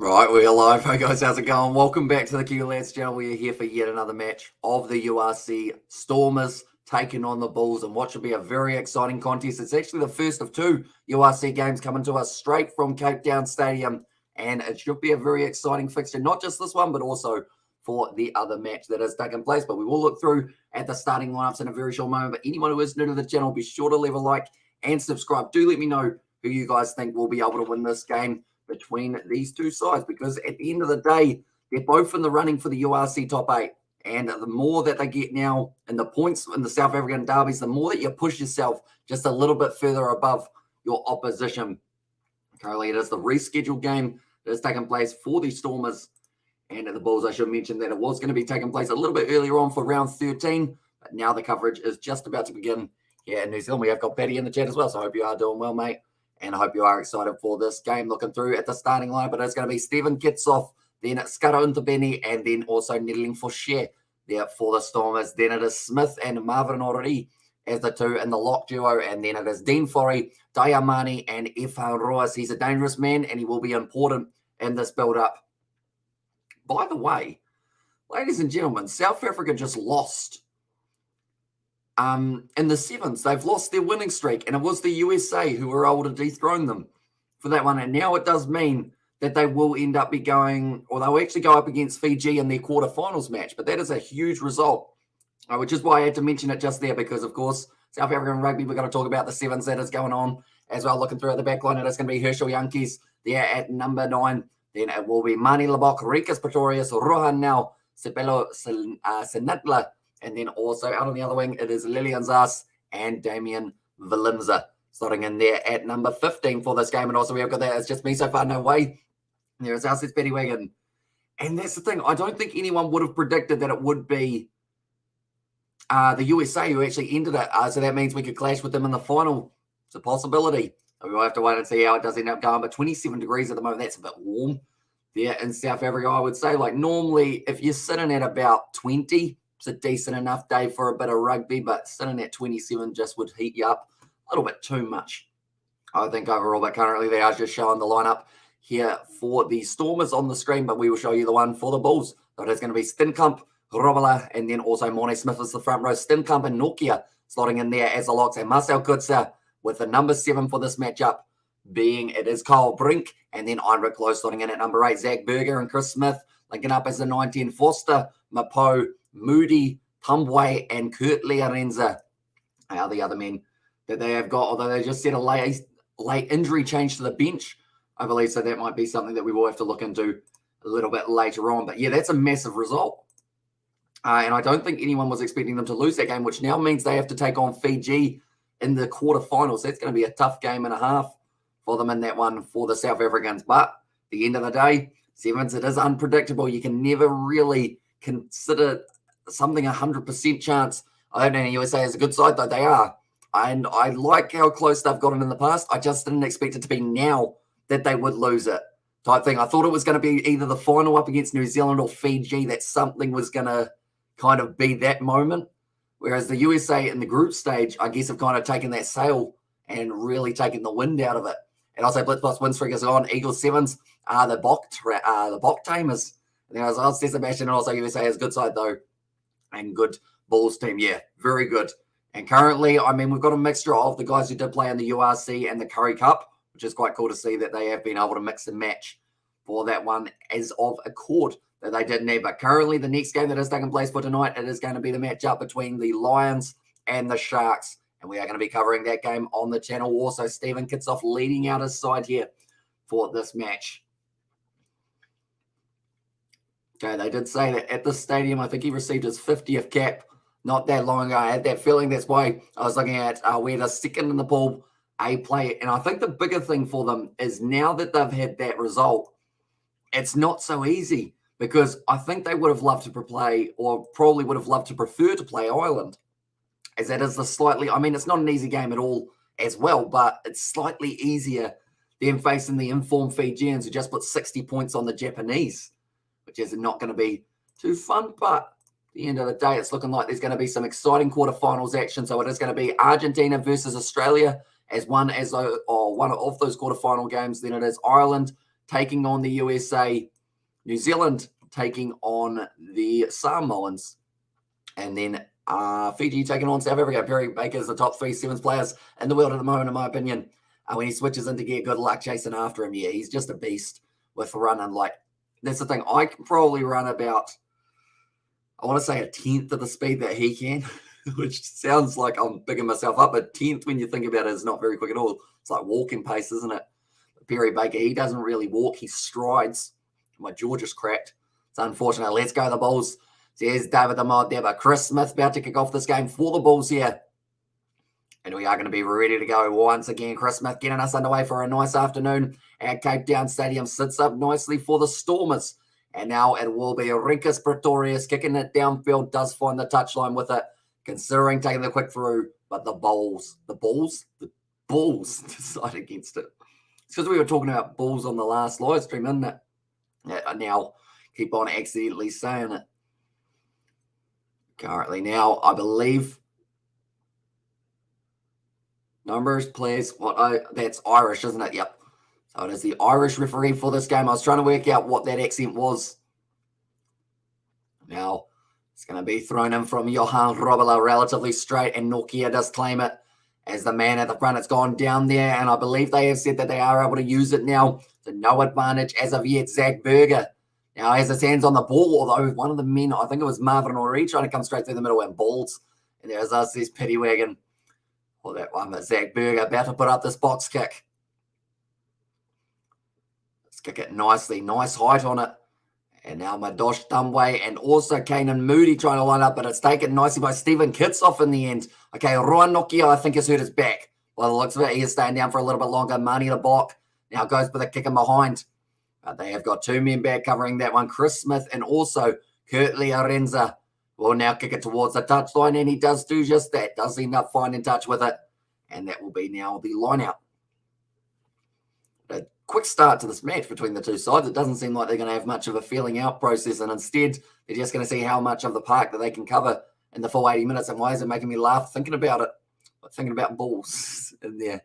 Right, we're live. Hey guys, how's it going? Welcome back to the Q Lads channel. We are here for yet another match of the URC Stormers taking on the Bulls and what should be a very exciting contest. It's actually the first of two URC games coming to us straight from Cape Town Stadium, and it should be a very exciting fixture, not just this one, but also for the other match that has taken place. But we will look through at the starting lineups in a very short moment. But anyone who is new to the channel, be sure to leave a like and subscribe. Do let me know who you guys think will be able to win this game between these two sides, because at the end of the day, they're both in the running for the URC top 8. And the more that they get now in the points in the South African derbies, the more that you push yourself just a little bit further above your opposition. Currently, it is the rescheduled game that has taken place for the Stormers and the Bulls. I should mention that it was going to be taking place a little bit earlier on for round 13, but now the coverage is just about to begin here in New Zealand. We have got Paddy in the chat as well, so I hope you are doing well, mate. And I hope you are excited for this game. Looking through at the starting line, but it's going to be Stephen Kitsoff, then Skara Unterbeni, and then also Nedeling Forshare there for the Stormers. Then it is Smith and Marvin Orri as the two in the lock duo, and then it is Dean Forey, Dayamani, and Efan Roas. He's a dangerous man, and he will be important in this build-up. By the way, ladies and gentlemen, South Africa just lost. In the sevens, they've lost their winning streak, and it was the USA who were able to dethrone them for that one. And now it does mean that they will end up going, or they'll actually go up against Fiji in their quarterfinals match. But that is a huge result, which is why I had to mention it just there, because, of course, South African rugby, we're going to talk about the sevens that is going on as well. Looking through at the back line, it is going to be Herschel Yankees there at number 9. Then it will be Mani Labok, Rikas Pretorius, Rohan Now, Sipelo Sinatla. And then also out on the other wing, it is Lillian Zas and Damien Willemse slotting in there at number 15 for this game. And also we have got that. It's just me so far, no way. There is Alcest Pettywagon. And that's the thing. I don't think anyone would have predicted that it would be the USA who actually ended it. So that means we could clash with them in the final. It's a possibility. We will have to wait and see how it does end up going. But 27 degrees at the moment, that's a bit warm there in South Africa, I would say. Like normally, if you're sitting at about 20, it's a decent enough day for a bit of rugby, but sitting at 27 just would heat you up a little bit too much, I think, overall. But currently, they are just showing the lineup here for the Stormers on the screen, but we will show you the one for the Bulls. So it is going to be Steenkamp, Robala, and then also Morne Smith as the front row. Steenkamp and Nokia slotting in there as the locks, and Marcel Kutzer with the number 7 for this matchup being, it is Kyle Brink, and then Heinrich Lowe slotting in at number 8. Zach Berger and Chris Smith linking up as the 19. Foster, Mapo, Moody, Tumbway, and Kurt Learenza are the other men that they have got, although they just said a late injury change to the bench, I believe, so that might be something that we will have to look into a little bit later on. But yeah, that's a massive result. And I don't think anyone was expecting them to lose that game, which now means they have to take on Fiji in the quarterfinals. That's going to be a tough game and a half for them in that one for the South Africans. But at the end of the day, sevens, it is unpredictable. You can never really consider something 100% chance. I don't know the USA is a good side, though they are. And I like how close they've gotten in the past. I just didn't expect it to be now that they would lose it type thing. I thought it was going to be either the final up against New Zealand or Fiji, that something was going to kind of be that moment. Whereas the USA in the group stage, I guess, have kind of taken that sail and really taken the wind out of it. And also Blitz Plus win streak is on. Eagles sevens are the Bok Tamers. And then I was Sebastian, and also USA has good side, though, and good Bulls team. Yeah, very good. And currently, I mean, we've got a mixture of the guys who did play in the URC and the Curry Cup, which is quite cool to see that they have been able to mix and match for that one as of accord that they did need. But currently, the next game that is taking place for tonight, it is going to be the matchup between the Lions and the Sharks. And we are going to be covering that game on the channel. Also, Stephen Kitsoff leading out his side here for this match. Okay, they did say that at the stadium, I think he received his 50th cap not that long ago. I had that feeling. That's why I was looking at where the second in the pool A play. And I think the bigger thing for them is now that they've had that result, it's not so easy, because I think they would have loved to play, or probably would have loved to prefer to play Ireland, as that is the slightly, I mean, it's not an easy game at all as well, but it's slightly easier than facing the informed Fijians who just put 60 points on the Japanese, which is not going to be too fun. But at the end of the day, it's looking like there's going to be some exciting quarterfinals action. So it is going to be Argentina versus Australia as one of those quarterfinal games. Then it is Ireland taking on the USA, New Zealand taking on the Samoans, and then Fiji taking on South Africa. Perry Baker is the top 3 sevens players in the world at the moment, in my opinion. When he switches into gear, good luck chasing after him. Yeah, he's just a beast with running. Like, that's the thing. I can probably run about, I want to say, 1/10 of the speed that he can, which sounds like I'm bigging myself up. But 10th, when you think about it, is not very quick at all. It's like walking pace, isn't it? Perry Baker, he doesn't really walk. He strides. My jaw just cracked. It's unfortunate. Let's go, the Bulls. So here's David the Mod there, but Chris Smith about to kick off this game for the Bulls here. And we are going to be ready to go once again. Chris Smith getting us underway for a nice afternoon at Cape Town Stadium. Sits up nicely for the Stormers. And now it will be Rikus Pretorius kicking it downfield. Does find the touchline with it, considering taking the quick through. But the Bulls decide against it. It's because we were talking about Bulls on the last live stream, isn't it? Yeah, I now keep on accidentally saying it. Currently now, I believe... Numbers, please. That's Irish, isn't it? Yep. So it is the Irish referee for this game. I was trying to work out what that accent was. Now, it's going to be thrown in from Johan Robela relatively straight, and Nokia does claim it as the man at the front. It's gone down there, and I believe they have said that they are able to use it now. So no advantage as of yet. Zach Berger now has his hands on the ball, although one of the men, I think it was Marvin Ori, trying to come straight through the middle and balls. And there's us, this Petty Wagon. Well, that one, but Zach Berger about to put up this box kick. Let's kick it nicely. Nice height on it. And now Madosh Thumbway and also Kanan Moody trying to line up, but it's taken nicely by Stephen Kitsoff in the end. Okay, Rowan Nokia, I think, has hurt his back. By the looks of it, he is staying down for a little bit longer. Marnie LeBock now goes with a kick in behind. But they have got 2 men back covering that one. Chris Smith and also Kurtley Arenza will now kick it towards the touchline, and he does do just that. Does end up finding touch with it, and that will be now the line out. A quick start to this match between the two sides. It doesn't seem like they're going to have much of a feeling out process, and instead they're just going to see how much of the park that they can cover in the full 80 minutes. And why is it making me laugh thinking about it? Thinking about Bulls in there.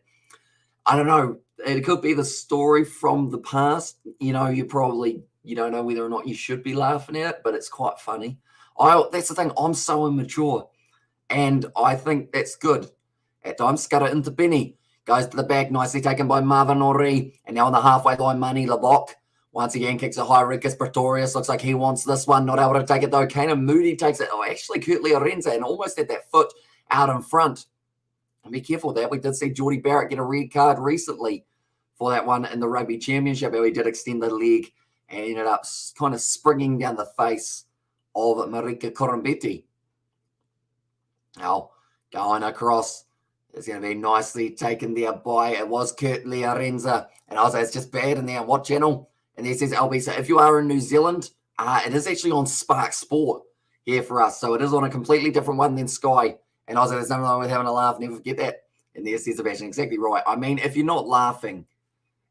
I don't know. It could be the story from the past. You know, you don't know whether or not you should be laughing at it, but it's quite funny. That's the thing. I'm so immature, and I think that's good. At times, Scudder into Benny. Goes to the back, nicely taken by Marvin Ori. And now on the halfway line, Mani LeBock. Once again, kicks a high. Rikus Pretorius looks like he wants this one. Not able to take it, though. Kanan Moody takes it. Oh, actually, Kurtley Arenza, and almost had that foot out in front. And be careful with that. We did see Geordie Barrett get a red card recently for that one in the Rugby Championship, where he did extend the leg and ended up kind of springing down the face of Marika Korombetti. Now, going across, it's going to be nicely taken there by, it was Kurtley Arenza. And I was like, it's just bad in there. What channel? And there says LB. So if you are in New Zealand, it is actually on Spark Sport here for us. So it is on a completely different one than Sky. And I was like, there's nothing wrong with having a laugh. Never forget that. And there says Sebastian, exactly right. I mean, if you're not laughing,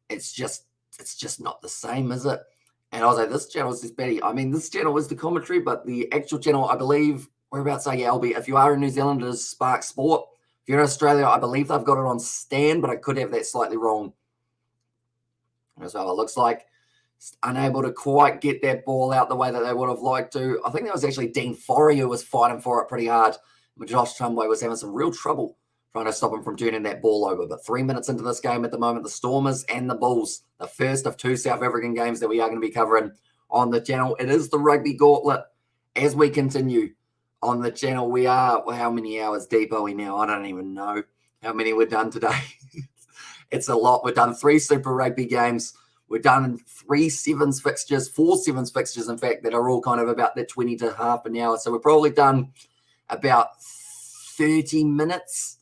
it's just not the same, is it? And I was like, this channel is just Betty. I mean, this channel is the commentary, but the actual channel, I believe, we're about to say, yeah, LB, if you are in New Zealand, it is Spark Sport. If you're in Australia, I believe they've got it on Stan, but I could have that slightly wrong. As well, it looks like unable to quite get that ball out the way that they would have liked to. I think that was actually Dean Forey who was fighting for it pretty hard. But Josh Trumway was having some real trouble trying to stop him from turning that ball over. But 3 minutes into this game at the moment, the Stormers and the Bulls, the first of 2 South African games that we are going to be covering on the channel. It is the Rugby Gauntlet. As we continue on the channel, we are, well, how many hours deep are we now? I don't even know how many we've done today. It's a lot. We've done 3 Super Rugby games. We've done 4 sevens fixtures, in fact, that are all kind of about that 20 to half an hour. So we've probably done about 30 minutes.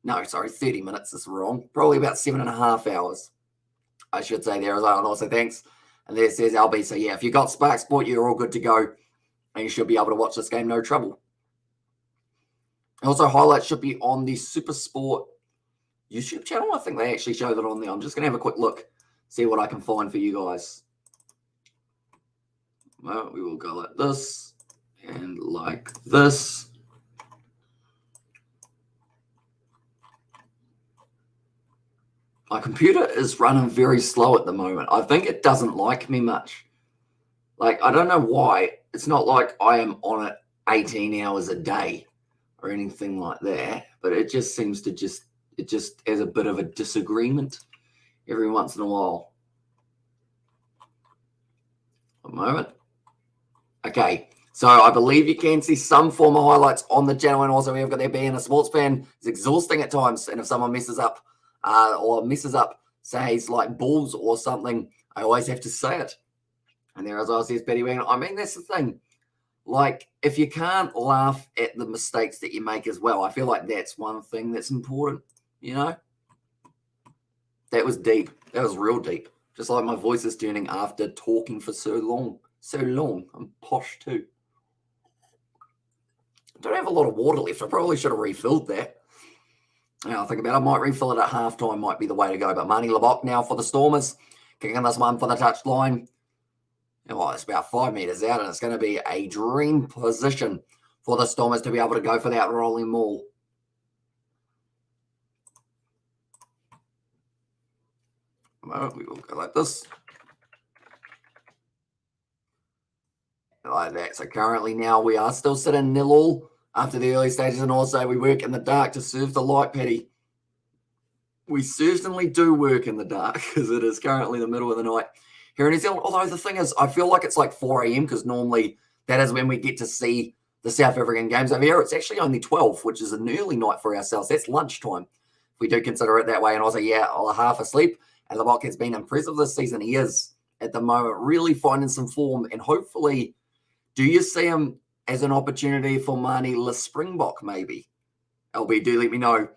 No, sorry, 30 minutes is wrong. Probably about 7.5 hours, I should say there as well. And also thanks. And there says LB. So yeah, if you got Spark Sport, you're all good to go. And you should be able to watch this game, no trouble. Also, highlights should be on the Super Sport YouTube channel. I think they actually show that on there. I'm just going to have a quick look, see what I can find for you guys. Well, we will go like this and like this. My computer is running very slow at the moment. I think it doesn't like me much. Like, I don't know why. It's not like I am on it 18 hours a day or anything like that, but it just seems to it just has a bit of a disagreement every once in a while. A moment. Okay, so I believe you can see some former highlights on the channel, and also we've got there being a sports fan. It's exhausting at times, and if someone messes up says like Bulls or something, I always have to say it. And there as well says Betty Wang. I mean, that's the thing. Like, if you can't laugh at the mistakes that you make as well, I feel like that's one thing that's important, you know? That was deep. That was real deep. Just like my voice is turning after talking for so long. So long. I'm posh too. I don't have a lot of water left. I probably should have refilled that. Now I think about it, I might refill it at halftime, might be the way to go. But Marnie Lebok now for the Stormers, kicking this one for the touchline. Well, it's about 5 meters out, and it's going to be a dream position for the Stormers to be able to go for that rolling maul. We will go like this. Like that. So currently now we are still sitting 0-0 after the early stages, and also we work in the dark to serve the light, Petty. We certainly do work in the dark because it is currently the middle of the night here in New Zealand. Although the thing is, I feel like it's like 4 a.m. because normally that is when we get to see the South African games. Over here, it's actually only 12, which is an early night for ourselves. That's lunchtime, if we do consider it that way. And also, yeah, I'll half asleep. And Lebok has been impressive this season. He is, at the moment, really finding some form. And hopefully, do you see him as an opportunity for Marnie Le Springbok, maybe? LB, do let me know.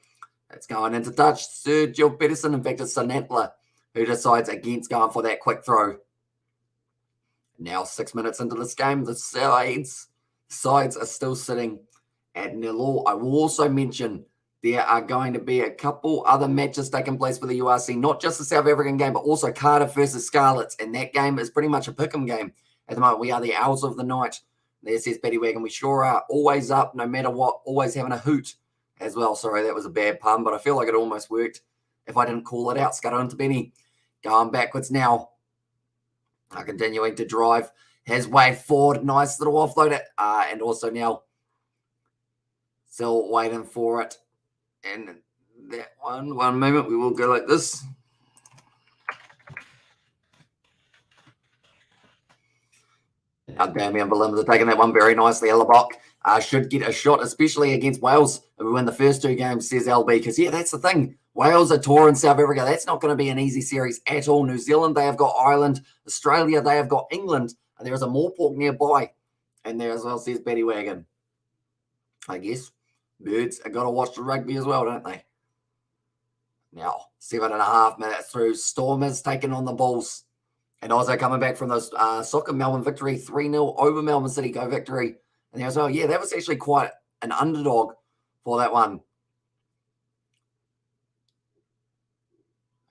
It's going into touch. Sergio Pedersen, in fact, it's Sanantla who decides against going for that quick throw. Now 6 minutes into this game, the sides are still sitting at 0-0. I will also mention there are going to be a couple other matches taking place for the URC, not just the South African game, but also Cardiff versus Scarlets. And that game is pretty much a pick'em game. At the moment, we are the owls of the night. There says Betty Wagon. We sure are always up, no matter what, always having a hoot as well. Sorry, that was a bad pun, but I feel like it almost worked if I didn't call it out. Scudder into Benny. Going backwards now. Continuing to drive. Has way forward. Nice little offload. And also now still waiting for it. And that one moment, we will go like this. Now Damian Williams are taking that one very nicely. Lebok should get a shot, especially against Wales if we win the first 2 games, says LB. Because, yeah, that's the thing. Wales are touring South Africa. That's not going to be an easy series at all. New Zealand, they have got Ireland. Australia, they have got England. And there is a Moorpork nearby. And there as well, says Betty Wagon. I guess birds have got to watch the rugby as well, don't they? Now, 7.5 minutes through. Stormers taking on the Bulls. And also coming back from those soccer Melbourne victory, 3-0 over Melbourne City Go victory. And there as well, yeah, that was actually quite an underdog for that one.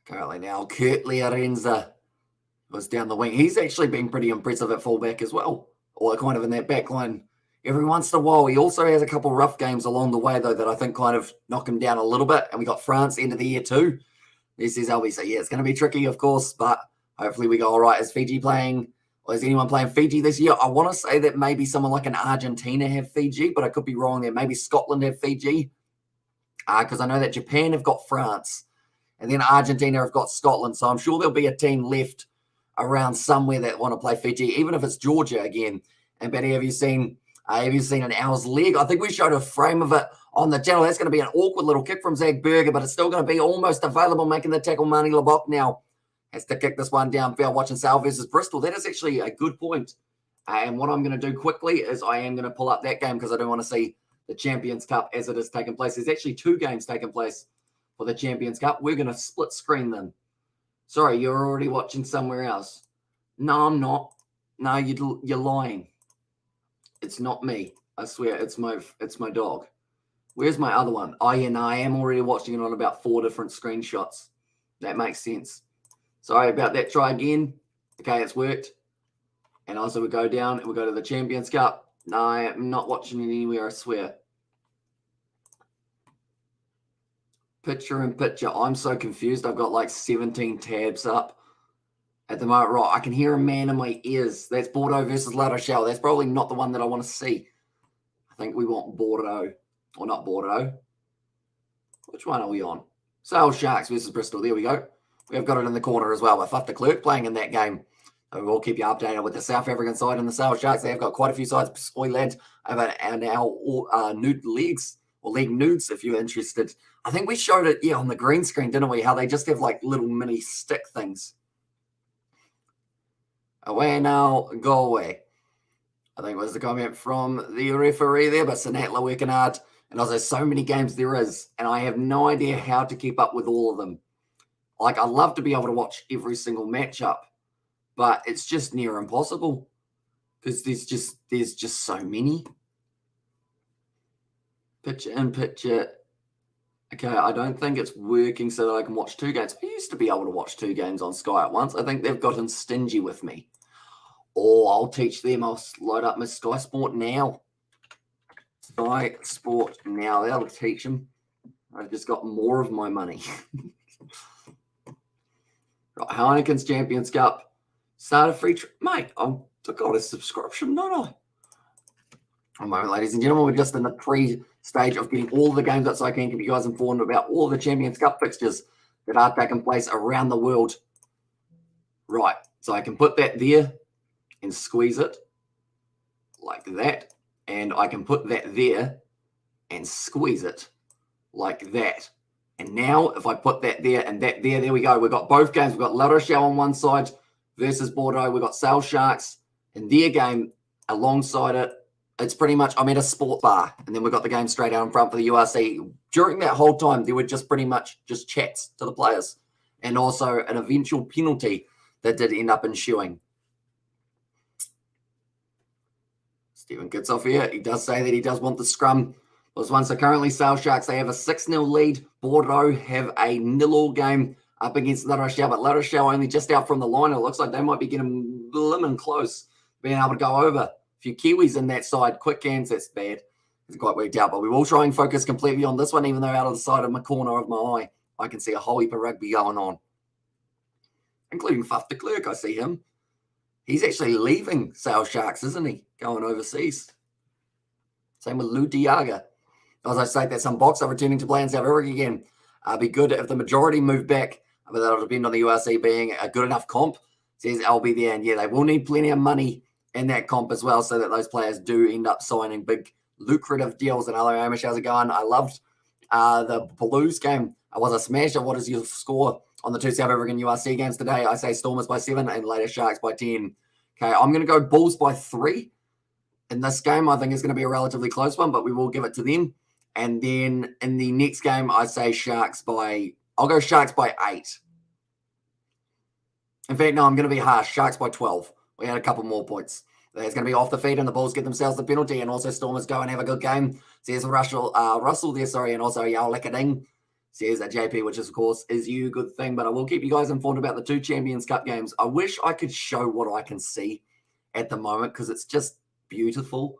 Currently now, Kurt Learenza was down the wing. He's actually been pretty impressive at fullback as well, or kind of in that back line. Every once in a while, he also has a couple rough games along the way, though, that I think kind of knock him down a little bit. And we got France end of the year too. This is LB. So, yeah, it's going to be tricky, of course, but hopefully we go all right. Is Fiji playing, or is anyone playing Fiji this year? I want to say that maybe someone like an Argentina have Fiji, but I could be wrong there. Maybe Scotland have Fiji, because I know that Japan have got France, and then Argentina have got Scotland. So I'm sure there'll be a team left around somewhere that want to play Fiji, even if it's Georgia again. And Betty, have you seen an Owl's leg? I think we showed a frame of it on the channel. That's going to be an awkward little kick from Zach Berger, but it's still going to be almost available, making the tackle. Marnie Lebok now has to kick this one downfield, watching Sale versus Bristol. That is actually a good point. And what I'm going to do quickly is I am going to pull up that game because I don't want to see the Champions Cup as it is taking place. There's actually 2 games taking place for the Champions Cup. We're going to split screen them. Sorry, you're already watching somewhere else. No, I'm not. No, you're lying. It's not me. I swear, it's my dog. Where's my other one? Oh, yeah, no, I am already watching it on about 4 different screenshots. That makes sense. Sorry about that. Try again. Okay, it's worked. And also we go down and we go to the Champions Cup. No, I'm not watching it anywhere, I swear. Picture in picture. I'm so confused. I've got like 17 tabs up at the moment. Right, I can hear a man in my ears. That's Bordeaux versus La Rochelle. That's probably not the one that I want to see. I think we want Bordeaux. Or not Bordeaux. Which one are we on? Sale Sharks versus Bristol. There we go. We have got it in the corner as well with Faf de Klerk playing in that game. So we'll keep you updated with the South African side and the Sale Sharks. They have got quite a few sides. Oi, lads, over our nude leagues, or league nudes if you're interested. I think we showed it, on the green screen, didn't we? How they just have like little mini stick things. Away now, go away. I think it was the comment from the referee there, but Sinatla working hard. And there's so many games there is, and I have no idea how to keep up with all of them. Like, I love to be able to watch every single matchup, but it's just near impossible because there's just so many. Picture in picture. Okay, I don't think it's working so that I can watch 2 games. I used to be able to watch 2 games on Sky at once. I think they've gotten stingy with me. Or I'll teach them. I'll load up my Sky Sport now. Sky Sport now. That'll teach them. I've just got more of my money. Right, Heineken's Champions Cup. Started free. Mate, I got a subscription, don't I? A moment, ladies and gentlemen. We're just in the pre-stage of getting all the games up so I can keep you guys informed about all the Champions Cup fixtures that are taking place around the world. Right, so I can put that there and squeeze it like that. And I can put that there and squeeze it like that. And now if I put that there and that there we go. We've got both games. We've got La Rochelle on one side versus Bordeaux. We've got Sale Sharks in their game alongside it. It's pretty much, I'm at a sports bar. And then we've got the game straight out in front for the URC. During that whole time, there were just pretty much just chats to the players. And also an eventual penalty that did end up ensuing. Stephen gets off here. He does say that he does want the scrum. Those ones are currently Sale Sharks. They have a 6-0 lead. Bordeaux have a 0-0 game up against La Rochelle, but La Rochelle only just out from the line. It looks like they might be getting lemon close, being able to go over. A few Kiwis in that side. Quick hands, that's bad. It's quite worked out, but we will try and focus completely on this one, even though out of the side of my corner of my eye, I can see a whole heap of rugby going on, including Faf de Klerk. I see him. He's actually leaving Sale Sharks, isn't he? Going overseas. Same with Lou Diaga. As I say, that some Boks are returning to play in South Africa again. Be good if the majority move back, but that'll depend on the URC being a good enough comp. Says I'll be there, and yeah, they will need plenty of money in that comp as well, so that those players do end up signing big, lucrative deals. And hello, Amish, how's it going? I loved the Blues game. I was a smasher. What is your score on the 2 South African URC games today? I say Stormers by 7 and later Sharks by 10. Okay, I'm going to go Bulls by 3. In this game, I think it's going to be a relatively close one, but we will give it to them. And then in the next game, I say I'll go Sharks by 8. In fact, no, I'm going to be harsh. Sharks by 12. We had a couple more points. It's going to be off the feet, and the Bulls get themselves the penalty, and also Stormers go and have a good game. Says Russell there, and also Yao Lekading. Says JP, which of course is you, good thing. But I will keep you guys informed about the 2 Champions Cup games. I wish I could show what I can see at the moment because it's just beautiful.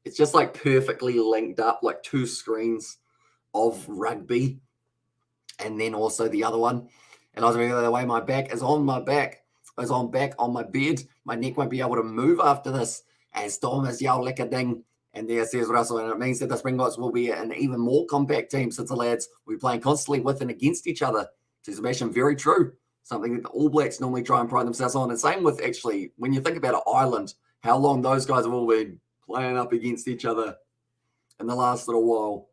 It's just like perfectly linked up, like 2 screens of rugby. And then also the other one. And I was really the way my back is on my back. Is on back on my bed. My neck won't be able to move after this. And Stormers yell like a ding. And there says Russell. And it means that the Springboks will be an even more compact team since the lads will be playing constantly with and against each other. So Sebastian, very true. Something that the All Blacks normally try and pride themselves on. And same with actually, when you think about it, Ireland, how long those guys have all been playing up against each other in the last little while.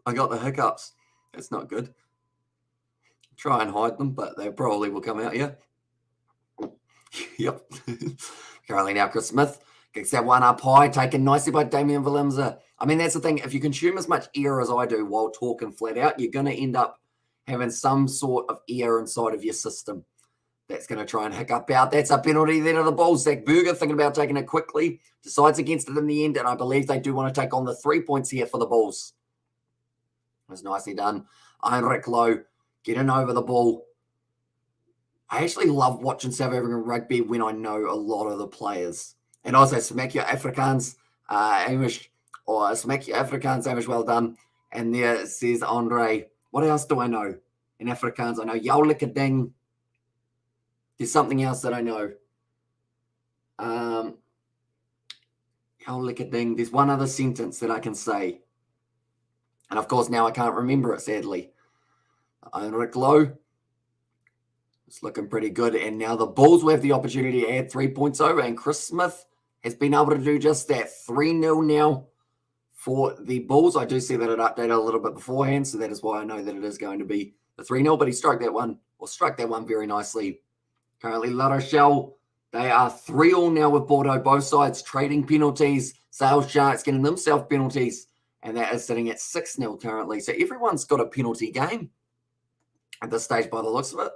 I got the hiccups. That's not good. Try and hide them, but they probably will come out, yeah. Yep. Currently now Chris Smith gets that one up high, taken nicely by Damien Willemser. I mean, that's the thing. If you consume as much air as I do while talking flat out, you're going to end up having some sort of air inside of your system. That's going to try and hiccup out. That's a penalty there to the Bulls. Zach Berger thinking about taking it quickly. Decides against it in the end. And I believe they do want to take on the 3 points here for the Bulls. That's nicely done. Heinrich Lowe getting over the ball. I actually love watching South African rugby when I know a lot of the players. And also Smack Your Afrikaans, Amish, well done. And there says Andre, What else do I know? In Afrikaans, I know Yaulika Ding. There's something else that I know. Yaulika Ding. There's one other sentence that I can say. And of course, now I can't remember it, sadly. Rick Lowe. It's looking pretty good. And now the Bulls will have the opportunity to add 3 points over. And Chris Smith has been able to do just that. 3-0 now for the Bulls. I do see that it updated a little bit beforehand, so that is why I know that it is going to be the 3-0. But he struck that one very nicely. Currently, La Rochelle, they are 3-3 now with Bordeaux. Both sides trading penalties. Sale Sharks getting themselves penalties. And that is sitting at 6-0 currently. So everyone's got a penalty game at this stage by the looks of it.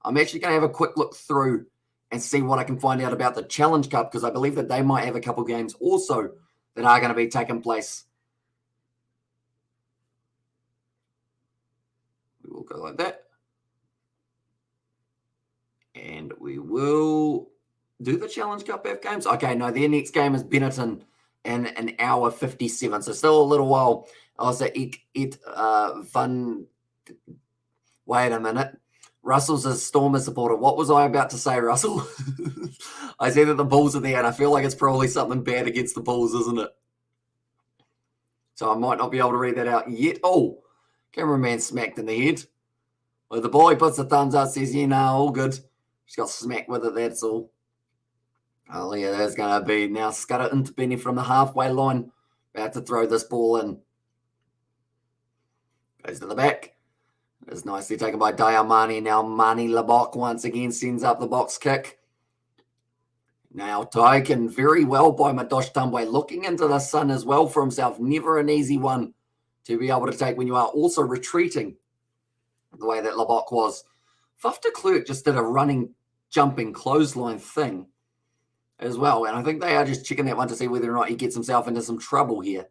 I'm actually going to have a quick look through and see what I can find out about the Challenge Cup, because I believe that they might have a couple games also that are going to be taking place. We will go like that. And we will do the Challenge Cup have games. Okay, no, their next game is Benetton in an hour 57. So still a little while. Also, wait a minute. Russell's a Stormers supporter. What was I about to say, Russell? I said that the Bulls are there, and I feel like it's probably something bad against the Bulls, isn't it? So I might not be able to read that out yet. Oh, cameraman smacked in the head. Well, the boy puts the thumbs up, says, yeah, no, all good. Just got smacked with it, that's all. Oh, yeah, there's going to be now Scudder into Benny from the halfway line. About to throw this ball in. Goes to the back. It's nicely taken by Diamani. Now Mani Labok once again sends up the box kick. Now taken very well by Madosh Tambwe, looking into the sun as well for himself. Never an easy one to be able to take when you are also retreating the way that Labok was. Faf de Klerk just did a running, jumping clothesline thing as well. And I think they are just checking that one to see whether or not he gets himself into some trouble here.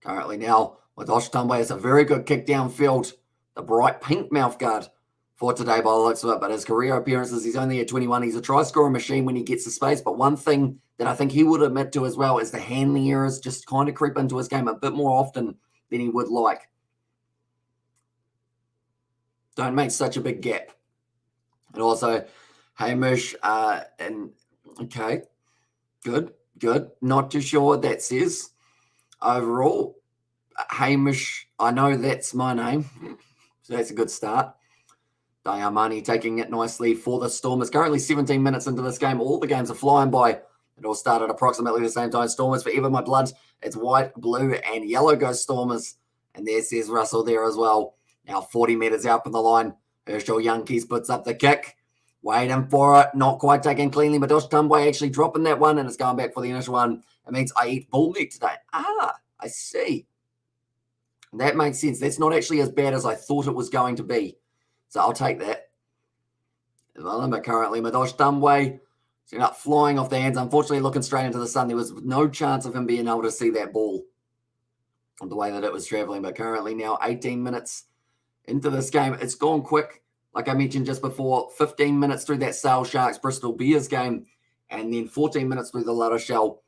Currently now, Madosh Tambwe has a very good kick downfield. The bright pink mouthguard for today by the looks of it. But his career appearances, he's only at 21. He's a try-scoring machine when he gets the space. But one thing that I think he would admit to as well is the handling errors just kind of creep into his game a bit more often than he would like. Don't make such a big gap. And also, Hamish, okay, good. Not too sure what that says overall. Hamish, I know that's my name, so that's a good start. Diamani taking it nicely for the Stormers. Currently 17 minutes into this game. All the games are flying by. It all started approximately the same time. Stormers forever my blood. It's white, blue, and yellow goes Stormers. And there says Russell there as well. Now 40 meters out from the line. Herschel Yankees puts up the kick. Waiting for it. Not quite taken cleanly. Madosh Tambwe actually dropping that one, and it's going back for the initial one. It means I eat bull meat today. Ah, I see. That makes sense. That's not actually as bad as I thought it was going to be. So I'll take that. But currently, Madosh Tambwe is up flying off the hands. Unfortunately, looking straight into the sun. There was no chance of him being able to see that ball on the way that it was traveling. But currently now 18 minutes into this game. It's gone quick. Like I mentioned just before, 15 minutes through that Sale Sharks Bristol Bears game. And then 14 minutes through the La Rochelle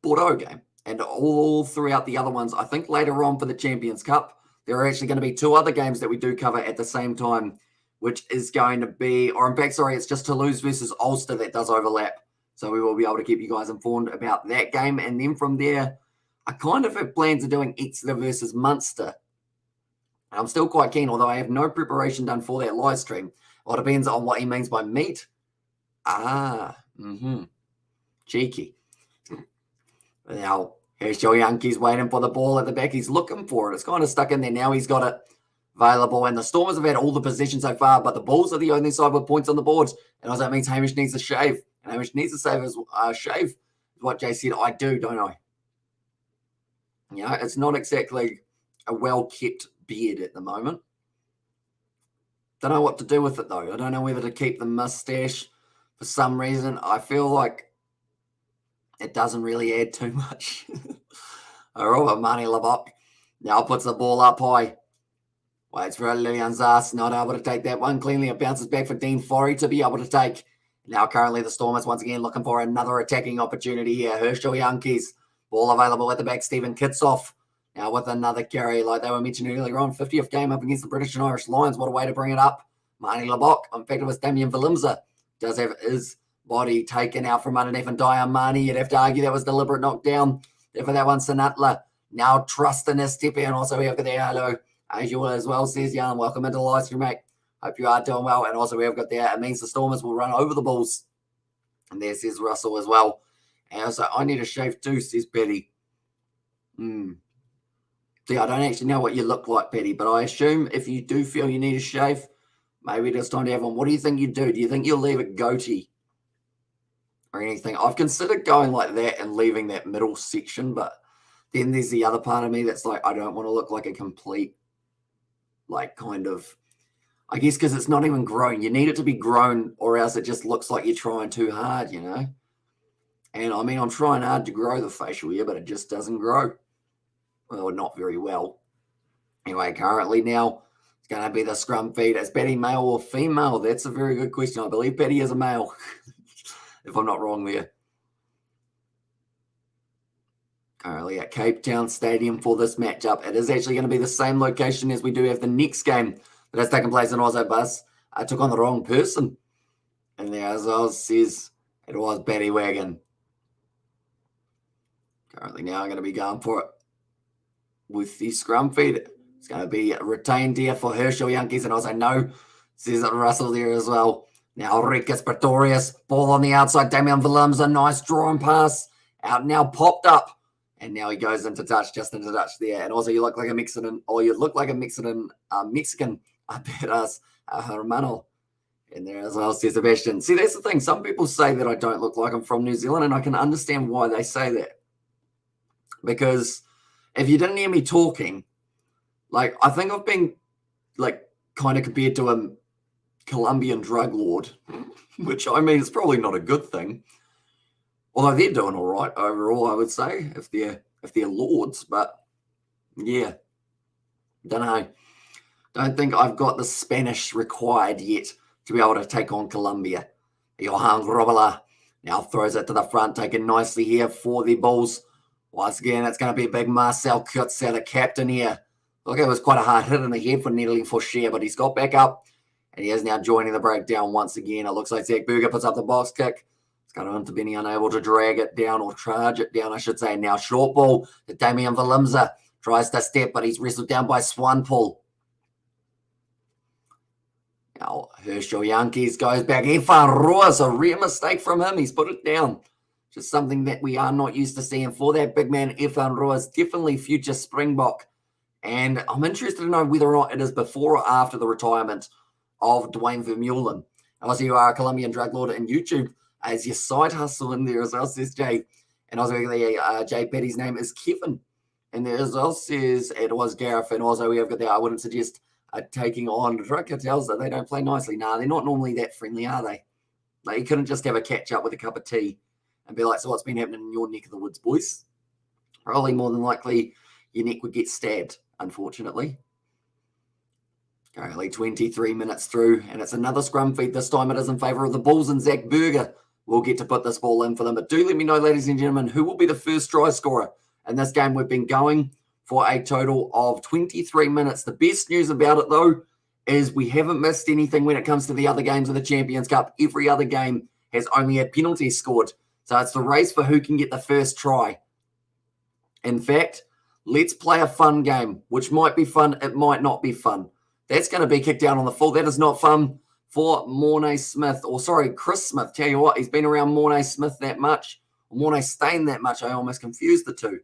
Bordeaux game. And all throughout the other ones, I think later on for the Champions Cup, there are actually going to be two other games that we do cover at the same time, which is going to be, or in fact, sorry, it's just Toulouse versus Ulster that does overlap. So we will be able to keep you guys informed about that game. And then from there, I kind of have plans of doing Exeter versus Munster. I'm still quite keen, although I have no preparation done for that live stream. Well, it depends on what he means by meat. Cheeky. Now, Herschel Yankees waiting for the ball at the back. He's looking for it. It's kind of stuck in there. Now he's got it available. And the Stormers have had all the possession so far, but the Bulls are the only side with points on the board. And also that means Hamish needs a shave. And Hamish needs a shave is what Jay said. I do, don't I? Yeah, it's not exactly a well-kept beard at the moment. Don't know what to do with it, though. I don't know whether to keep the mustache for some reason. I feel like it doesn't really add too much. All right, Mani Labok now puts the ball up high. Waits for Lilian Zas, not able to take that one cleanly. It bounces back for Dean Forey to be able to take. Now currently the Stormers once again looking for another attacking opportunity here. Herschel Yankees, ball available at the back. Stephen Kitsoff Now with another carry, like they were mentioning earlier on, 50th game up against the British and Irish Lions. What a way to bring it up. Marnie Labok, in fact, it was Damien Valimza, does have his body taken out from underneath and Diane Marnie. You'd have to argue that was deliberate knockdown. There for that one, Sinatla. Now trust in his step and also we have got there, hello, as you will as well, says Jan. Welcome into the live stream, mate. Hope you are doing well. And also we have got there, it means the Stormers will run over the Bulls. And there says Russell as well. And also, I need a shave too, says Betty. See, I don't actually know what you look like, Betty, but I assume if you do feel you need a shave, maybe it's time to have one. What do you think you do? Do you think you'll leave it goatee or anything? I've considered going like that and leaving that middle section, but then there's the other part of me that's like, I don't want to look like a complete, like kind of, I guess because it's not even grown. You need it to be grown or else it just looks like you're trying too hard, you know? And I mean, I'm trying hard to grow the facial hair, but it just doesn't grow. Well, not very well. Anyway, currently now, it's going to be the scrum feed. Is Betty male or female? That's a very good question. I believe Betty is a male, if I'm not wrong there. Currently at Cape Town Stadium for this matchup. It is actually going to be the same location as we do have the next game that has taken place in Ozo Bus. I took on the wrong person. And there, as I says, it was Betty Wagon. Currently now I'm going to be going for it with the scrum feed. It's going to be retained here for Herschel Yankees. And also no, says Russell there as well. Now Rikas Pretorius, ball on the outside. Damian Williams, a nice drawn pass. Out now, popped up. And now he goes into touch, just into touch there. And also you look like a Mexican, or you look like a Mexican, I bet us, Hermano. And there as well, says Sebastian. See, that's the thing. Some people say that I don't look like I'm from New Zealand, and I can understand why they say that. Because if you didn't hear me talking, like, I think I've been, like, kind of compared to a Colombian drug lord, which, I mean, it's probably not a good thing. Although they're doing all right overall, I would say, if they're lords. But, yeah, don't know. Don't think I've got the Spanish required yet to be able to take on Colombia. Johan Robela now throws it to the front, taken nicely here for the Bulls. Once again, it's going to be a big Marcel Kutzer, the captain here. Look, it was quite a hard hit in the head for Nettling for Share, but he's got back up, and he is now joining the breakdown once again. It looks like Zach Berger puts up the box kick. It's going on to Benny, unable to drag it down or charge it down, I should say. Now short ball to Damian Valimza. Tries to step, but he's wrestled down by Swanpool. Now Herschel Yankees goes back. Efan Ruas, a real mistake from him. He's put it down. Just something that we are not used to seeing for that big man, Efan Ruas. Definitely future Springbok. And I'm interested to know whether or not it is before or after the retirement of Dwayne Vermeulen. Also, you are a Colombian drug lord in YouTube as your side hustle in there as well, says Jay. And also, Jay Petty's name is Kevin. And there as well says it was Gareth. And also, we have got there, I wouldn't suggest taking on drug cartels that they don't play nicely. Nah, they're not normally that friendly, are they? Like, you couldn't just have a catch up with a cup of tea and be like, so what's been happening in your neck of the woods, boys? Probably more than likely your neck would get stabbed, unfortunately. Currently 23 minutes through, and it's another scrum feed. This time it is in favour of the Bulls, and Zach Berger will get to put this ball in for them. But do let me know, ladies and gentlemen, who will be the first try scorer in this game. We've been going for a total of 23 minutes. The best news about it, though, is we haven't missed anything when it comes to the other games of the Champions Cup. Every other game has only had penalties scored. So it's the race for who can get the first try. In fact, let's play a fun game, which might be fun. It might not be fun. That's going to be kicked down on the full. That is not fun for Mornay Smith. Or sorry, Chris Smith. Tell you what, he's been around Mornay Smith that much. Or Mornay Stain that much. I almost confused the two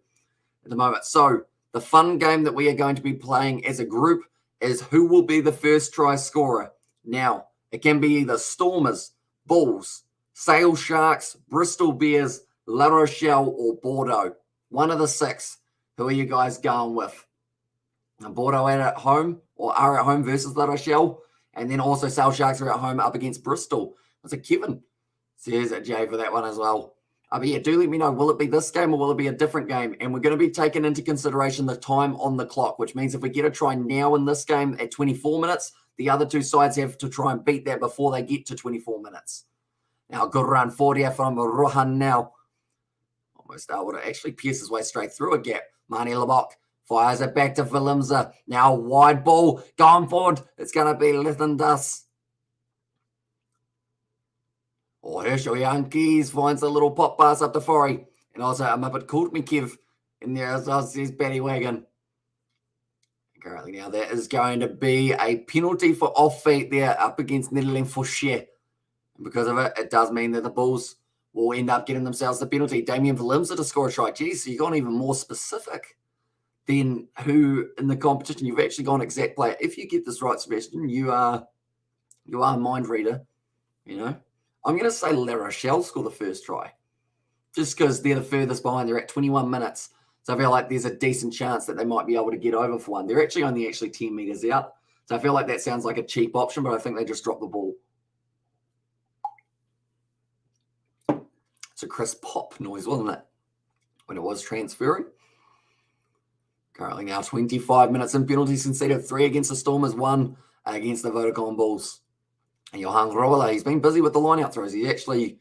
at the moment. So the fun game that we are going to be playing as a group is who will be the first try scorer. Now, it can be either Stormers, Bulls, Sale Sharks, Bristol Bears, La Rochelle, or Bordeaux. One of the six. Who are you guys going with? Bordeaux at home, or are at home versus La Rochelle. And then also Sale Sharks are at home up against Bristol. That's a Kevin. Says Jay for that one as well. But yeah, do let me know. Will it be this game or will it be a different game? And we're going to be taking into consideration the time on the clock, which means if we get a try now in this game at 24 minutes, the other two sides have to try and beat that before they get to 24 minutes. Now, good run forward here from Rohan now. Almost able to actually pierce his way straight through a gap. Marnie Labok Fires it back to Valimza. Now wide ball. Going forward. It's going to be Lithendus. Oh, Herschel Yankees finds a little pop pass up to Forey. And also a Muppet called me Kev in there as well, says Batty Wagon. Currently now that is going to be a penalty for off feet there up against Netherlands for share. And because of it, it does mean that the Bulls will end up getting themselves the penalty. Damien Valimza to score a try. Geez, so you've gone even more specific than who in the competition. You've actually gone exact player. If you get this right, Sebastian, you are a mind reader, you know. I'm going to say La Rochelle score the first try just because they're the furthest behind. They're at 21 minutes. So I feel like there's a decent chance that they might be able to get over for one. They're actually only 10 meters out. So I feel like that sounds like a cheap option, but I think they just dropped the ball. It's a crisp pop noise, wasn't it? When it was transferring. Currently now 25 minutes in, penalties conceded, 3 against the Stormers, 1 against the Vodacom Bulls. And Johan Rolla, he's been busy with the line-out throws. He actually,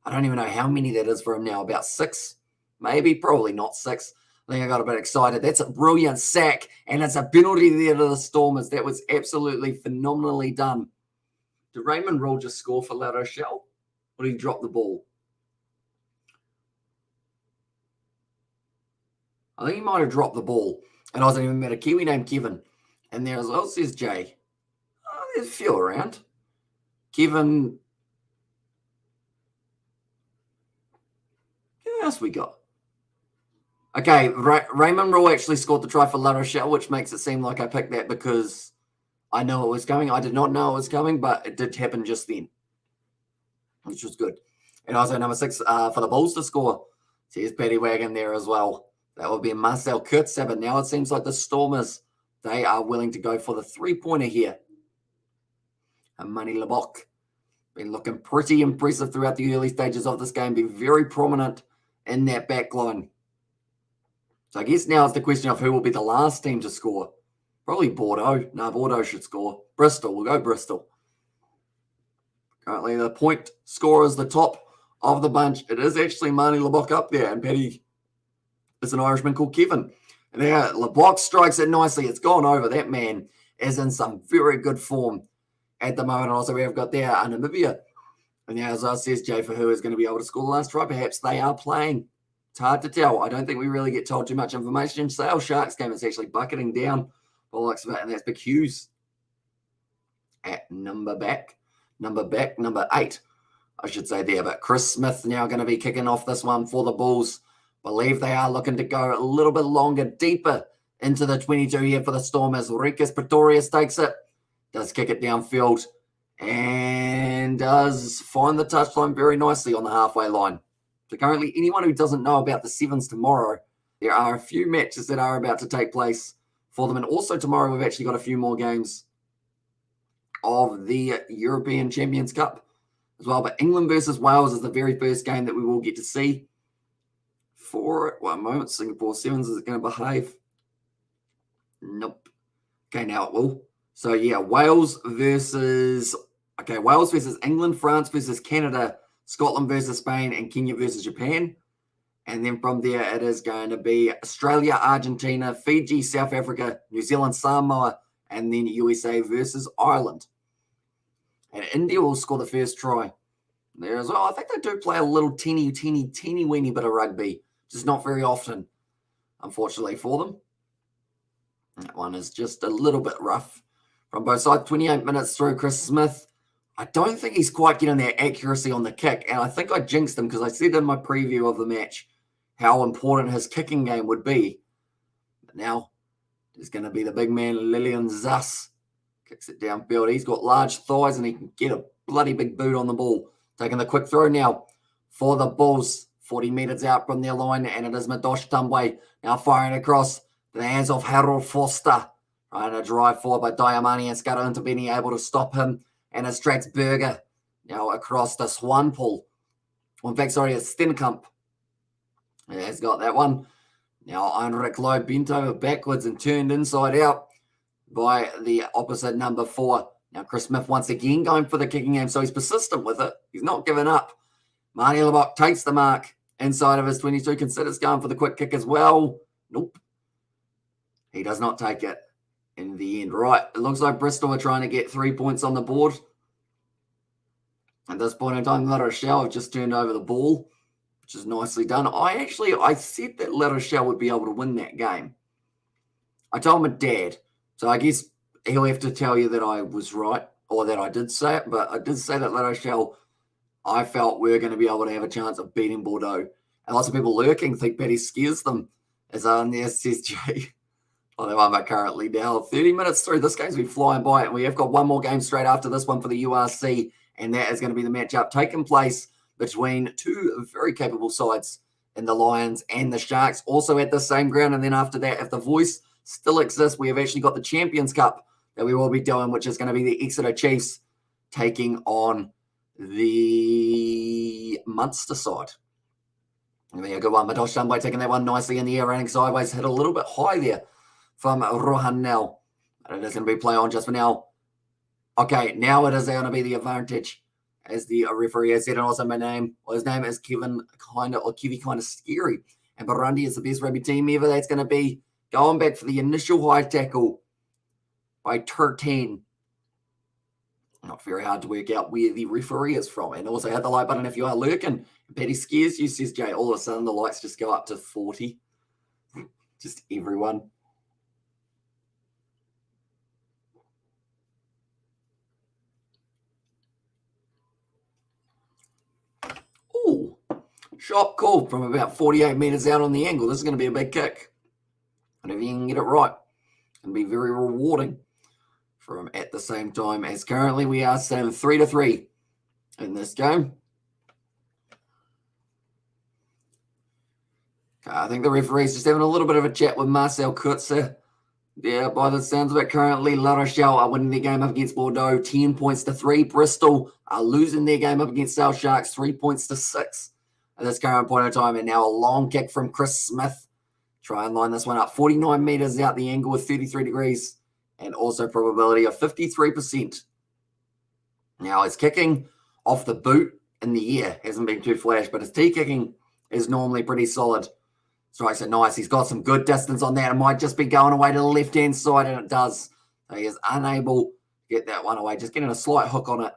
I don't even know how many that is for him now, about 6, maybe, probably not 6. I think I got a bit excited. That's a brilliant sack, and it's a penalty there to the Stormers. That was absolutely phenomenally done. Did Raymond Rule just score for La Rochelle, or did he drop the ball? I think he might have dropped the ball. And I wasn't even met a Kiwi named Kevin. And there as well says Jay. Oh, there's a few around. Kevin. Who else we got? Okay, Raymond Rule actually scored the try for La Rochelle, which makes it seem like I picked that because I know it was coming. I did not know it was coming, but it did happen just then, which was good. And also number 6 for the Bulls to score. There's Paddy Wagon there as well. That would be Marcel Kurtzer, but now it seems like the Stormers, they are willing to go for the 3-pointer here. And Manny Lebok been looking pretty impressive throughout the early stages of this game, been very prominent in that back line. So I guess now it's the question of who will be the last team to score. Probably Bordeaux. No, Bordeaux should score. Bristol. We'll go Bristol. Currently the point scorer is the top of the bunch. It is actually Manny Lebok up there, and Paddy is an Irishman called Kevin. And there, Lebok strikes it nicely. It's gone over. That man is in some very good form at the moment. Also, we have got there Namibia. And now, as I says, Jay, for who is going to be able to score the last try, perhaps they are playing. It's hard to tell. I don't think we really get told too much information. Sale Sharks game is actually bucketing down by the looks of it, and that's Big Hughes at number 8, I should say there. But Chris Smith now going to be kicking off this one for the Bulls. Believe they are looking to go a little bit longer, deeper into the 22 here for the Stormers. Rikas Pretorius takes it, does kick it downfield, and does find the touchline very nicely on the halfway line. So currently, anyone who doesn't know about the Sevens tomorrow, there are a few matches that are about to take place for them. And also tomorrow, we've actually got a few more games of the European Champions Cup as well. But England versus Wales is the very first game that we will get to see. For one moment, Singapore Sevens, is it going to behave? Nope. Okay, now it will. So yeah, Wales versus England, France versus Canada, Scotland versus Spain, and Kenya versus Japan. And then from there, it is going to be Australia, Argentina, Fiji, South Africa, New Zealand, Samoa, and then USA versus Ireland. And India will score the first try there as well. I think they do play a little teeny weeny bit of rugby, just not very often, unfortunately for them. That one is just a little bit rough from both sides. 28 minutes through. Chris Smith, I don't think he's quite getting that accuracy on the kick, and I think I jinxed him because I said in my preview of the match how important his kicking game would be. But now there's going to be the big man, Lillian Zass. Kicks it downfield. He's got large thighs and he can get a bloody big boot on the ball. Taking the quick throw now for the Bulls. 40 meters out from their line, and it is Madosh Tambwe now firing across the hands of Harold Foster. Trying to drive forward, but Diamani and Scudder into being able to stop him. And it's Strax Berger now across the Swanpool. In fact, sorry, it's Stenkamp. He has got that one. Now Heinrich Lowe bent over backwards and turned inside out by the opposite number 4. Now Chris Smith once again going for the kicking game, so he's persistent with it. He's not giving up. Marnie Lebok takes the mark inside of his 22. Considers going for the quick kick as well. Nope. He does not take it in the end. Right, it looks like Bristol are trying to get 3 points on the board. At this point in time, La Rochelle have just turned over the ball, which is nicely done. I said that La Rochelle would be able to win that game. I told my dad, so I guess he'll have to tell you that I was right, or that I did say it, but I did say that La Rochelle, I felt we were going to be able to have a chance of beating Bordeaux. And lots of people lurking think Paddy scares them, as on the SSG. Oh, they won, but currently now 30 minutes through. This game's been flying by, and we have got one more game straight after this one for the URC, and that is going to be the matchup taking place between two very capable sides in the Lions and the Sharks, also at the same ground. And then after that, if the voice still exists, we have actually got the Champions Cup that we will be doing, which is going to be the Exeter Chiefs taking on the Munster side. And then a good one. Madosh Dunby taking that one nicely in the air, running sideways, hit a little bit high there from Rohan Nell. And it is going to be play on just for now. Okay, now it is going to be the advantage, as the referee has said, and also my name. Well, his name is Kiwi kind of scary. And Burundi is the best rugby team ever. That's going to be going back for the initial high tackle by 13. Not very hard to work out where the referee is from. And also hit the like button if you are lurking. Paddy scares you, says Jay. All of a sudden, the likes just go up to 40. Just everyone. Ooh, shot call from about 48 metres out on the angle. This is going to be a big kick. And if you can get it right, it'll be very rewarding from at the same time as currently we are sitting 3-3 in this game. I think the referee's just having a little bit of a chat with Marcel Kutzer. Yeah, by the sounds of it, currently La Rochelle are winning their game up against Bordeaux 10 points to 3. Bristol are losing their game up against South Sharks 3 points to 6 at this current point in time. And now a long kick from Chris Smith. Try and line this one up. 49 metres out the angle with 33 degrees and also probability of 53%. Now his kicking off the boot in the air hasn't been too flash, but his tee kicking is normally pretty solid. Strikes it nice. He's got some good distance on that. It might just be going away to the left-hand side, and it does. So he is unable to get that one away. Just getting a slight hook on it.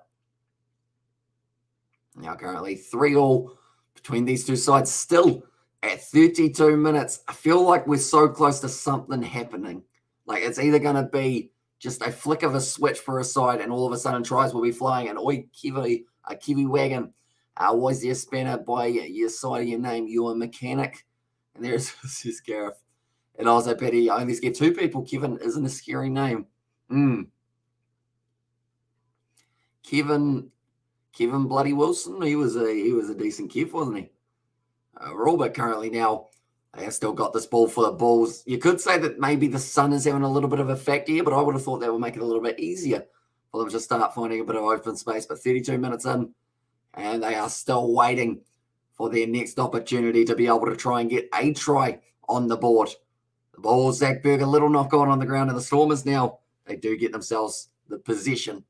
Now currently 3-3 between these two sides. Still at 32 minutes. I feel like we're so close to something happening. Like it's either going to be just a flick of a switch for a side, and all of a sudden tries will be flying. And oi, Kiwi wagon. Was your spanner by your side of your name? You a mechanic? And there's his Gareth. And also, Paddy, I only scare 2 people. Kevin isn't a scary name. Kevin Bloody Wilson. He was a decent Kev, wasn't he? We're all but currently now. They have still got this ball for the Bulls. You could say that maybe the sun is having a little bit of effect here, but I would have thought that would make it a little bit easier for them to start finding a bit of open space. But 32 minutes in, and they are still waiting for their next opportunity to be able to try and get a try on the board. The Bulls, Zach Berg, a little knock on the ground, and the Stormers now, they do get themselves the possession.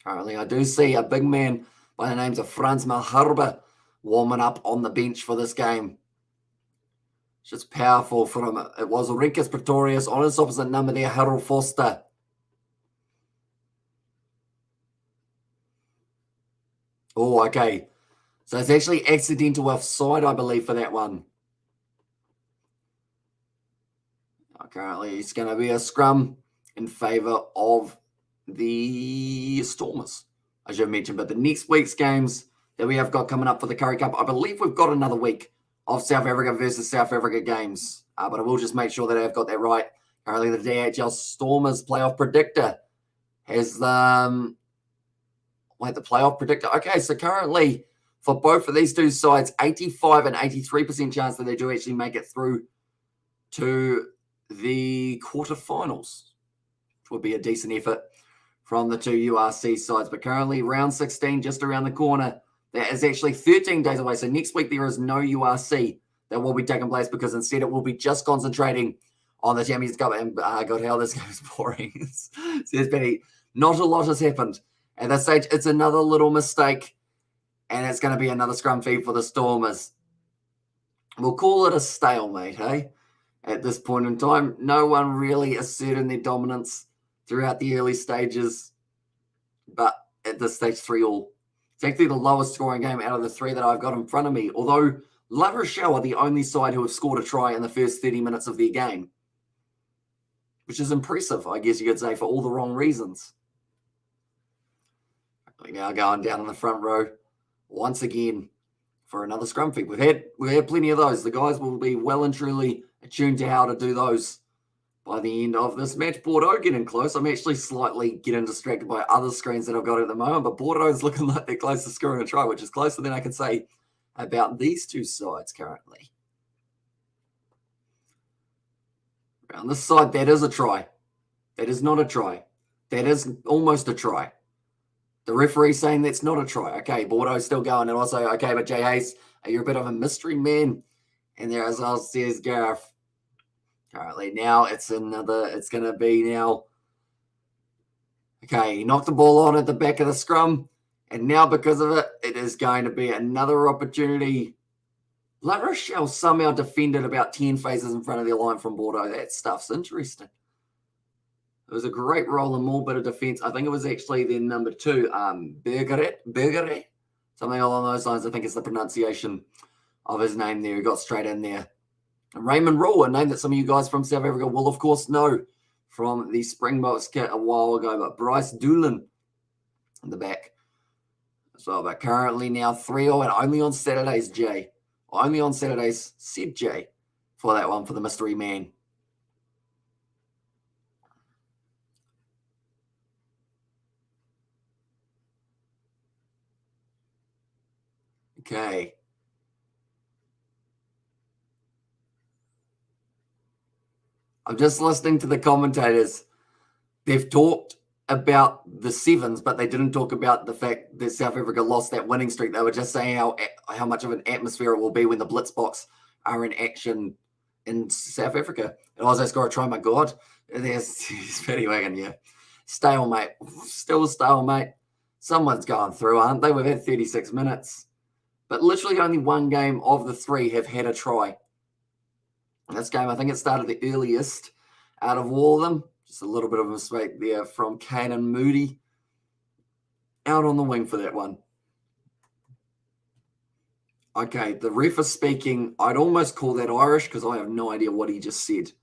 Currently, I do see a big man by the names of Franz Malherbe warming up on the bench for this game. It's just powerful from him. It was Ulricus Pretorius on his opposite number there, Harold Foster. Oh, okay. So it's actually accidental offside, I believe, for that one. Currently, it's going to be a scrum in favour of the Stormers, as you mentioned. But the next week's games that we have got coming up for the Currie Cup, I believe we've got another week of South Africa versus South Africa games. But I will just make sure that I've got that right. Currently, the DHL Stormers playoff predictor has the playoff predictor. Okay, so currently, for both of these two sides, 85 and 83% chance that they do actually make it through to the quarterfinals, which would be a decent effort from the two URC sides. But currently, round 16 just around the corner. That is actually 13 days away. So next week, there is no URC that will be taking place because instead it will be just concentrating on the Champions Cup. And God, how this game is boring. Says Benny, not a lot has happened. At this stage, it's another little mistake. And it's going to be another scrum feed for the Stormers. We'll call it a stalemate, hey? at this point in time. No one really asserting their dominance throughout the early stages, but at this stage 3-all. It's actually the lowest scoring game out of the three that I've got in front of me, although La Rochelle are the only side who have scored a try in the first 30 minutes of their game, which is impressive, I guess you could say, for all the wrong reasons. Now going down in the front row once again for another scrum feed. We've had plenty of those. The guys will be well and truly attuned to how to do those by the end of this match. Bordeaux getting close. I'm actually slightly getting distracted by other screens that I've got at the moment, but Bordeaux's looking like they're close to scoring a try, which is closer than I can say about these two sides currently. On this side, that is a try. That is not a try. That is almost a try. The referee saying that's not a try. Okay, Bordeaux still going. And also, okay, but Jay Hayes, you're a bit of a mystery man. And there as well says Gareth. Currently now it's going to be now. Okay, he knocked the ball on at the back of the scrum. And now because of it, it is going to be another opportunity. La Rochelle somehow defended about 10 phases in front of their line from Bordeaux. That stuff's interesting. It was a great roll and more bit of defence. I think it was actually their number 2, Bergeret, something along those lines. I think it's the pronunciation of his name there. He got straight in there. And Raymond Rule, a name that some of you guys from South Africa will, of course, know from the Springboks kit a while ago. But Bryce Doolan in the back. So, but currently now 3-0 and only on Saturdays, Jay. Only on Saturdays, said Jay, for that one for the mystery man. Okay. I'm just listening to the commentators. They've talked about the sevens, but they didn't talk about the fact that South Africa lost that winning streak. They were just saying how much of an atmosphere it will be when the Blitzboks are in action in South Africa. And Oz score a try, my God. There's Paddy Wagon, yeah. Stalemate. Still stalemate. Someone's going through, aren't they? We've had 36 minutes. But literally only one game of the 3 have had a try. In this game, I think it started the earliest out of all of them. Just a little bit of a mistake there from Kanan Moody. Out on the wing for that one. Okay, the ref is speaking. I'd almost call that Irish because I have no idea what he just said.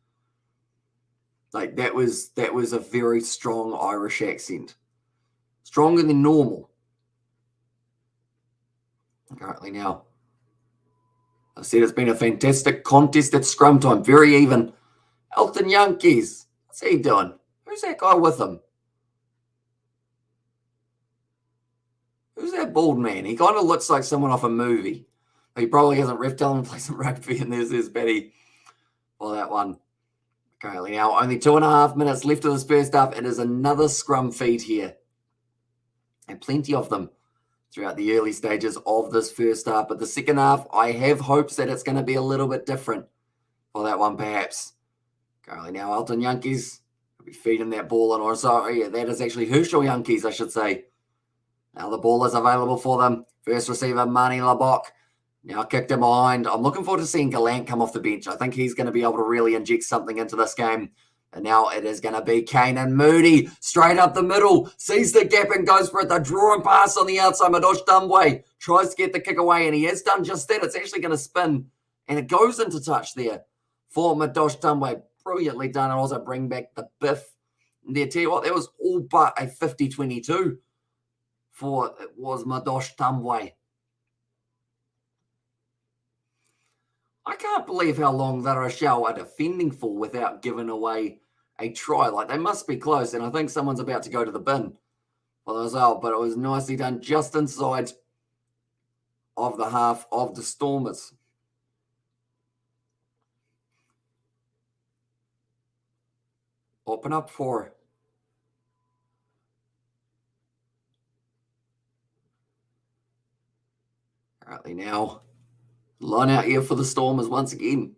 Like that was a very strong Irish accent. Stronger than normal. Currently now. I said it's been a fantastic contest at scrum time. Very even. Elton Yankees. What's he doing? Who's that guy with him? Who's that bald man? He kind of looks like someone off a movie. He probably hasn't ref telling him to play some rugby, and there's Betty for that one. Currently now, only 2.5 minutes left of this first half. It is another scrum feed here. And plenty of them throughout the early stages of this first half. But the second half, I have hopes that it's going to be a little bit different for that one, perhaps. Currently now, Elton Yankees will be feeding that ball in. Or sorry, that is actually Herschel Yankees, I should say. Now the ball is available for them. First receiver, Mani Labok. Now kicked him behind. I'm looking forward to seeing Gallant come off the bench. I think he's going to be able to really inject something into this game. And now it is going to be Kanan Moody. Straight up the middle. Sees the gap and goes for it. The drawing pass on the outside. Madosh Dumbway tries to get the kick away. And he has done just that. It's actually going to spin. And it goes into touch there for Madosh Dumbway. Brilliantly done. And also bring back the biff. And there, tell you what, that was all but a 50-22 for it was Madosh Dumbway. I can't believe how long La Rochelle are defending for without giving away a try. Like, they must be close, and I think someone's about to go to the bin for the result, but it was nicely done just inside of the half of the Stormers. Open up for currently now. Line out here for the Stormers once again.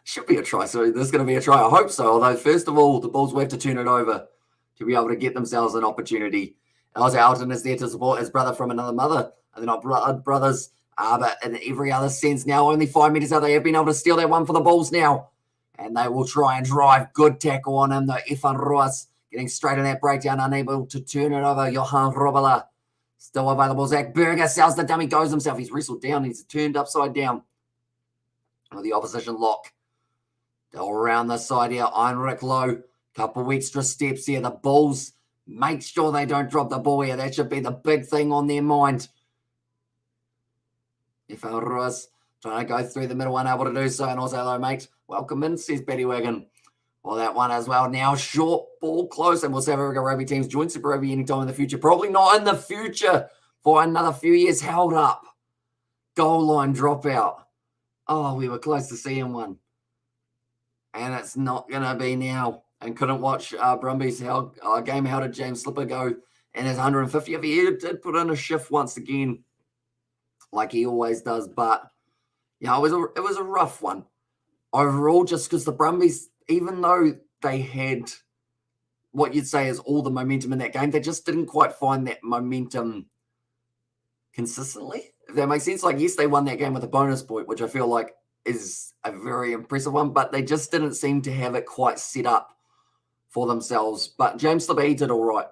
Should be a try. So there's going to be a try. I hope so. Although, first of all, the Bulls will have to turn it over to be able to get themselves an opportunity. Also, Alton is there to support his brother from another mother. And they're not blood brothers. But in every other sense now, only 5 metres out, they have been able to steal that one for the Bulls now. And they will try and drive. Good tackle on him, though. Ifan Ruas getting straight in that breakdown, unable to turn it over. Johan Robala still available. Zach Berger sells the dummy, goes himself. He's wrestled down. He's turned upside down. With the opposition lock. They'll around the side here. Heinrich Low. Couple extra steps here. The Bulls make sure they don't drop the ball here. That should be the big thing on their mind. Ifan Ruas trying to go through the middle, unable to do so. And also, hello, mate. Welcome in, says Betty Wagon. Well, that one as well. Now, short ball close. And we'll see if rugby teams join Super Rugby anytime in the future. Probably not in the future for another few years. Held up. Goal line dropout. Oh, we were close to seeing one. And it's not going to be now. And couldn't watch Brumby's game how did James Slipper go in his 150th. He did put in a shift once again, like he always does. But, yeah, it was a rough one. Overall, just because the Brumbies, even though they had what you'd say is all the momentum in that game, they just didn't quite find that momentum consistently, if that makes sense. Like, yes, they won that game with a bonus point, which I feel like is a very impressive one, but they just didn't seem to have it quite set up for themselves. But James Slipper, he did all right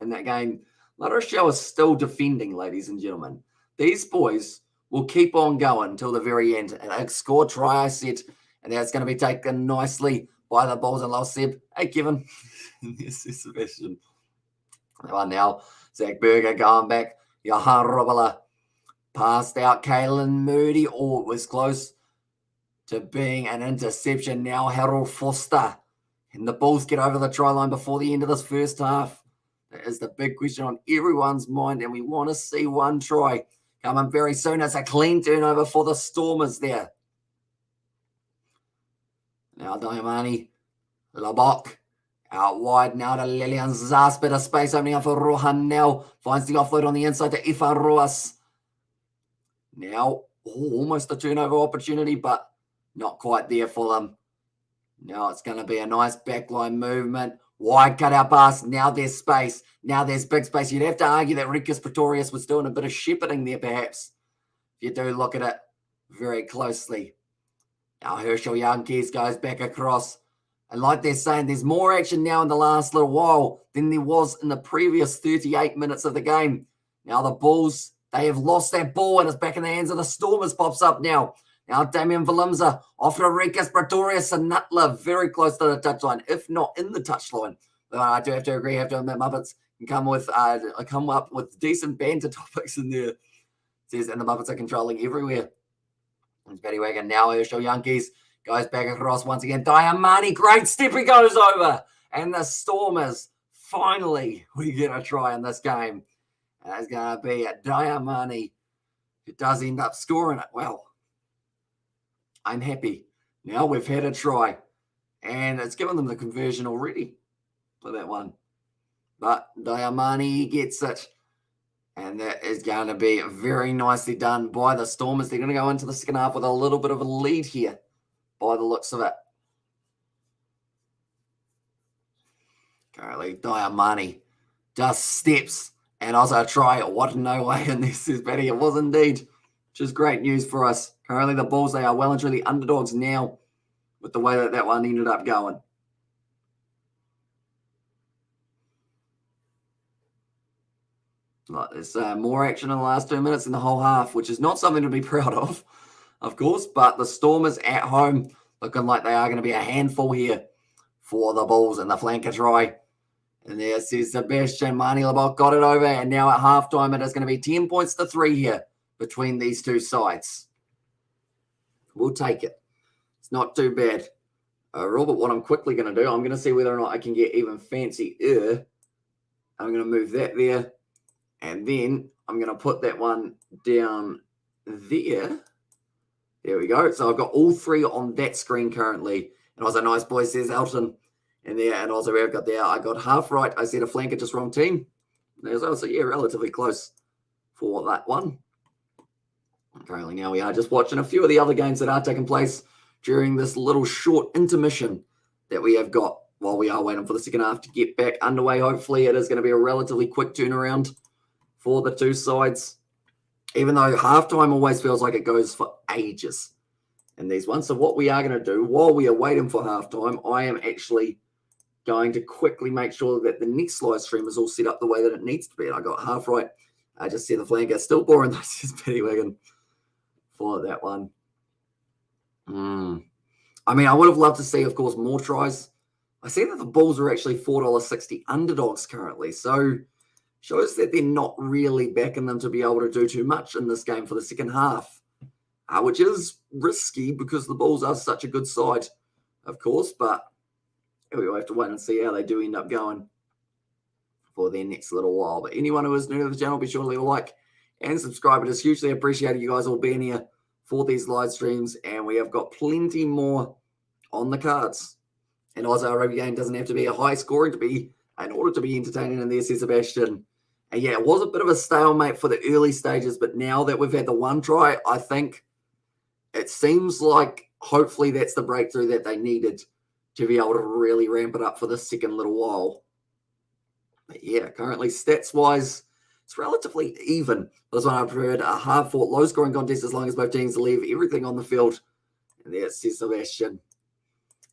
in that game. La Rochelle is still defending, ladies and gentlemen. These boys will keep on going until the very end. And they scored try, I said, and that's going to be taken nicely by the Bulls and Lil Seb. Hey, Kevin. Yes, Sebastian. One now. Zach Berger going back. Johan Robala passed out. Kalen Moody. Oh, it was close to being an interception. Now Harold Foster. And the Bulls get over the try line before the end of this first half. That is the big question on everyone's mind, and we want to see one try coming very soon. It's a clean turnover for the Stormers there. Now Diamani, Labok, out wide now to Lilian Zas. Bit of space opening up for Rohan now. Finds the offload on the inside to Ifan Ruas. Now, almost a turnover opportunity, but not quite there for them. Now it's going to be a nice backline movement. Wide cutout pass. Now there's space. Now there's big space. You'd have to argue that Rikus Pretorius was doing a bit of shepherding there, perhaps, if you do look at it very closely. Now Herschel Yankees goes back across. And like they're saying, there's more action now in the last little while than there was in the previous 38 minutes of the game. Now the Bulls, they have lost that ball and it's back in the hands of the Stormers. Pops up now. Now Damian Valimza off to Rikus Pretorius and Nutler very close to the touchline, if not in the touchline. I do have to agree. I have to admit, Muppets can come up with decent banter topics in there. It says, and the Muppets are controlling everywhere. It's Betty Wagon now. Herschel Yankees goes back across once again. Diamani, great step, he goes over. And the Stormers, finally, we get a try in this game. And it's going to be a Diamani who does end up scoring it. Well, I'm happy. Now we've had a try. And it's given them the conversion already for that one. But Diamani gets it. And that is going to be very nicely done by the Stormers. They're going to go into the second half with a little bit of a lead here by the looks of it. Currently, Diamani just steps and also a try. What no way in this is Betty. It was indeed, which is great news for us. Currently, the Bulls, they are well and truly underdogs now with the way that that one ended up going. There's more action in the last 2 minutes in the whole half, which is not something to be proud of course. But the Stormers at home looking like they are going to be a handful here for the Bulls and the flanker try. And there says Sebastian Marnie Labok got it over. And now at halftime, it is going to be 10 points to 3 here between these two sides. We'll take it. It's not too bad. Robert, what I'm quickly going to do, I'm going to see whether or not I can get even fancier. I'm going to move that there. And then I'm going to put that one down there. There we go. So I've got all three on that screen currently. And also, nice boy, says Elton. And there, and also I've got there, I got half right. I said a flanker, just wrong team. There's also, yeah, relatively close for that one. Currently now we are just watching a few of the other games that are taking place during this little short intermission that we have got while we are waiting for the second half to get back underway. Hopefully it is going to be a relatively quick turnaround for the two sides. even though halftime always feels like it goes for ages in these ones. So what we are going to do while we are waiting for halftime, I am actually going to quickly make sure that the next live stream is all set up the way that it needs to be. And I got half right. I just see the flanker still boring. This is Petty Wagon for that one. I mean, I would have loved to see, of course, more tries. I see that the Bulls are actually $4.60 underdogs currently. So shows that they're not really backing them to be able to do too much in this game for the second half, which is risky because the Bulls are such a good side, of course. But we'll have to wait and see how they do end up going for their next little while. But anyone who is new to the channel, be sure to leave a like and subscribe. It is hugely appreciated you guys all being here for these live streams. And we have got plenty more on the cards. And also, our rugby game doesn't have to be a high scoring to be in order to be entertaining in there, says Sebastian. And yeah, it was a bit of a stalemate for the early stages, but now that we've had the one try, I think it seems like hopefully that's the breakthrough that they needed to be able to really ramp it up for the second little while. But yeah, currently stats-wise, it's relatively even. This one I've heard a hard-fought, low-scoring contest as long as both teams leave everything on the field. And there says Sebastian.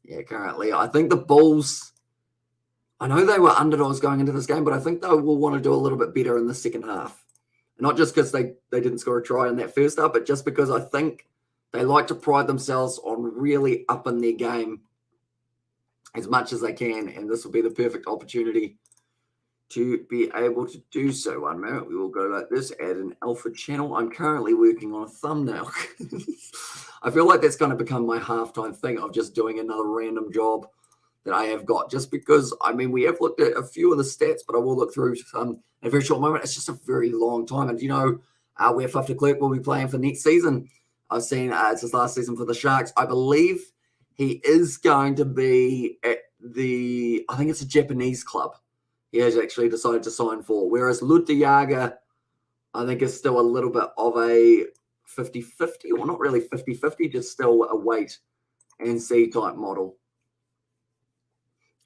Yeah, currently, I think the Bulls, I know they were underdogs going into this game, but I think they will want to do a little bit better in the second half. Not just because they didn't score a try in that first half, but just because I think they like to pride themselves on really upping their game as much as they can, and this will be the perfect opportunity to be able to do so. 1 minute, we will go like this, add an alpha channel. I'm currently working on a thumbnail. I feel like that's going to become my halftime thing of just doing another random job that I have got, just because, I mean, we have looked at a few of the stats, but I will look through some in a very short moment. It's just a very long time. And, you know, where Fluff de Klerk will be playing for next season. I've seen it's his last season for the Sharks. I believe he is going to be at I think it's a Japanese club he has actually decided to sign for. Whereas Lutiaga, I think, is still a little bit of a 50-50, or not really 50-50, just still a wait and see type model.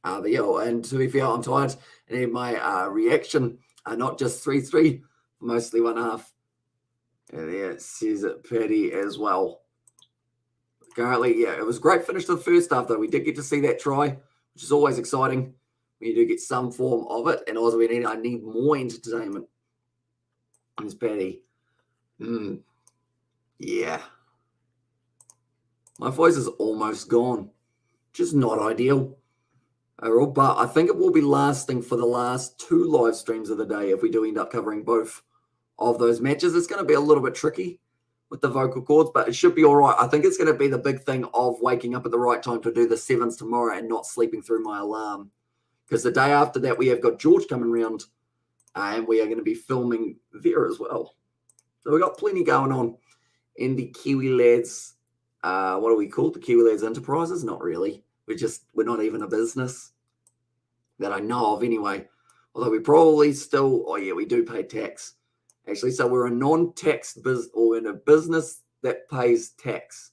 But yeah, and to be fair, I'm tired and need my reaction, not just 3-3, mostly 1.5. And there it says it Paddy as well. Currently, yeah, it was a great finish to the first half, though. We did get to see that try, which is always exciting. We do get some form of it, and also I need more entertainment. There's Paddy. Yeah. My voice is almost gone, which is not ideal. But I think it will be lasting for the last 2 live streams of the day if we do end up covering both of those matches. It's going to be a little bit tricky with the vocal cords, but it should be all right. I think it's going to be the big thing of waking up at the right time to do the 7s tomorrow and not sleeping through my alarm. Because the day after that, we have got George coming around, and we are going to be filming there as well. So we've got plenty going on in the Kiwi Lads. What are we called? The Kiwi Lads Enterprises? Not really. We're not even a business that I know of anyway. Although we probably still, oh yeah, we do pay tax. Actually, so we're a non-tax business, or in a business that pays tax.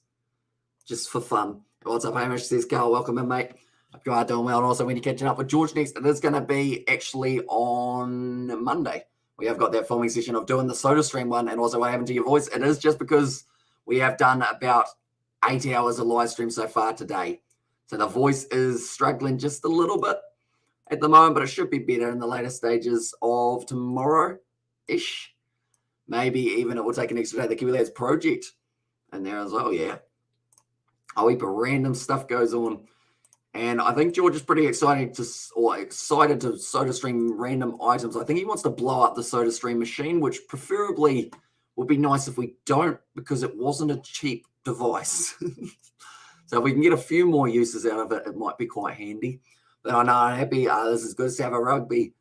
Just for fun. What's up, Hamish? Says Carl, welcome in, mate. Hope you are doing well. And also, when you're catching up with George next, it is going to be actually on Monday. We have got that filming session of doing the SodaStream one, and also what happened to your voice. It is just because we have done about 8 hours of live stream so far today. So the voice is struggling just a little bit at the moment, but it should be better in the later stages of tomorrow-ish. Maybe even it will take an extra day. The Kiwi Lads project in there as well, yeah. A heap of random stuff goes on. And I think George is pretty excited to SodaStream random items. I think he wants to blow up the SodaStream machine, which preferably would be nice if we don't, because it wasn't a cheap device. So if we can get a few more uses out of it, it might be quite handy. But I know I'm happy. This is good to have a rugby.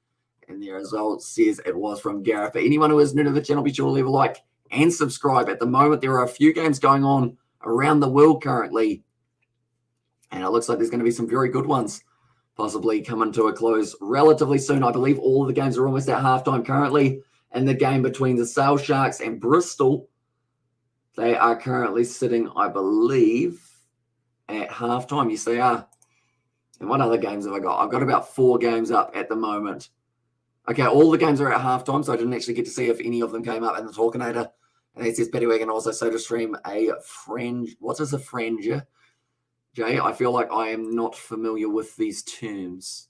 And there as well, it says it was from Gareth. But anyone who is new to the channel, be sure to leave a like and subscribe. At the moment, there are a few games going on around the world currently. And it looks like there's going to be some very good ones possibly coming to a close relatively soon. I believe all of the games are almost at halftime currently. And the game between the Sale Sharks and Bristol, they are currently sitting, I believe, at halftime. Yes, they are. And what other games have I got? I've got about 4 games up at the moment. Okay, all the games are at halftime, so I didn't actually get to see if any of them came up in the Talkinator. And it says Bettywagon also SodaStream a fringe. What is a franger? Jay, I feel like I am not familiar with these terms.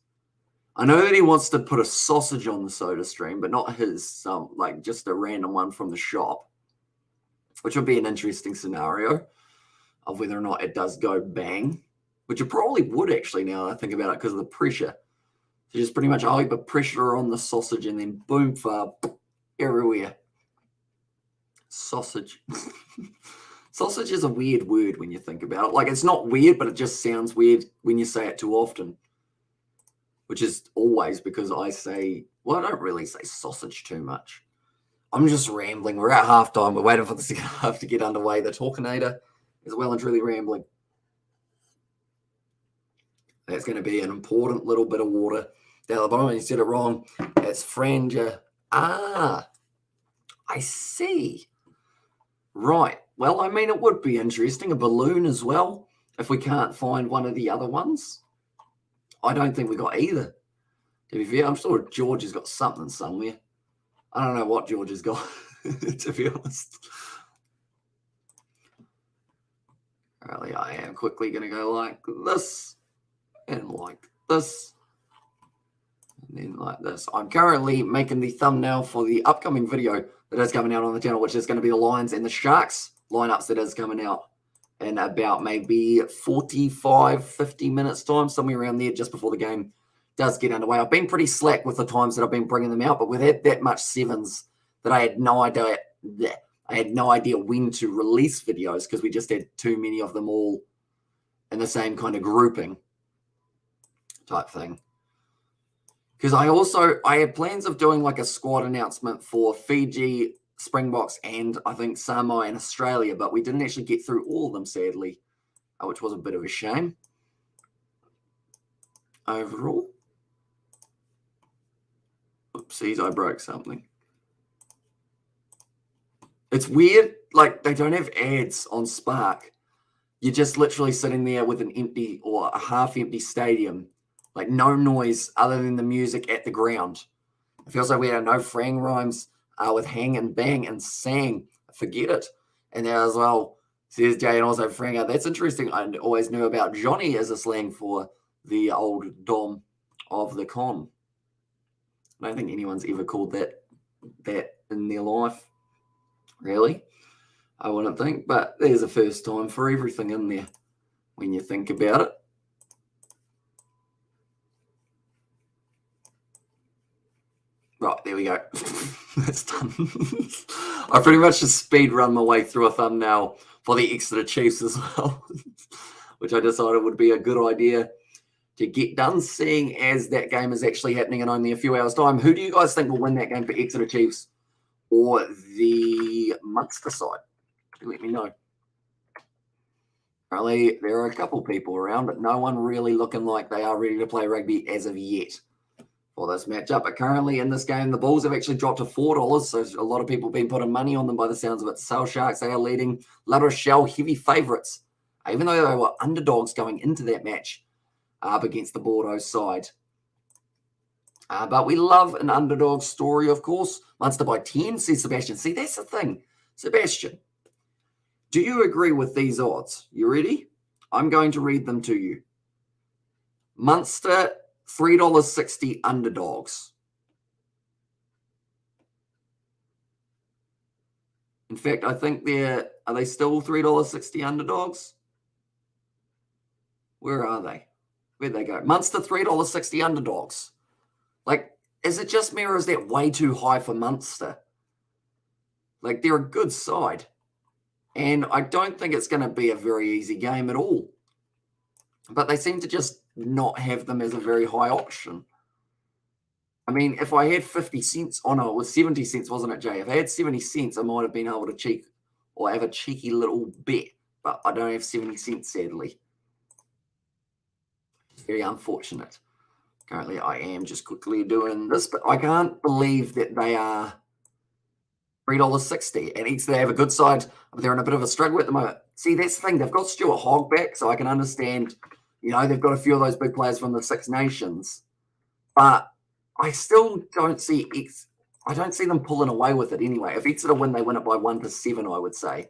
I know that he wants to put a sausage on the SodaStream, but not his, like just a random one from the shop, which would be an interesting scenario of whether or not it does go bang, which it probably would actually now that I think about it because of the pressure. So just pretty much a heap of pressure on the sausage and then boom, far everywhere. Sausage. Sausage is a weird word when you think about it. Like, it's not weird, but it just sounds weird when you say it too often, which is always because I say, well, I don't really say sausage too much. I'm just rambling. We're at halftime. We're waiting for the second half to get underway. The Talkinator is well and truly rambling. That's going to be an important little bit of water down the bottom. You said it wrong. It's Franger. Ah, I see. Right. Well, I mean, it would be interesting. A balloon as well, if we can't find one of the other ones. I don't think we got either. To be fair, I'm sure George has got something somewhere. I don't know what George has got, to be honest. Really, I am quickly going to go like this and like this and then like this. I'm currently making the thumbnail for the upcoming video that is coming out on the channel, which is going to be the Lions and the Sharks lineups that is coming out in about maybe 45, 50 minutes time, somewhere around there, just before the game does get underway. I've been pretty slack with the times that I've been bringing them out, but we've had that much sevens that I had no idea. I had no idea when to release videos because we just had too many of them all in the same kind of grouping type thing. Because I had plans of doing like a squad announcement for Fiji, Springboks, and I think Samoa and Australia, but we didn't actually get through all of them, sadly, which was a bit of a shame. Overall. Oopsies, I broke something. It's weird, like they don't have ads on Spark. You're just literally sitting there with an empty or a half-empty stadium, like no noise other than the music at the ground. It feels like we had no frang rhymes with hang and bang and sang. Forget it. And there as well, says Jay, and also frang. That's interesting. I always knew about Johnny as a slang for the old Dom of the con. I don't think anyone's ever called that in their life, really. I wouldn't think, but there's a first time for everything in there when you think about it. Right, there we go. That's done. I pretty much just speed run my way through a thumbnail for the Exeter Chiefs as well, which I decided would be a good idea to get done, seeing as that game is actually happening in only a few hours' time. Who do you guys think will win that game for Exeter Chiefs or the Munster side? Let me know. Apparently, there are a couple people around, but no one really looking like they are ready to play rugby as of yet for this matchup. But currently in this game, the Bulls have actually dropped to $4, so a lot of people have been putting money on them by the sounds of it. Sale Sharks, they are leading. La Rochelle, heavy favourites, even though they were underdogs going into that match up against the Bordeaux side. But we love an underdog story, of course. Munster by 10, says Sebastian. See, that's the thing. Sebastian, do you agree with these odds? You ready? I'm going to read them to you. Munster, $3.60 underdogs. In fact, I think are they still $3.60 underdogs? Where are they? Where'd they go? Munster, $3.60 underdogs. Like, is it just me or is that way too high for Munster? Like, they're a good side. And I don't think it's going to be a very easy game at all. But they seem to just not have them as a very high option. I mean, if I had 50 cents, oh no, it was 70 cents, wasn't it, Jay? If I had 70 cents, I might have been able to have a cheeky little bet. But I don't have 70 cents, sadly. It's very unfortunate. Currently, I am just quickly doing this, but I can't believe that they are $3.60. And each they have a good side, but they're in a bit of a struggle at the moment. See, that's the thing. They've got Stuart Hogg back, so I can understand, they've got a few of those big players from the Six Nations. But I still don't see I don't see them pulling away with it anyway. If Exeter win, they win it by 1-7, I would say.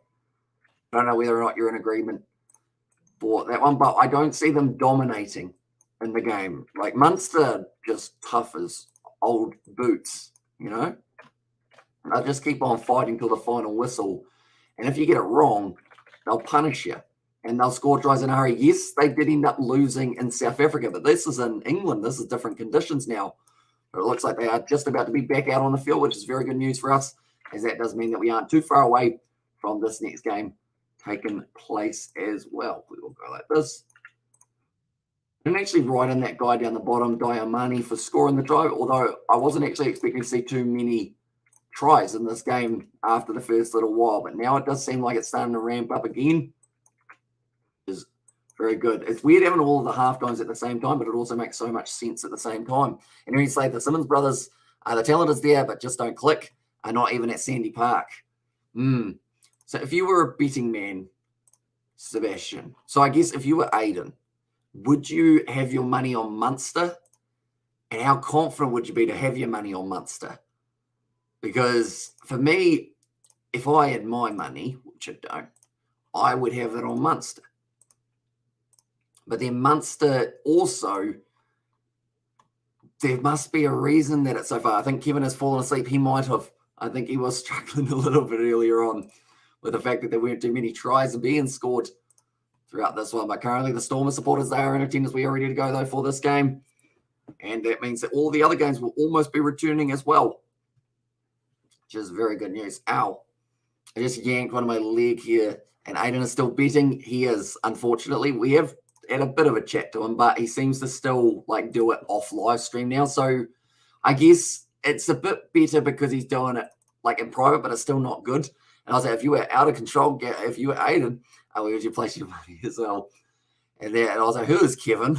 I don't know whether or not you're in agreement for that one, but I don't see them dominating in the game. Like Munster, just tough as old boots, you know? They'll just keep on fighting till the final whistle. And if you get it wrong, they'll punish you. And they'll score tries in a hurry. Yes, they did end up losing in South Africa, but this is in England. This is different conditions now. But it looks like they are just about to be back out on the field, which is very good news for us, as that does mean that we aren't too far away from this next game taking place as well. We will go like this. And actually write in that guy down the bottom, Diamani, for scoring the try, although I wasn't actually expecting to see too many tries in this game after the first little while. But now it does seem like it's starting to ramp up again. Is very good. It's weird having all of the half times at the same time, but it also makes so much sense at the same time. And here you say the Simmons brothers, the talent is there, but just don't click. Are not even at Sandy Park. So if you were a betting man, Sebastian, so I guess if you were Aiden, would you have your money on Munster? And how confident would you be to have your money on Munster? Because for me, if I had my money, which I don't, I would have it on Munster. But then Munster also, there must be a reason that it's so far. I think Kevin has fallen asleep. He might have. I think he was struggling a little bit earlier on with the fact that there weren't too many tries being scored throughout this one. But currently the Stormers supporters, they are in attendance. We are ready to go, though, for this game. And that means that all the other games will almost be returning as well, which is very good news. Ow. I just yanked one of my leg here, and Aiden is still betting. He is, unfortunately. We have had a bit of a chat to him, but he seems to still like do it off live stream now. So I guess it's a bit better because he's doing it like in private, but it's still not good. And I was like, if you were out of control, if you were Aiden, where would you place your money as well? And I was like, who is Kevin?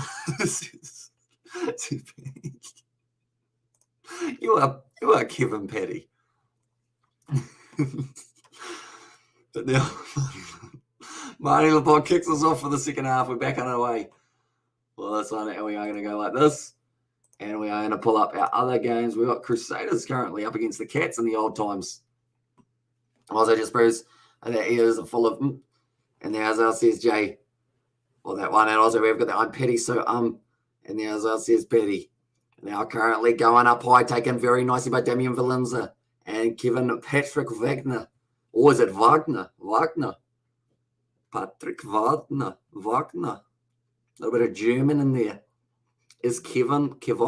you are Kevin Petty. But now Marty LeBon kicks us off for the second half. We're back on our way. Well, that's one, and we are going to go like this. And we are going to pull up our other games. We've got Crusaders currently up against the Cats in the old times. Also just proves that ears are full of and there's our says Jay. Well, that one. And also we've got that I'm Petty. So and there's our says Petty. Now currently going up high, taken very nicely by Damien Valenza and Kevin Patrick Wagner. Or is it Wagner? Patrick Wagner. A little bit of German in there. Is Kevin. Have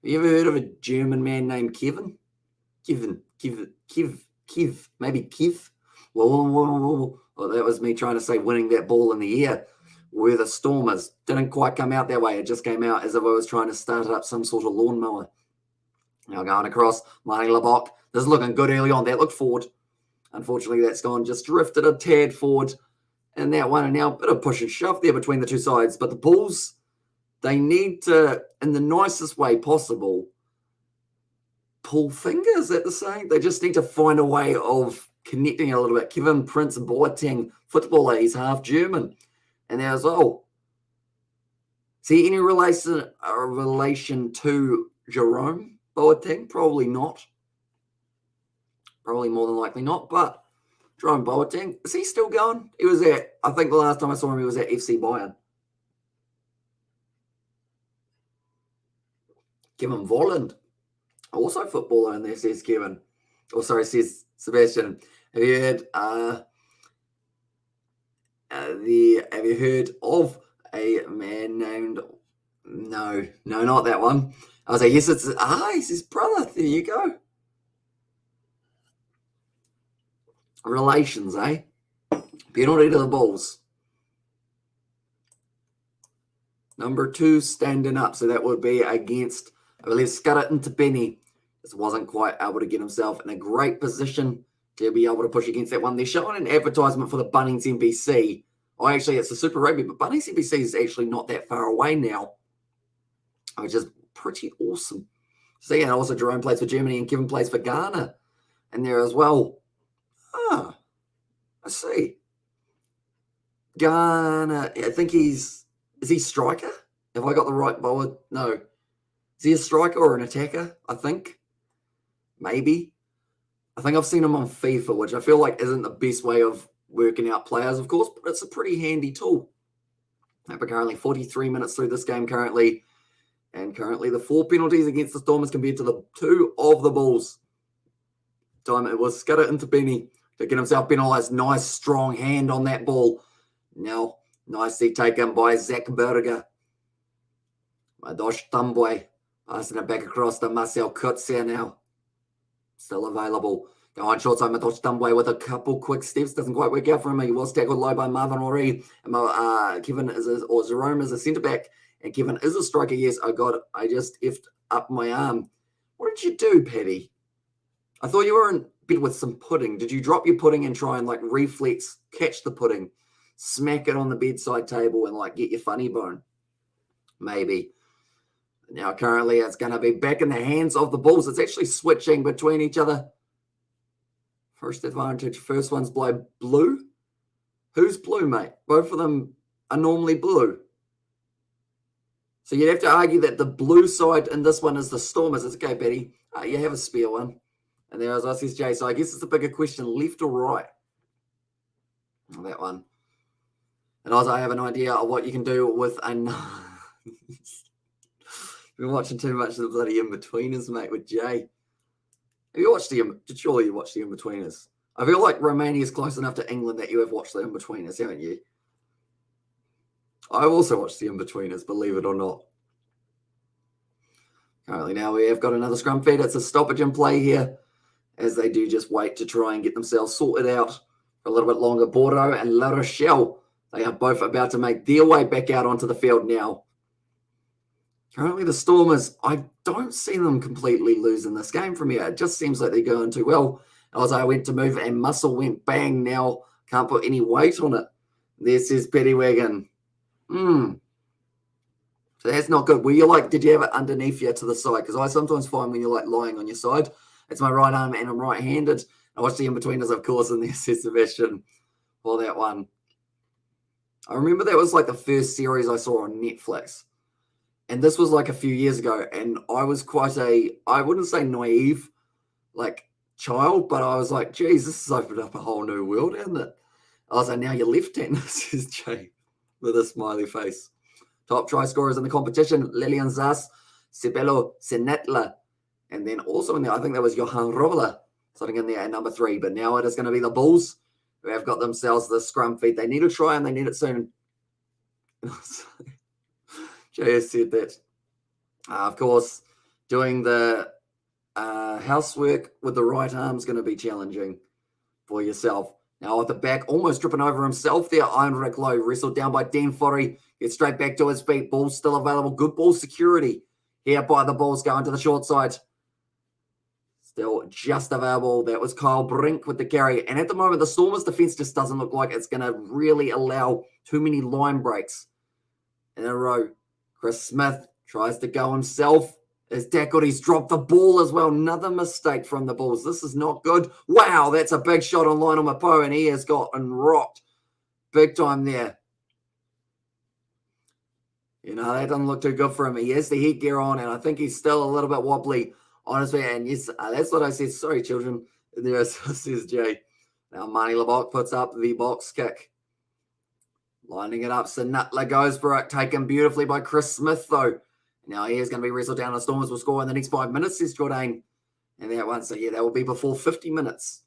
you ever heard of a German man named Kevin? Maybe Kev. Whoa. Well, that was me trying to say winning that ball in the air where the Stormers didn't quite come out that way. It just came out as if I was trying to start up some sort of lawnmower. Now going across, Marty LeBock. This is looking good early on. That looked forward. Unfortunately, that's gone. Just drifted a tad forward. And that one, and now a bit of push and shove there between the two sides. But the Bulls, they need to, in the nicest way possible, pull fingers at the same. They just need to find a way of connecting a little bit. Kevin Prince Boateng, footballer, he's half German. And there as well. See any relation to Jerome Boateng? Probably not. Probably more than likely not. But Jerome Boateng, is he still going? He was at, I think the last time I saw him, he was at FC Bayern. Kevin Volland, also footballer in there, says Kevin. Or sorry, says Sebastian. Have you heard of a man named? No, not that one. I was like, yes, it's he's his brother. There you go. Relations, eh? Penalty to the Bulls. Number 2 standing up, so that would be against, I believe, Scudder into Benny. Just wasn't quite able to get himself in a great position to be able to push against that one. They're showing an advertisement for the Bunnings NBC. Oh, actually, it's the Super Rugby, but Bunnings NBC is actually not that far away now, which is pretty awesome. So, yeah, also Jerome plays for Germany and Kevin plays for Ghana in there as well. I see. Ghana, I think is he striker? Have I got the right bowler? No. Is he a striker or an attacker? I think. Maybe. I think I've seen him on FIFA, which I feel like isn't the best way of working out players, of course, but it's a pretty handy tool. We're currently 43 minutes through this game currently. And currently the 4 penalties against the Stormers compared to the 2 of the Bulls. Time it was Scudder into Benny to get himself penalised. Nice strong hand on that ball. Now, nicely taken by Zach Berger. Madosh Tambwe passing it back across to Marcel Kutz here now. Still available. Go on short side, Madosh Tambwe with a couple quick steps. Doesn't quite work out for him. He was tackled low by Marvin Ori. Kevin Jerome is a centre back. And Kevin is a striker. Yes, oh God, I just effed up my arm. What did you do, Paddy? I thought you were in bed with some pudding. Did you drop your pudding and try and like reflex catch the pudding, smack it on the bedside table and like get your funny bone? Maybe. Now currently it's going to be back in the hands of the Bulls. It's actually switching between each other. First advantage. First one's by blue. Who's blue, mate? Both of them are normally blue. So you'd have to argue that the blue side in this one is the Stormers. It's okay, Betty. You have a spare one. And there, as I says, Jay. So I guess it's a bigger question, left or right? That one. And also I have an idea of what you can do with a... Been watching too much of the bloody In-Betweeners, mate, with Jay. Have you watched surely you watched the In-Betweeners. I feel like Romania is close enough to England that you have watched the In-Betweeners, haven't you? I've also watched the In-Betweeners, believe it or not. Currently now we have got another scrum feed. It's a stoppage in play here as they do just wait to try and get themselves sorted out for a little bit longer. Bordeaux and La Rochelle, they are both about to make their way back out onto the field now. Currently the Stormers, I don't see them completely losing this game from here. It just seems like they're going too well. As I went to move and muscle went bang. Now can't put any weight on it. There says Petty Wagon. So that's not good. Were you like, did you have it underneath you to the side? Because I sometimes find when you're like lying on your side, it's my right arm and I'm right-handed. I watched the In-Betweeners, of course, and there says Sebastian for that one. I remember that was like the first series I saw on Netflix. And this was like a few years ago. And I was quite I wouldn't say naive, like child, but I was like, geez, this has opened up a whole new world, hasn't it? I was like, now you're left-handed, says Jay, with a smiley face. Top try scorers in the competition, Lilian Zas, Sibelo Senetla, and then also in there, I think that was Johan Rolla sitting in there at number 3. But now it is going to be the Bulls who have got themselves the scrum feed. They need a try and they need it soon. Jay has said that. Of course, doing the housework with the right arm is going to be challenging for yourself. Now at the back, almost tripping over himself there. Ironrick Low wrestled down by Dean Forry. Gets straight back to his feet. Ball still available. Good ball security here by the Bulls going to the short side. Still just available. That was Kyle Brink with the carry. And at the moment, the Stormers defense just doesn't look like it's going to really allow too many line breaks in a row. Chris Smith tries to go himself. Is tackled. He's dropped the ball as well. Another mistake from the Bulls. This is not good. Wow, that's a big shot on Lionel Mapo, and he has gotten rocked big time there. You know, that doesn't look too good for him. He has the headgear on, and I think he's still a little bit wobbly, honestly. And yes, that's what I said. Sorry, children. And there says Jay. Now, Marnie LeBock puts up the box kick. Lining it up. Sinutla goes for it. Taken beautifully by Chris Smith, though. Now he is going to be wrestled down. The Stormers will score in the next 5 minutes, says Jordan. And that one, so yeah, that will be before 50 minutes.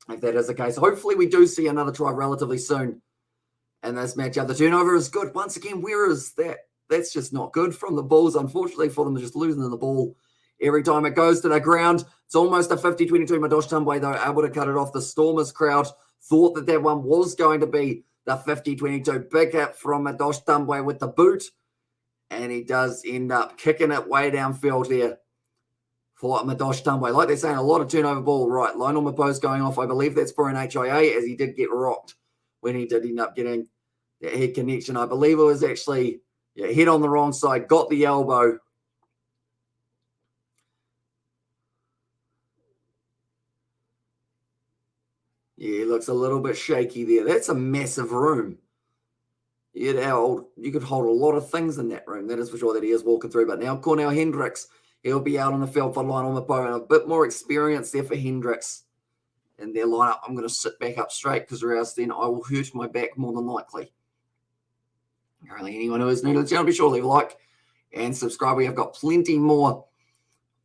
If that is the case. Hopefully we do see another try relatively soon in this matchup. The turnover is good. Once again, where is that? That's just not good from the Bulls. Unfortunately for them, they're just losing the ball every time it goes to the ground. It's almost a 50-22. Madosh Tambwe, though, able to cut it off. The Stormers crowd thought that that one was going to be the 50-22. Big hit from Madosh Tambwe with the boot. And he does end up kicking it way downfield there for Madosh Tambwe. Like they're saying, a lot of turnover ball. Right, Lionel Mapo's going off. I believe that's for an HIA, as he did get rocked when he did end up getting that head connection. I believe it was actually head on the wrong side, got the elbow. Yeah, he looks a little bit shaky there. That's a massive room. You could hold a lot of things in that room. That is for sure that he is walking through. But now Cornell Hendricks, he'll be out on the field for Lionel Mapoa. A bit more experience there for Hendricks in their lineup. I'm going to sit back up straight because or else then I will hurt my back more than likely. Apparently, anyone who is new to the channel, be sure to leave a like and subscribe. We have got plenty more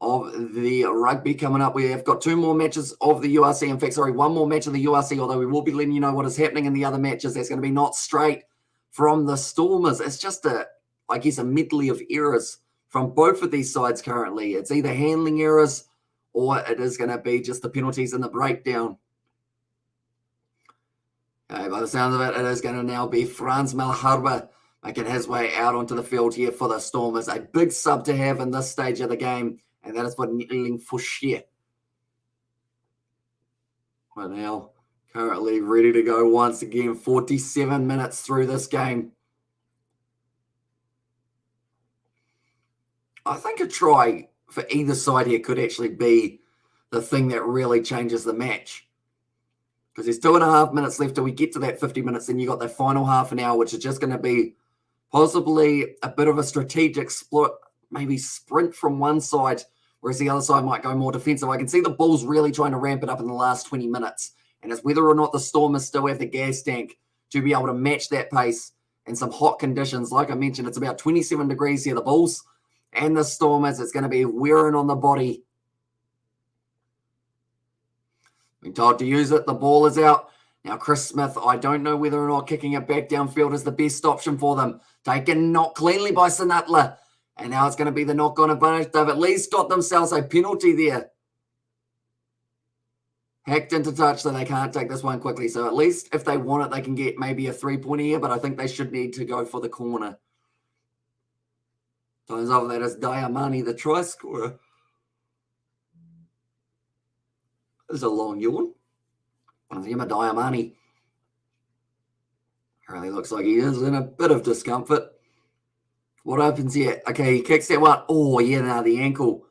of the rugby coming up. We have got 2 more matches of the URC. In fact, sorry, 1 more match of the URC, although we will be letting you know what is happening in the other matches. That's going to be not straight from the Stormers. It's just I guess, a medley of errors from both of these sides currently. It's either handling errors or it is going to be just the penalties and the breakdown. Okay, by the sound of it, it is going to now be Franz Malharba making his way out onto the field here for the Stormers. A big sub to have in this stage of the game, and that is for Niling Fouchier. But now, currently ready to go once again, 47 minutes through this game. I think a try for either side here could actually be the thing that really changes the match. Because there's 2.5 minutes left till we get to that 50 minutes, and you got the final half an hour, which is just going to be possibly a bit of a strategic split, maybe sprint from one side, whereas the other side might go more defensive. I can see the Bulls really trying to ramp it up in the last 20 minutes, and it's whether or not the Stormers still have the gas tank to be able to match that pace in some hot conditions. Like I mentioned, it's about 27 degrees here, the Bulls and the Stormers. It's going to be wearing on the body. Been told to use it. The ball is out. Now, Chris Smith, I don't know whether or not kicking it back downfield is the best option for them. Taken not cleanly by Sinatla. And now it's going to be the knock-on advantage. They've at least got themselves a penalty there. Hacked into touch, so they can't take this one quickly. So at least if they want it, they can get maybe a 3-pointer here, but I think they should need to go for the corner. Times over that is Diamani, the try scorer. There's a long yawn. Yima Diamani. Apparently looks like he is in a bit of discomfort. What opens here? Okay, he kicks that one. Oh, yeah, now the ankle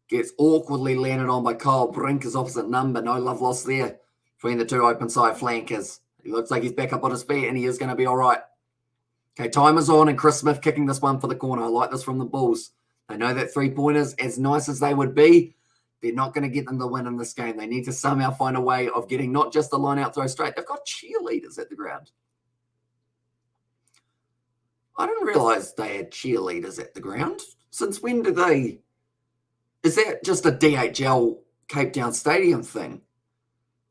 gets awkwardly landed on by Kyle Brinker's opposite number. No love lost there between the 2 open side flankers. He looks like he's back up on his feet, and he is going to be all right. Okay, time is on, and Chris Smith kicking this one for the corner. I like this from the Bulls. They know that 3-pointers, as nice as they would be, they're not going to get them the win in this game. They need to somehow find a way of getting not just the line out throw straight. They've got cheerleaders at the ground. I didn't realize they had cheerleaders at the ground. Since when do they? Is that just a DHL Cape Town Stadium thing?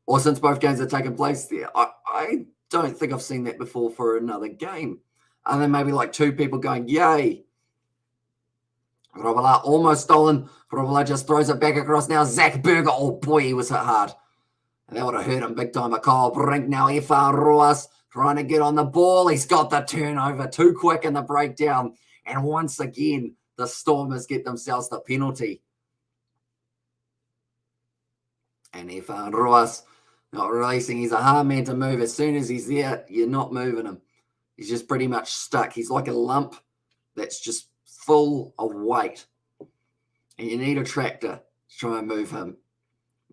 Or since both games are taking place there? I don't think I've seen that before for another game. And then maybe like 2 people going, yay. Robala almost stolen. Robala just throws it back across now. Zach Berger. Oh, boy, he was hit hard. And that would have hurt him big time. Kyle Brink now. Efar Roas trying to get on the ball. He's got the turnover. Too quick in the breakdown. And once again, the Stormers get themselves the penalty. And Efar Roas not releasing. He's a hard man to move. As soon as he's there, you're not moving him. He's just pretty much stuck. He's like a lump that's just full of weight. And you need a tractor to try and move him.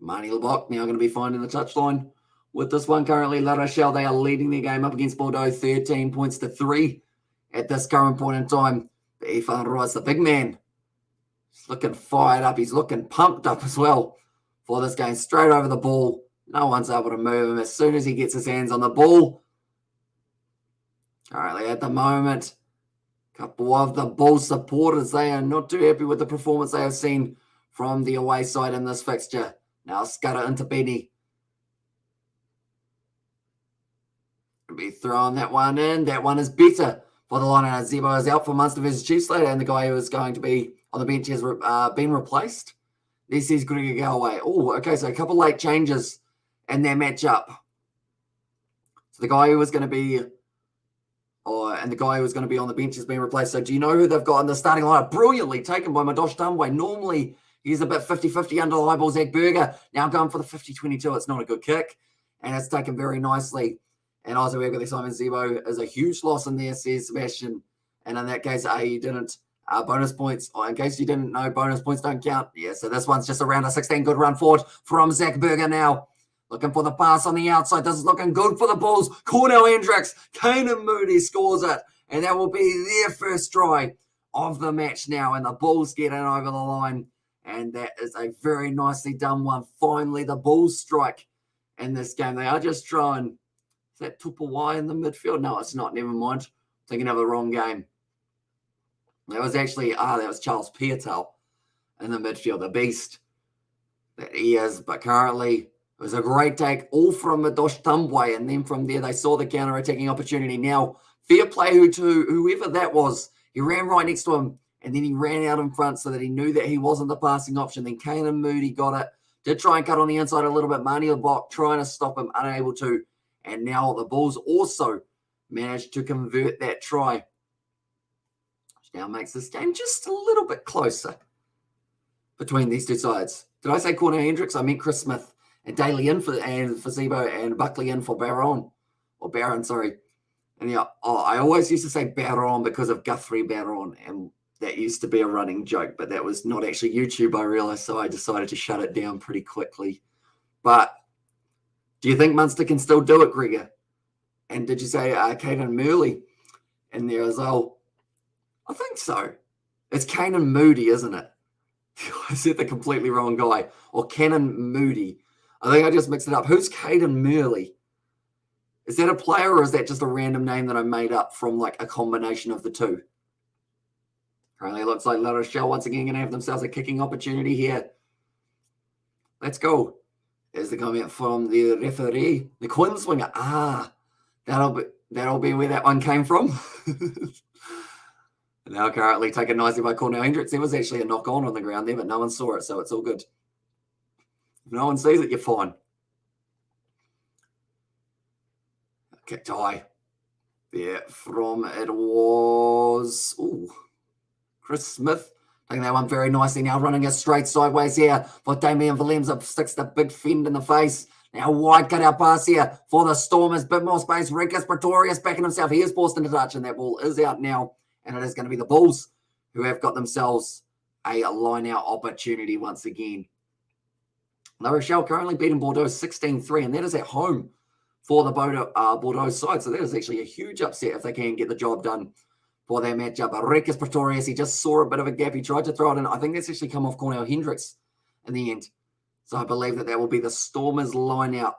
Marnie Lebock now going to be finding the touchline with this one currently. La Rochelle, they are leading their game up against Bordeaux 13 points to 3 at this current point in time. But Efan Royce, the big man, he's looking fired up. He's looking pumped up as well for this game. Straight over the ball. No one's able to move him as soon as he gets his hands on the ball. Currently at the moment, a couple of the Bulls supporters, they are not too happy with the performance they have seen from the away side in this fixture. Now Scudder into Benny. Be throwing that one in. That one is better for the line. And Zebo is out for Munster versus Chiefs later, and the guy who is going to be on the bench has been replaced. This is Gregor Galloway. Oh, okay, so a couple late changes in their matchup. So the guy who was going to be and the guy who was going to be on the bench has been replaced. So do you know who they've got in the starting lineup? Brilliantly taken by Madosh Dumbway. Normally, he's a bit 50-50 under the high ball. Zach Berger now going for the 50-22. It's not a good kick, and it's taken very nicely. And also we've got the Simon Zebo is a huge loss in there, says Sebastian. And in that case, you didn't. Bonus points. In case you didn't know, bonus points don't count. Yeah, so this one's just around a 16. Good run forward from Zach Berger now. Looking for the pass on the outside. This is looking good for the Bulls. Cornell Hendricks, Kanan Moody scores it. And that will be their first try of the match now. And the Bulls get in over the line. And that is a very nicely done one. Finally, the Bulls strike in this game. They are just trying. Is that Tupawai in the midfield? No, it's not. Never mind. Thinking of the wrong game. That was actually, that was Charles Piatel in the midfield, the beast that he is. But currently, it was a great take, all from Madosh Tambwe. And then from there, they saw the counter-attacking opportunity. Now, fair play to whoever that was. He ran right next to him, and then he ran out in front so that he knew that he wasn't the passing option. Then Kanan Moody got it. Did try and cut on the inside a little bit. Marnie LeBock trying to stop him, unable to. And now the Bulls also managed to convert that try, which now makes this game just a little bit closer between these two sides. Did I say Cornell Hendricks? I meant Chris Smith and Daly in for Zebo and Buckley in for Barron. Sorry. And yeah, I always used to say Barron because of Guthrie Barron, and that used to be a running joke, but that was not actually YouTube, I realized, so I decided to shut it down pretty quickly. But do you think Munster can still do it, Gregor? And did you say Kanan Murley in there as well? I think so. It's Kanan Moody, isn't it? I said the completely wrong guy. Or Kanan Moody. I think I just mixed it up. Who's Kanan Murley? Is that a player, or is that just a random name that I made up from like a combination of the two? Currently, it looks like La Rochelle once again going to have themselves a kicking opportunity here. Let's go. There's the comment from the referee. The Quinn swinger. That'll be where that one came from. Now currently taken nicely by Cornell Hendricks. There was actually a knock-on the ground there, but no one saw it, so it's all good. If no one sees it, you're fine. Kick tie. There from it was Chris Smith. Taking that one very nicely now, running it straight sideways here for Damien Williams. Sticks the big fend in the face. Now wide cut-out pass here for the Stormers. Bit more space. Rikas Pretorius backing himself. He is forced into touch, and that ball is out now. And it is going to be the Bulls who have got themselves a line-out opportunity once again. La Rochelle currently beating Bordeaux 16-3, and that is at home for the Bordeaux side. So that is actually a huge upset if they can get the job done for that matchup. Rikas Pretorius, he just saw a bit of a gap. He tried to throw it in. I think that's actually come off Cornell Hendricks in the end. So I believe that will be the Stormers line-out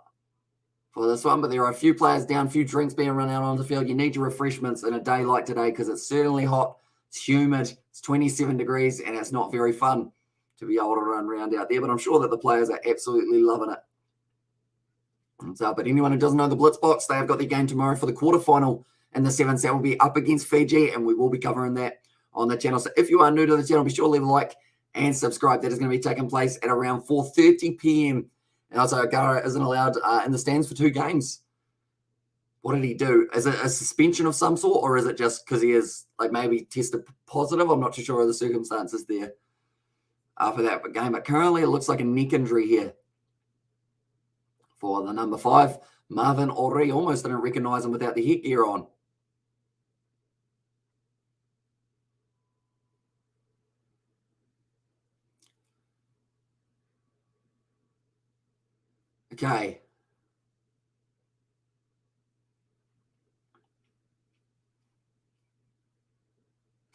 for this one. But there are a few players down, a few drinks being run out on the field. You need your refreshments in a day like today because it's certainly hot, it's humid, it's 27 degrees, and it's not very fun to be able to run around out there. But I'm sure that the players are absolutely loving it. So, but anyone who doesn't know the Blitz Box, they have got the game tomorrow for the quarterfinal in the sevens. That will be up against Fiji, and we will be covering that on the channel. So if you are new to the channel, be sure to leave a like and subscribe. That is going to be taking place at around 4:30 p.m. And also, Gara isn't allowed in the stands for 2 games. What did he do? Is it a suspension of some sort, or is it just because he is like maybe tested positive? I'm not too sure of the circumstances there for that game. But currently, it looks like a neck injury here for the number 5, Marvin Ori. Almost didn't recognize him without the headgear on. Okay.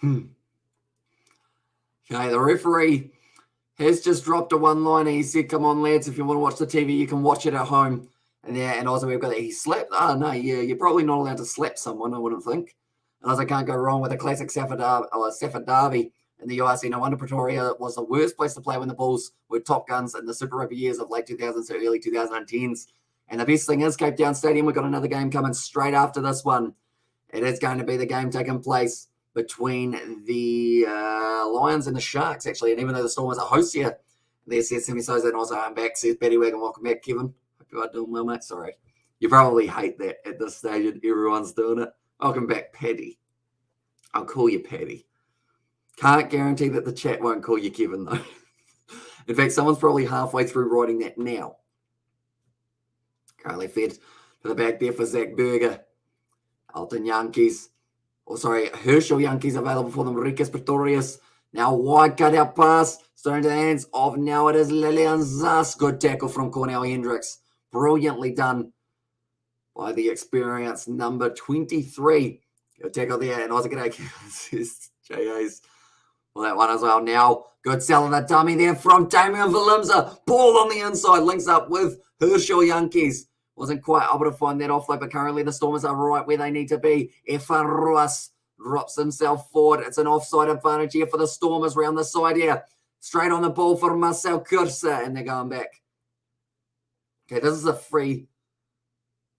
Okay, the referee has just dropped a one-liner. He said, come on, lads, if you want to watch the TV, you can watch it at home. And also we've got that he slapped. Oh, no, yeah, you're probably not allowed to slap someone, I wouldn't think. And also can't go wrong with a classic Safford Derby in the URC. No wonder Pretoria was the worst place to play when the Bulls were top guns in the Super Rugby years of late 2000s to early 2010s. And the best thing is Cape Town Stadium, we've got another game coming straight after this one. It is going to be the game taking place between the Lions and the Sharks, actually. And even though the Stormers are hosts here, there says Sammy Sosa, and also I'm back, says Betty Wagon. Welcome back, Kevin. Hope you are doing well, mate. Sorry. You probably hate that at this stage, and everyone's doing it. Welcome back, Paddy. I'll call you Paddy. Can't guarantee that the chat won't call you Kevin, though. In fact, someone's probably halfway through writing that now. Currently fed to the back there for Zach Berger. Alton Yankees. Herschel Yankees available for them. Rikas Pretorius. Now wide cut-out pass. Starting to the hands of now it is Lillian Zas. Good tackle from Cornell Hendricks. Brilliantly done by the experienced number 23. Good tackle there, and also going to JA's for that one as well. Now, good sell on the dummy there from Damian Valimza. Ball on the inside, links up with Herschel Yankees. Wasn't quite able to find that offload, but currently the Stormers are right where they need to be. Efan Ruas drops himself forward. It's an offside advantage here for the Stormers round the side here. Straight on the ball for Marcel Kursa, and they're going back. Okay, this is a free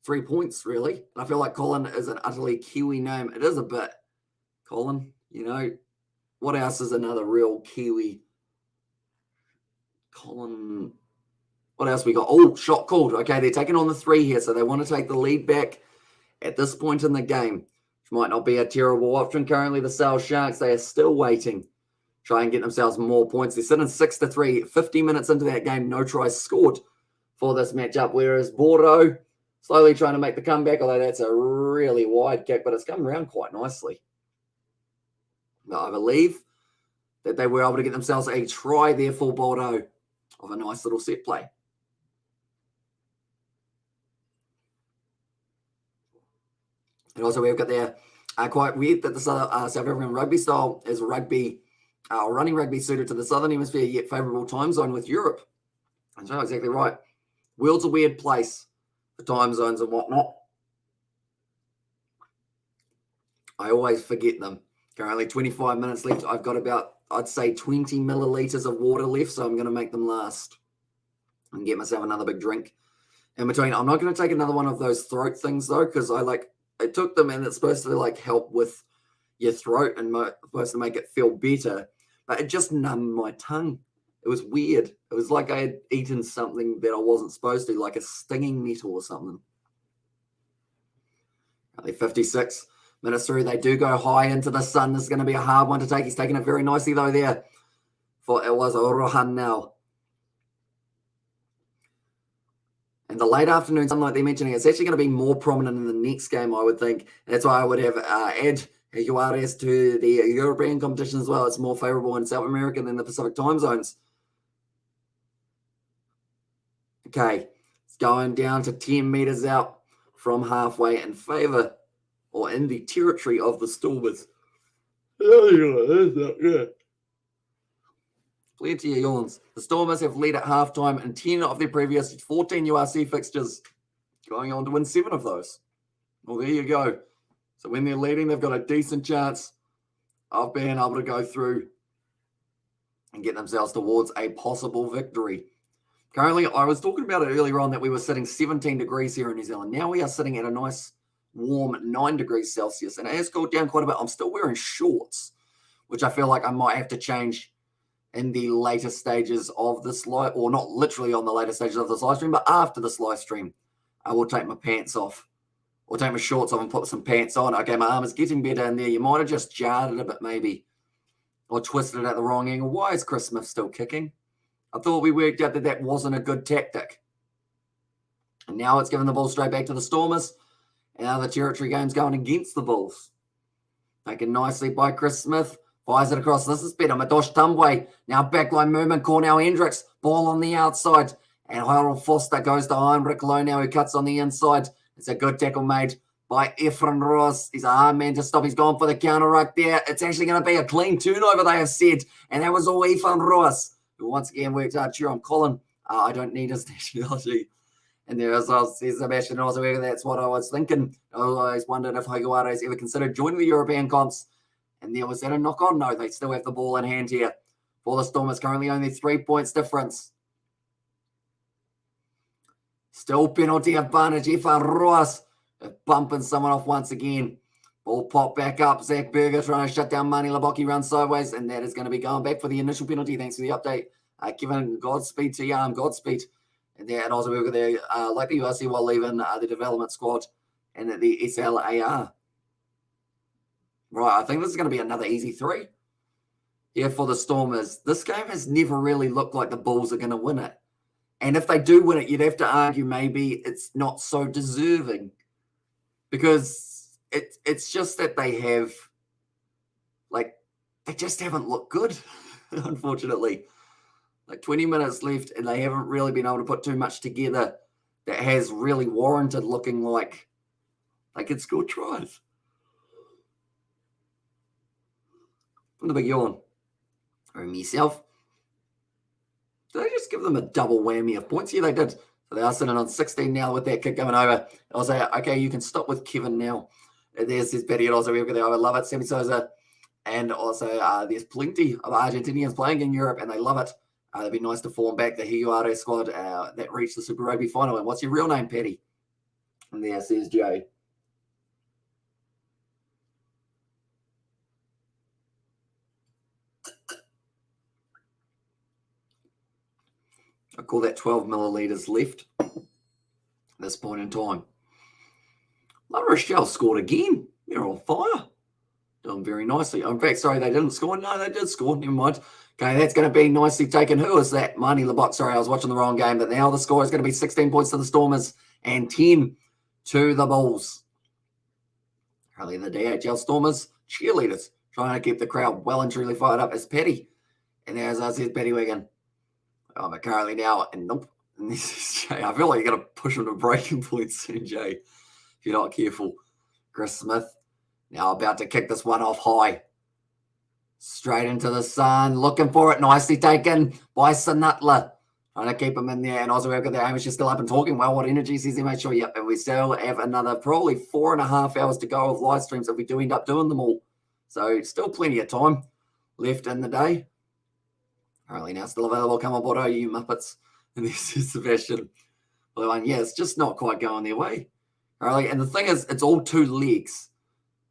3 points, really. And I feel like Colin is an utterly Kiwi name. It is a bit. Colin, you know, what else is another real Kiwi? Colin. What else we got? Oh, shot called. Okay, they're taking on the 3 here, so they want to take the lead back at this point in the game, which might not be a terrible option. Currently, the South Sharks, they are still waiting. Try and get themselves more points. They're sitting 6-3. 50 minutes into that game, no tries scored for this matchup, whereas Bordeaux slowly trying to make the comeback, although that's a really wide kick, but it's come around quite nicely. But I believe that they were able to get themselves a try there for Bordeaux of a nice little set play. And also we've got there, quite weird that the South African rugby style is rugby, running rugby suited to the Southern Hemisphere, yet favourable time zone with Europe. And so exactly right. World's a weird place for time zones and whatnot. I always forget them. Currently 25 minutes left. I've got about, I'd say, 20 millilitres of water left, so I'm going to make them last and get myself another big drink in between. I'm not going to take another one of those throat things, though, because I took them and it's supposed to help with your throat and supposed to make it feel better, but it just numbed my tongue. It was weird. It was like I had eaten something that I wasn't supposed to, like a stinging nettle or something. Only 56 minutes through. They do go high into the sun. This is going to be a hard one to take. He's taking it very nicely, though, there. For it was Rohan now. And the late afternoon sunlight they're mentioning, it's actually going to be more prominent in the next game, I would think. And that's why I would have add URS to the European competition as well. It's more favourable in South America than the Pacific time zones. Okay, it's going down to 10 metres out from halfway in favour or in the territory of the Stormers. Plenty of yawns. The Stormers have led at halftime in 10 of their previous 14 URC fixtures, going on to win 7 of those. Well, there you go. So when they're leading, they've got a decent chance of being able to go through and get themselves towards a possible victory. Currently, I was talking about it earlier on that we were sitting 17 degrees here in New Zealand. Now we are sitting at a nice warm 9 degrees Celsius, and it has cooled down quite a bit. I'm still wearing shorts, which I feel like I might have to change in the later stages of this live, or not literally on the later stages of this live stream, but after this live stream, I will take my pants off, or take my shorts off and put some pants on. Okay, my arm is getting better in there. You might have just jarred it a bit maybe, or twisted it at the wrong angle. Why is Chris Smith still kicking? I thought we worked out that that wasn't a good tactic. And now it's giving the ball straight back to the Stormers. And now the territory game's going against the Bulls. Taken nicely by Chris Smith. Fires it across. This is better. Madosh Tumbwe. Now backline movement. Cornell Hendricks. Ball on the outside. And Harold Foster goes to Heinrich Lowe now, who cuts on the inside. It's a good tackle made by Efren Ross. He's a hard man to stop. He's gone for the counter ruck there. It's actually going to be a clean turnover, they have said. And that was all Efren Ross, who once again worked hard. Cheer on Colin. I don't need his nationality. And there as well says Sebastian Ozawaga. That's what I was thinking. I always wondered if Higuares ever considered joining the European comps. And there was that a knock on? No, they still have the ball in hand here for the Stormers. Currently only 3 points difference. Still penalty advantage. Efan Roas bumping someone off once again. Ball pop back up. Zach Berger trying to shut down Mani Labaki, runs sideways. And that is going to be going back for the initial penalty. Thanks for the update. Kevin, Godspeed to Yarm. Godspeed. And there, and also we've got there, like the URC while leaving the development squad and the SLAR. Right, I think this is going to be another easy 3 here for the Stormers. This game has never really looked like the Bulls are going to win it. And if they do win it, you'd have to argue maybe it's not so deserving. Because it's just that they have, they just haven't looked good, unfortunately. 20 minutes left, and they haven't really been able to put too much together that has really warranted looking like they could score tries. From the big yawn. Or myself. Did they just give them a double whammy of points? Yeah, they did. So they are sitting on 16 now with that kick going over. I'll say, okay, you can stop with Kevin now. There's his Betty, and also we have there. I love it. Sammy Sosa. And also there's plenty of Argentinians playing in Europe, and they love it. It'd be nice to form back the Higuare squad that reached the Super Rugby final. And what's your real name, Patty? And there says Jay. I call that 12 milliliters left at this point in time. La Rochelle scored again. They're on fire. Doing very nicely. In fact, sorry, they didn't score. No, they did score. Never mind. Okay, that's going to be nicely taken. Who is that? Marnie Lebok. Sorry, I was watching the wrong game. But now the score is going to be 16 points to the Stormers and 10 to the Bulls. Currently the DHL Stormers cheerleaders trying to keep the crowd well and truly fired up as Petty. And there's us, here's Petty Wigan. Oh, but currently now, and nope. And this is Jay. I feel like you're going to push him to breaking point soon, Jay, if you're not careful. Chris Smith now about to kick this one off high. Straight into the sun. Looking for it. Nicely taken by Sinutla. Trying to keep him in there. And also we've got the Amish still up and talking. Well, what energy says he made sure. Yep. And we still have another probably 4.5 hours to go of live streams if we do end up doing them all. So still plenty of time left in the day. Currently now still available. Come on board, you Muppets. And this is Sebastian. Well, yeah, it's just not quite going their way. Currently, and the thing is, it's all 2 legs.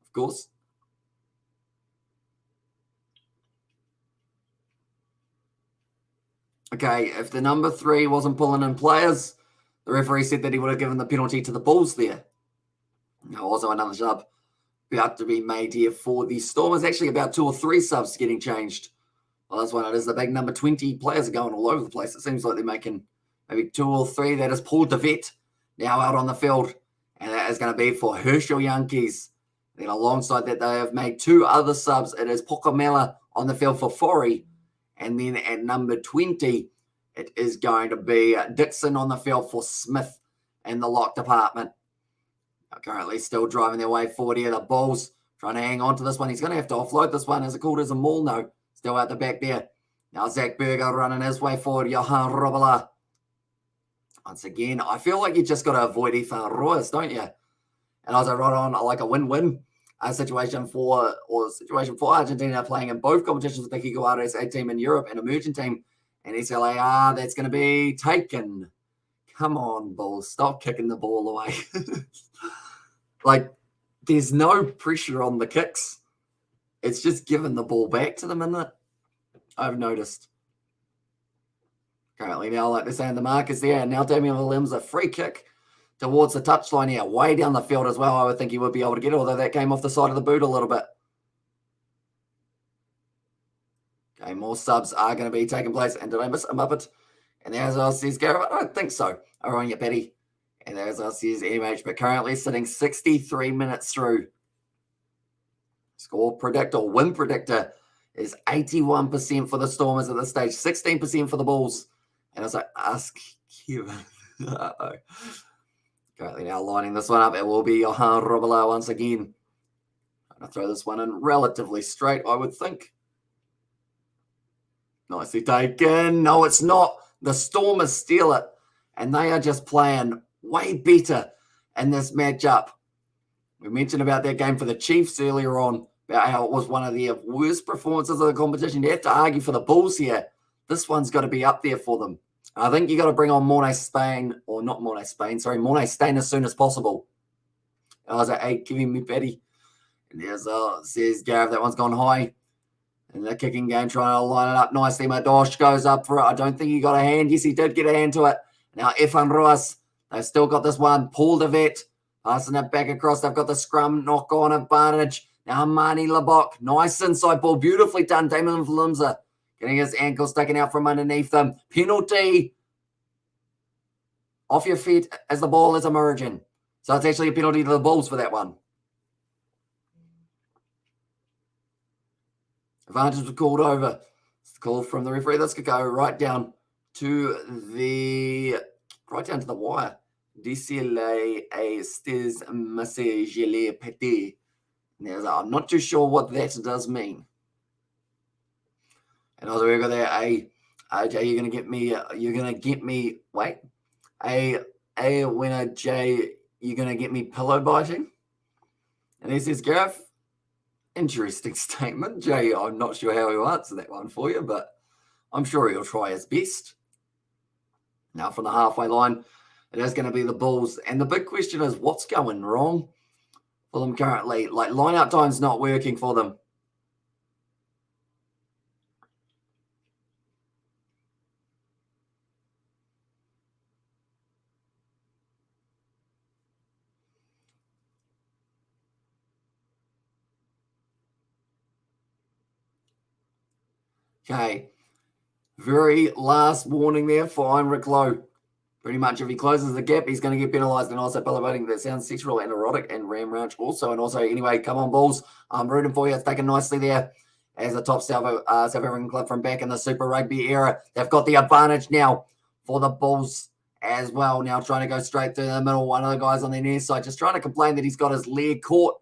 Of course. Okay, if the number 3 wasn't pulling in players, the referee said that he would have given the penalty to the Bulls there. Now, also another sub about to be made here for the Stormers. Actually, about 2 or 3 subs getting changed. Well, that's one. It is the big number 20 players are going all over the place. It seems like they're making maybe 2 or 3. That is Paul DeVette now out on the field. And that is going to be for Herschel Yankees. Then alongside that, they have made 2 other subs. It is Pokamela on the field for Forey. And then at number 20, it is going to be Dixon on the field for Smith in the lock department. Now, currently still driving their way forward here. The Bulls trying to hang on to this one. He's going to have to offload this one. Is it called as a maul? No. Still out the back there. Now Zach Berger running his way forward. Johan Robela. Once again, I feel like you just got to avoid Ethan Royce, don't you? And I was right on like a win-win situation for Argentina playing in both competitions with the Higuares A team in Europe and emerging team and SLAR. That's going to be taken. Come on, Bulls. Stop kicking the ball away. Like, there's no pressure on the kicks. It's just giving the ball back to them, isn't it? I've noticed. Currently now, like they're saying, the mark is there. And now Damian Williams, a free kick towards the touchline here, way down the field as well. I would think he would be able to get it, although that came off the side of the boot a little bit. Okay, more subs are going to be taking place. And did I miss a Muppet? And there's our says Gareth. I don't think so. Over on your Betty. And there's our says MH, but currently sitting 63 minutes through. Score predictor, win predictor is 81% for the Stormers at this stage, 16% for the Bulls. And as I ask Kevin, currently now lining this one up, it will be Johan Robela once again. I'm going to throw this one in relatively straight, I would think. Nicely taken. No, it's not. The Stormers steal it, and they are just playing way better in this matchup. We mentioned about that game for the Chiefs earlier on, about how it was one of the worst performances of the competition. You have to argue for the Bulls here. This one's got to be up there for them. I think you got to bring on Mornay Stain as soon as possible. And I was like, hey, give me Betty. And there's says Gareth, that one's gone high. And the kicking game trying to line it up nicely. Madosh goes up for it. I don't think he got a hand. Yes, he did get a hand to it. Now, Efan Ruas, they've still got this one. Paul DeVette passing it back across. They've got the scrum knock-on advantage. Now, Marnie Lebok, nice inside ball. Beautifully done. Damon Vlimza getting his ankles taken out from underneath them. Penalty off your feet as the ball is emerging. So it's actually a penalty to the Bulls for that one. Advantage was called over. It's the call from the referee. This could go right down to the wire. DCLA estes massagele petit. I'm not too sure what that does mean. And also we got there Jay, you're gonna get me wait. Winner Jay, you're gonna get me pillow biting. And he says, Gareth, interesting statement. Jay, I'm not sure how he'll answer that one for you, but I'm sure he'll try his best. Now from the halfway line, it is going to be the Bulls. And the big question is, what's going wrong for them currently? Like, line-out time's not working for them. Okay. Very last warning there for Heinrich Lowe. Pretty much if he closes the gap, he's going to get penalised. And also pillow biting, that sounds sexual and erotic, and Ram Ranch also. And also, anyway, come on, Bulls. I'm rooting for you. It's taken nicely there as a top South African club from back in the Super Rugby era. They've got the advantage now for the Bulls as well. Now trying to go straight through the middle. One of the guys on their near side just trying to complain that he's got his leg caught.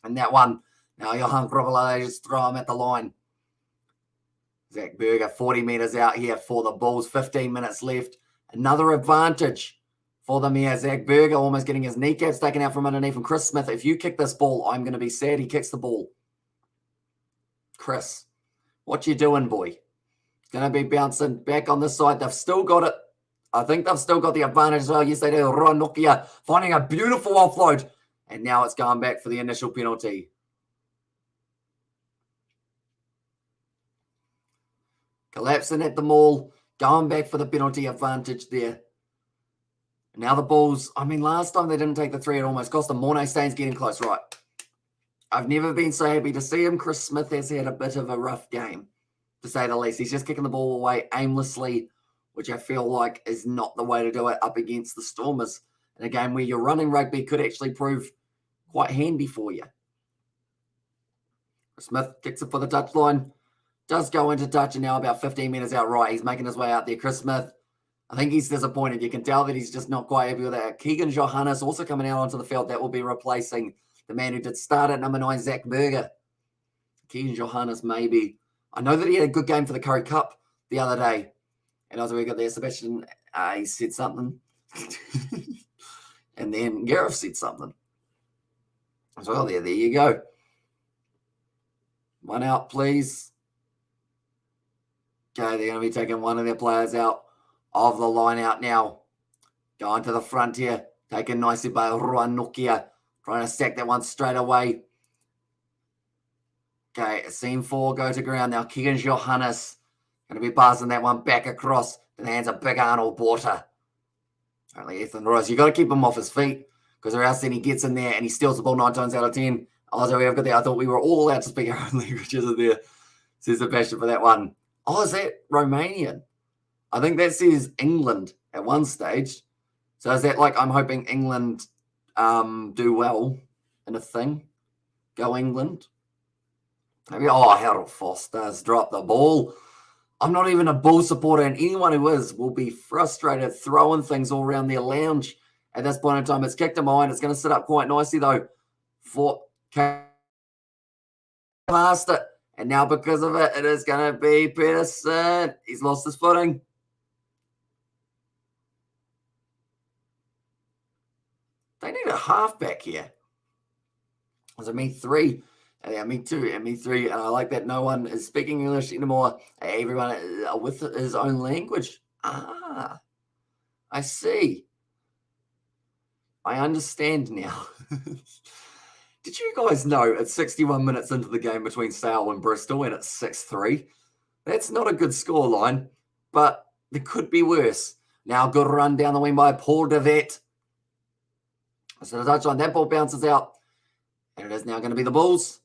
And that one, now Johan Grobbelaar, they just throw him at the line. Zach Berger, 40 metres out here for the Bulls. 15 minutes left. Another advantage for them here. Zach Berger almost getting his kneecaps taken out from underneath. And Chris Smith, if you kick this ball, I'm going to be sad. He kicks the ball. Chris, what you doing, boy? It's going to be bouncing back on this side. They've still got it. I think they've still got the advantage as well. Yes, they do. Nokia finding a beautiful offload. And now it's going back for the initial penalty. Collapsing at the maul. Going back for the penalty advantage there. Now the Bulls, I mean, last time they didn't take the 3, it almost cost them. Mornay Staines getting close, right. I've never been so happy to see him. Chris Smith has had a bit of a rough game, to say the least. He's just kicking the ball away aimlessly, which I feel like is not the way to do it up against the Stormers. In a game where your running rugby could actually prove quite handy for you. Chris Smith kicks it for the touchline. Does go into touch, and now about 15 metres out right. He's making his way out there. Chris Smith, I think he's disappointed. You can tell that he's just not quite happy with that. Keegan Johannes also coming out onto the field. That will be replacing the man who did start at number 9, Zach Berger. Keegan Johannes, maybe. I know that he had a good game for the Curry Cup the other day. And also we got there, Sebastian, he said something. And then Gareth said something as well there. There you go. One out, please. Okay, they're going to be taking one of their players out of the line out now. Going to the front here. Taken nicely by Ruan Nokia. Trying to stack that one straight away. Okay, scene 4 go to ground now. Keegan Johannes going to be passing that one back across to the hands of Big Arnold Porter. Only Ethan Royce. You've got to keep him off his feet, because or else then he gets in there and he steals the ball 9 times out of 10. Also, we've got there. I thought we were all allowed to speak our own languages in there. Says Sebastian for that one. Oh, is that Romanian? I think that says England at one stage. So is that like I'm hoping England do well in a thing? Go England. Maybe, Harold Foster's dropped the ball. I'm not even a Bull supporter, and anyone who is will be frustrated throwing things all around their lounge at this point in time. It's kicked him behind. It's going to sit up quite nicely, though, for past it. And now because of it, it is going to be Peterson. He's lost his footing. They need a halfback here. Was it me 3? Yeah, me 2 and me 3. And I like that no one is speaking English anymore. Everyone with his own language. I see. I understand now. Did you guys know it's 61 minutes into the game between Sale and Bristol and it's 6-3? That's not a good scoreline, but it could be worse. Now, good run down the wing by Paul DeVette. So the touchline, that ball bounces out. And it is now going to be the Bulls.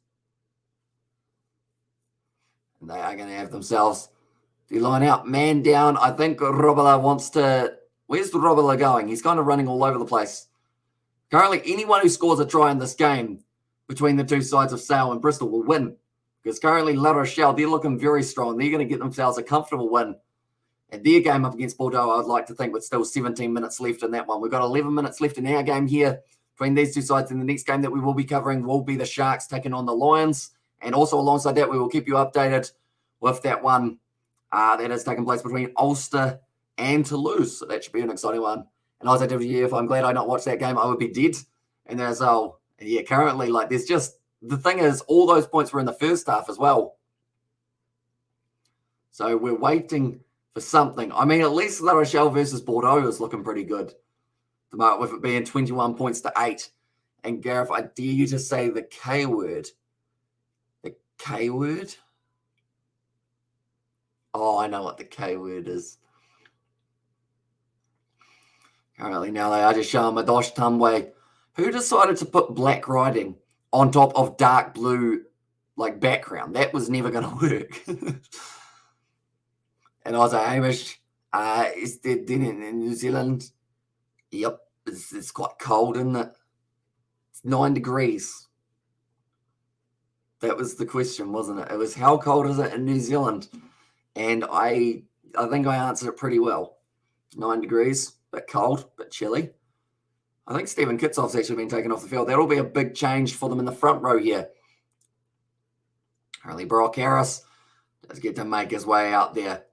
And they are going to have themselves the line out. Man down. I think Robela wants to... Where's the Robela going? He's kind of running all over the place. Currently, anyone who scores a try in this game between the two sides of Sale and Bristol will win. Because currently, La Rochelle, they're looking very strong. They're going to get themselves a comfortable win And their game up against Bordeaux, I'd like to think, with still 17 minutes left in that one. We've got 11 minutes left in our game here between these two sides. And the next game that we will be covering will be the Sharks taking on the Lions. And also alongside that, we will keep you updated with that one that is taking place between Ulster and Toulouse. So that should be an exciting one. And I was at if I'm glad I not watched that game, I would be dead. And there's yeah, currently, like, there's just, the thing is, all those points were in the first half as well. So we're waiting for something. I mean, at least La Rochelle versus Bordeaux is looking pretty good. With it being 21 points to 8. And Gareth, I dare you to say the K word. The K word? Oh, I know what the K word is. Currently now they are just showing Madosh Tumwe, who decided to put black writing on top of dark blue, like, background. That was never going to work. And I was like, Hamish, is there dinner in New Zealand? Yep, it's quite cold, isn't it? It's 9 degrees. That was the question, wasn't it? It was, how cold is it in New Zealand? And I think I answered it pretty well. 9 degrees, bit cold, bit chilly. I think Stephen Kitsov's actually been taken off the field. That'll be a big change for them in the front row here. Currently, Brock Harris does get to make his way out there.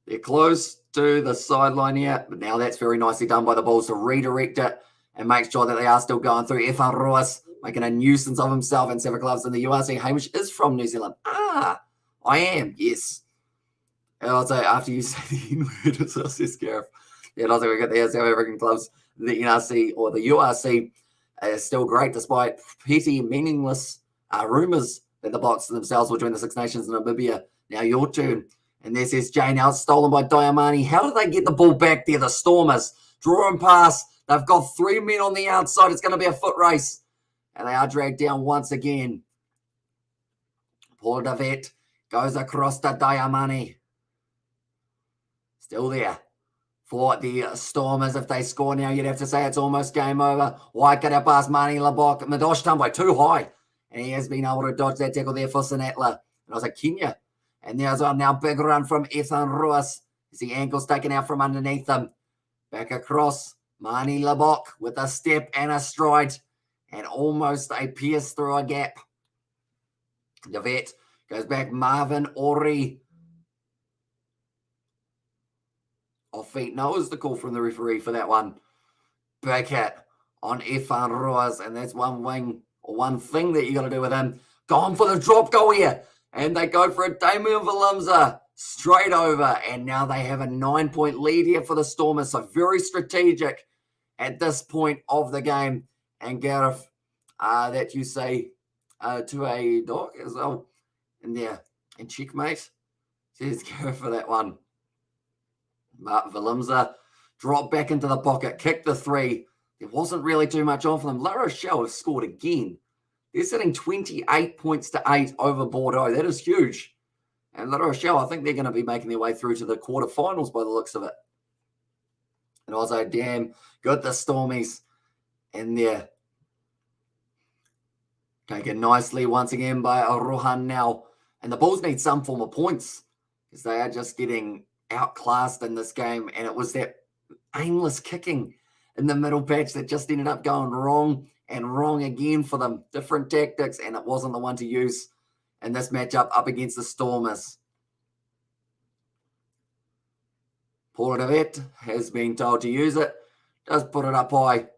They're close to the sideline here, but now that's very nicely done by the Bulls to redirect it and make sure that they are still going through. Efan Ruas making a nuisance of himself and Seven Gloves in the URC. Hamish is from New Zealand. I am, yes. And I'll say, after you say the N-word, it's us, yes, Gareth. Yeah, I'll say we got the South African clubs, the NRC or the URC is still great despite petty, meaningless rumours that the Boks themselves will join the Six Nations in Namibia. Now your turn. And this is Jay now stolen by Diamani. How do they get the ball back there? The Stormers draw and pass. They've got 3 men on the outside. It's going to be a foot race. And they are dragged down once again. Paul Davet goes across to Diamani. Still there for the Stormers. If they score now, you'd have to say it's almost game over. Waikato pass Mani Labok. Madosh Tumbo too high. And he has been able to dodge that tackle there for Sinatla. And I was like, Kenya. And there's a now big run from Ethan Ruas. As the ankle's taken out from underneath them. Back across. Mani Labok with a step and a stride. And almost a pierce through a gap. The vet goes back. Marvin Ori. Off feet. No, is the call from the referee for that one. Big hit on Ethan Ruas. And that's one wing or one thing that you got to do with him. Going for the drop goal here. And they go for it. Damien Valimza straight over. And now they have a 9-point lead here for the Stormers. So very strategic at this point of the game. And Gareth, that you say to a dog as well. And there. And checkmate. Says Gareth for that one. But Valimza dropped back into the pocket. Kicked the 3. There wasn't really too much on for them. La Rochelle have scored again. They're sitting 28 points to 8 over Bordeaux. That is huge. And La Rochelle, I think they're going to be making their way through to the quarterfinals by the looks of it. And also, damn, got the Stormies in there. Taken nicely once again by Rohan now. And the Bulls need some form of points because they are just getting outclassed in this game. And it was that aimless kicking in the middle patch that just ended up going wrong. And wrong again for them. Different tactics, and it wasn't the one to use in this matchup up against the Stormers. Paul Davet has been told to use it. Does put it up high.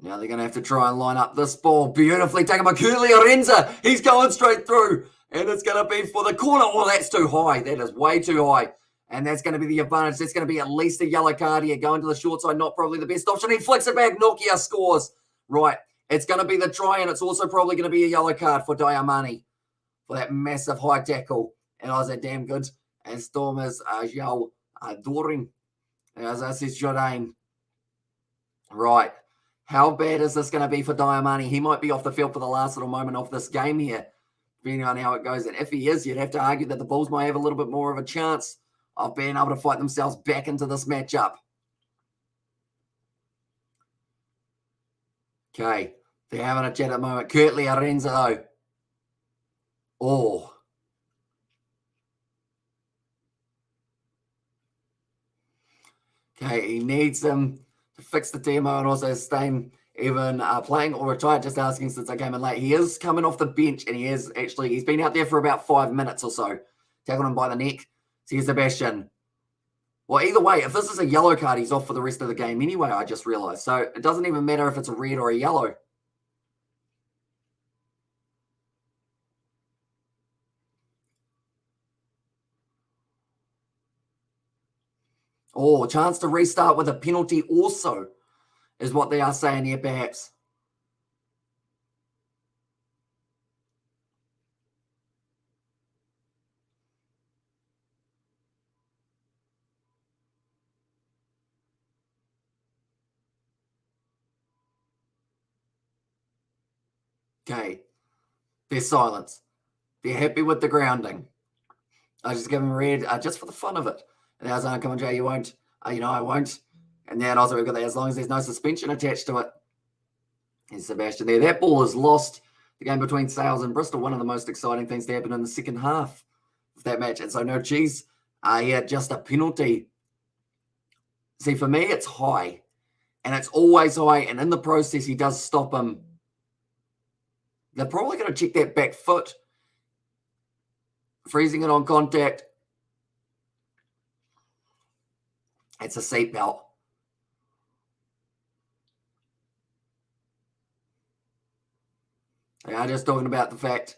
Now they're going to have to try and line up this ball. Beautifully taken by Curly Arenza. He's going straight through. And it's going to be for the corner. Oh, that's too high. That is way too high. And that's going to be the advantage. That's going to be at least a yellow card here. Going to the short side, not probably the best option. He flicks it back. Nokia scores. Right, it's going to be the try, and it's also probably going to be a yellow card for Diamani for that massive high tackle. And I was like, damn good. And Stormers are adoring. As I said, Jordan. Right, how bad is this going to be for Diamani? He might be off the field for the last little moment of this game here, depending on how it goes. And if he is, you'd have to argue that the Bulls might have a little bit more of a chance of being able to fight themselves back into this matchup. Okay, they're having a chat at the moment. Curtly Arenza, though. Oh. Okay, he needs him to fix the TMO and also staying even playing or retired, just asking since I came in late. He is coming off the bench and he's been out there for about 5 minutes or so. Tackling him by the neck. So here's Sebastian. Well, either way, if this is a yellow card, he's off for the rest of the game anyway, I just realized. So it doesn't even matter if it's a red or a yellow. Oh, chance to restart with a penalty also is what they are saying here, perhaps. Okay. There's silence. They're happy with the grounding. I just give him a red just for the fun of it. And I was like, come on, Jay, you won't. I won't. And then also we've got that as long as there's no suspension attached to it. Here's Sebastian there. That ball is lost. The game between Sales and Bristol, one of the most exciting things to happen in the second half of that match. And so no cheese. Yeah, just a penalty. See, for me, it's high. And it's always high. And in the process, he does stop him. They're probably going to check that back foot. Freezing it on contact. It's a seatbelt. They are just talking about the fact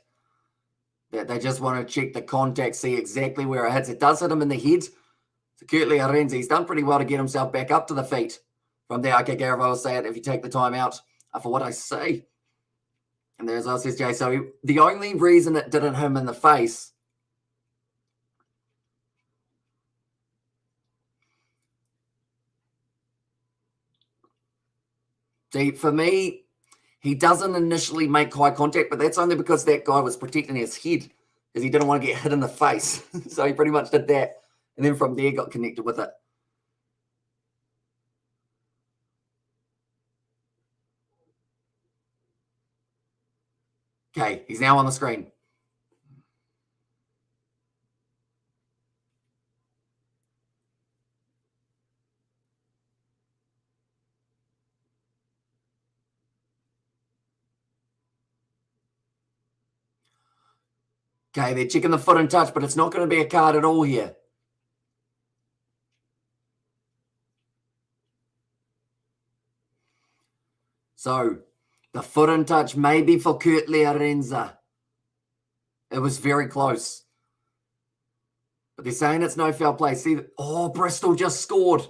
that they just want to check the contact, see exactly where it hits. It does hit him in the head. So Curtly Arenzi, he's done pretty well to get himself back up to the feet. From there, okay, Gareth, I will say it if you take the time out for what I say. And there's us, says Jay. So the only reason it didn't hit him in the face see, for me, he doesn't initially make eye contact, but that's only because that guy was protecting his head because he didn't want to get hit in the face. So he pretty much did that. And then from there, got connected with it. Okay, he's now on the screen. Okay, they're checking the foot and touch, but it's not going to be a card at all here. So, the foot and touch may be for Curtly Arenza. It was very close. But they're saying it's no foul play. See, Bristol just scored.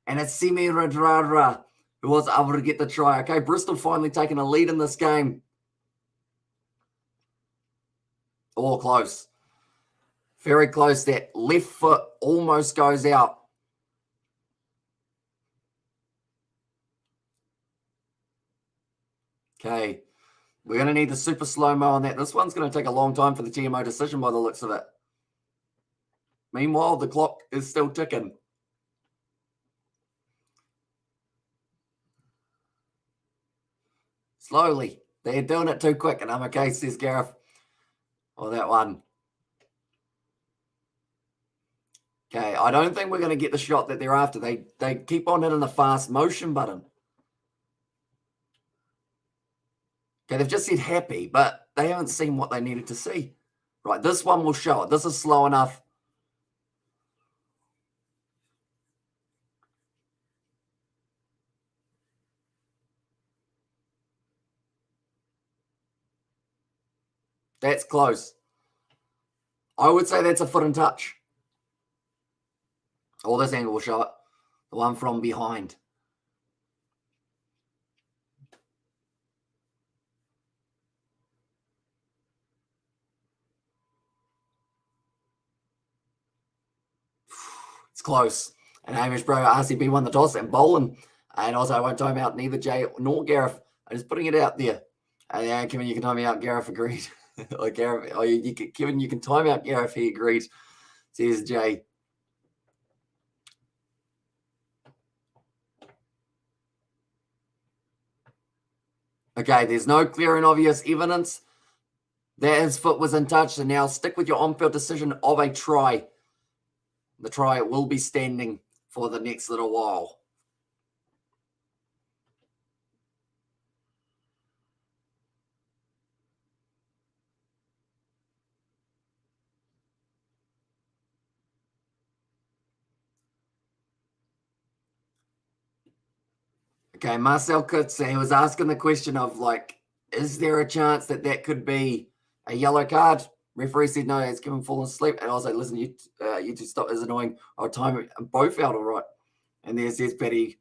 And it's Semi Radrara who was able to get the try. Okay, Bristol finally taking a lead in this game. Oh, close. Very close. That left foot almost goes out. Okay. We're going to need the super slow-mo on that. This one's going to take a long time for the TMO decision by the looks of it. Meanwhile, the clock is still ticking. Slowly. They're doing it too quick, and I'm okay, says Gareth. Oh, that one. Okay, I don't think we're going to get the shot that they're after. They keep on hitting the fast motion button. Okay, they've just said happy, but they haven't seen what they needed to see. Right, this one will show it. This is slow enough. That's close. I would say that's a foot and touch. Oh, this angle will show it. The one from behind. It's close. And Hamish Bro, RCB won the toss and bowling. And also, I won't time out neither Jay nor Gareth. I'm just putting it out there. Yeah, Kevin, you can time me out. Gareth agreed. Or Gareth, Kevin, you can time out Gareth. He agreed. Says Jay. Okay, there's no clear and obvious evidence that his foot was in touch. So now stick with your on-field decision of a try. The try will be standing for the next little while. Okay, Marcel Kutze, he was asking the question of, like, is there a chance that that could be a yellow card? Referee said no, it's given fallen asleep. And I was like, listen, you just stop. It's annoying. I'll time it both out all right. And there's Petty.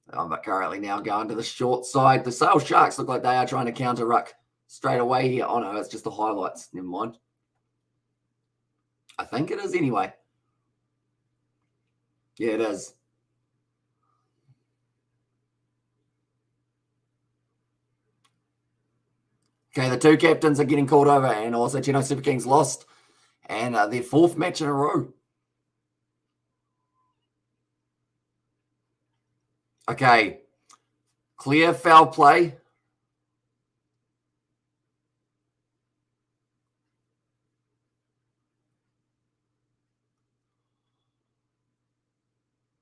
But currently now going to the short side. The Sale Sharks look like they are trying to counter ruck straight away here. Oh, no, it's just the highlights. Never mind. I think it is anyway. Yeah, it is. Okay, the two captains are getting called over, and also Chino Super Kings lost, and their fourth match in a row. Okay, clear foul play.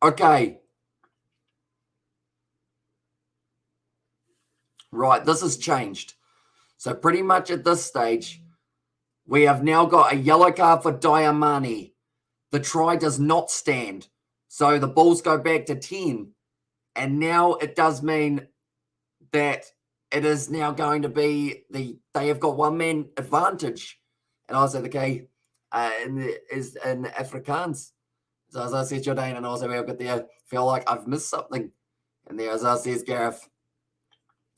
Okay. Right, this has changed. So pretty much at this stage, we have now got a yellow card for Diamani. The try does not stand. So the Bulls go back to 10. And now it does mean that it is now going to be they have got one man advantage. And I was like, okay, is in Afrikaans. So as I said, Jordan, and I was like, there, feel like I've missed something. And there, as I says, Gareth.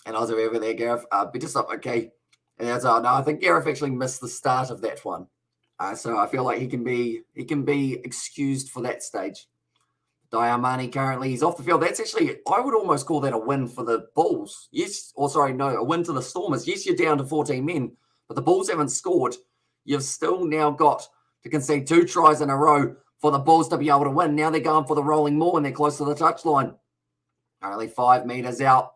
And I was over there, Gareth. But just up, okay. And that's no, I think Gareth actually missed the start of that one. So I feel like he can be excused for that stage. Diamani currently, he's off the field. That's actually, I would almost call that a win for the Bulls. Yes, or sorry, no, a win to the Stormers. Yes, you're down to 14 men, but the Bulls haven't scored. You've still now got to concede 2 tries in a row for the Bulls to be able to win. Now they're going for the rolling more when they're close to the touchline. Only 5 meters out.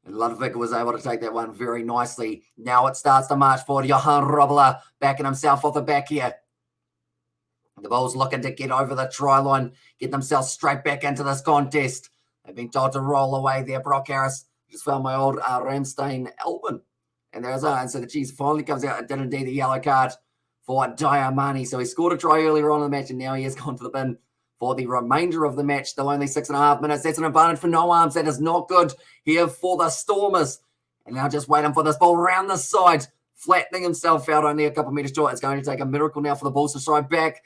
And Ludwig was able to take that one very nicely. Now it starts to march forward. Johan Robler backing himself off the back here. The Bulls looking to get over the try line, get themselves straight back into this contest. They've been told to roll away there. Brock Harris just found my old Ramstein Albin. And there's and so the Chiefs finally comes out and did indeed the yellow card for Diamani. So he scored a try earlier on in the match, and now he has gone to the bin for the remainder of the match. Still only 6.5 minutes. That's an advantage for no arms. That is not good here for the Stormers. And now just waiting for this ball around the side, flattening himself out only a couple meters short. It's going to take a miracle now for the Bulls to strike back,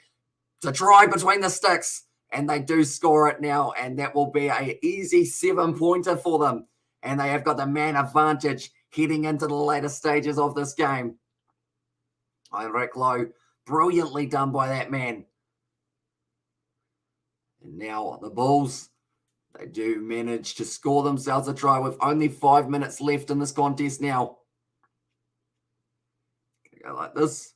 to try between the sticks. And they do score it now, and that will be an easy 7-pointer for them. And they have got the man advantage heading into the later stages of this game. Heinrich Lowe, brilliantly done by that man. And now the Bulls, they do manage to score themselves a try with only 5 minutes left in this contest now. Go like this.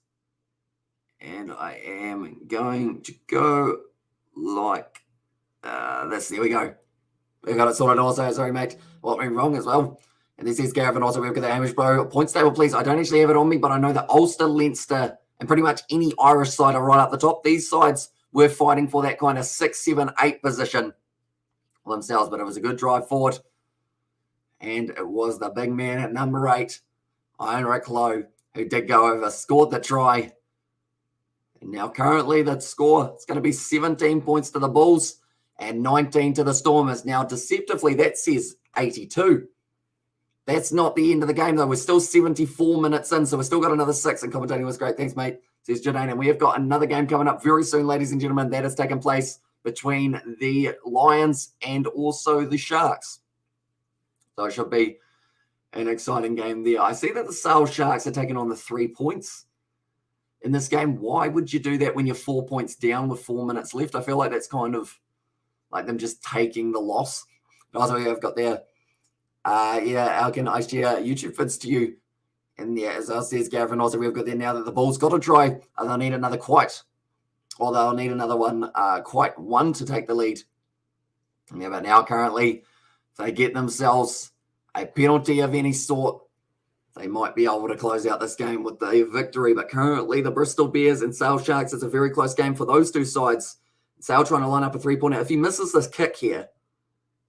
And I am going to go like this. There we go. We got it sorted also. Sorry, mate. What went wrong as well. And this is Gavin also. We've got the Hamish Bro points table, please. I don't actually have it on me, but I know that Ulster, Leinster, and pretty much any Irish side are right up the top. These sides were fighting for that kind of 6, 7, 8 position themselves, but it was a good drive forward. And it was the big man at number 8, Heinrich Lowe, who did go over, scored the try. And now currently the score, it's going to be 17 points to the Bulls and 19 to the Stormers. Now deceptively, that says 82. That's not the end of the game, though. We're still 74 minutes in, so we've still got another 6, and commentating was great. Thanks, mate, says Jardine. And we have got another game coming up very soon, ladies and gentlemen. That has taken place between the Lions and also the Sharks. So it should be an exciting game there. I see that the Sale Sharks are taking on the 3 points in this game. Why would you do that when you're 4 points down with 4 minutes left? I feel like that's kind of like them just taking the loss. But also, I've got there. Alkin, I share YouTube vids to you. And yeah, as I says, Gavin, also we've got there now that the Bulls got a try. They'll need another quite. Or they'll need another one, quite one to take the lead. And yeah, but now currently, if they get themselves a penalty of any sort, they might be able to close out this game with the victory. But currently, the Bristol Bears and Sale Sharks, it's a very close game for those two sides. Sale trying to line up a three-pointer. If he misses this kick here,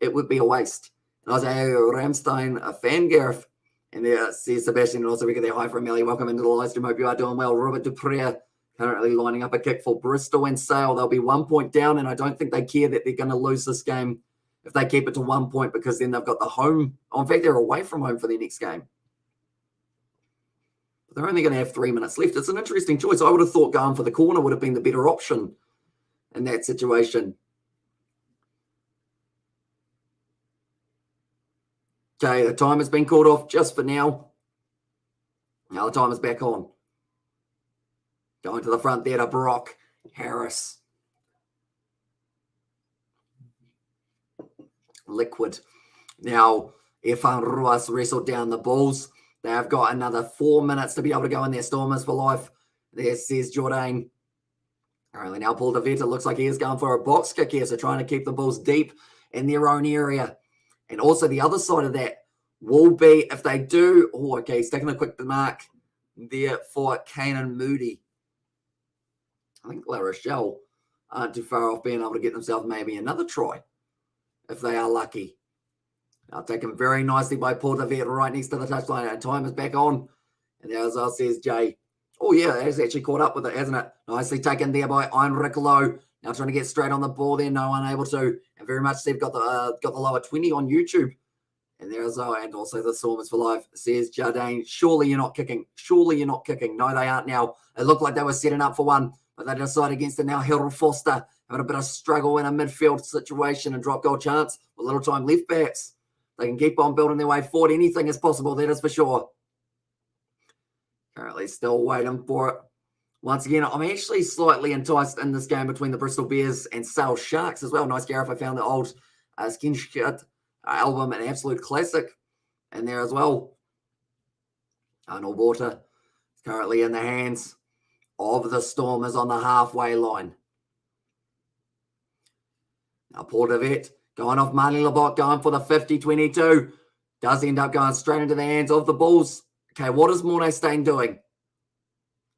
it would be a waste. And Isaiah Ramstein, a fan, Gareth. And there says Sebastian, and also we get their hi from Melly. Welcome into the live stream. Hope you are doing well. Robert Dupre currently lining up a kick for Bristol and Sale. They'll be 1 point down, and I don't think they care that they're going to lose this game if they keep it to 1 point, because then they've got the home. Oh, in fact, they're away from home for their next game. But they're only going to have 3 minutes left. It's an interesting choice. I would have thought going for the corner would have been the better option in that situation. Okay, the time has been called off just for now. Now the time is back on. Going to the front there to Brock Harris. Liquid. Now, Efan Ruas wrestled down the Bulls. They have got another 4 minutes to be able to go in their Stormers for life. There says Jordan. Currently now Paul DeVita looks like he is going for a box kick here, so trying to keep the Bulls deep in their own area. And also the other side of that will be, if they do, oh, okay, he's taking a quick mark there for Kanan Moody. I think La Rochelle aren't too far off being able to get themselves maybe another try, if they are lucky. Now taken very nicely by Paul DeVita right next to the touchline. And time is back on. And as I says Jay, oh yeah, that has actually caught up with it, hasn't it? Nicely taken there by Heinrich Lowe. Now trying to get straight on the ball there, no one able to. And very much they've got the lower 20 on YouTube. And there as well, and also the Stormers for life, says Jardine. Surely you're not kicking. Surely you're not kicking. No, they aren't now. It looked like they were setting up for one, but they decide against it now. Harold Foster having a bit of struggle in a midfield situation and drop goal chance with little time left backs. They can keep on building their way forward. Anything is possible, that is for sure. Currently still waiting for it. Once again, I'm actually slightly enticed in this game between the Bristol Bears and Sale Sharks as well. Nice, Gareth. I found the old Skin Shirt album, an absolute classic, and there as well. Arnold Water is currently in the hands of the Stormers on the halfway line. Now Paul DeVette going off Marley Labot, going for the 50-22. Does end up going straight into the hands of the Bulls. Okay, what is Mornay Stain doing?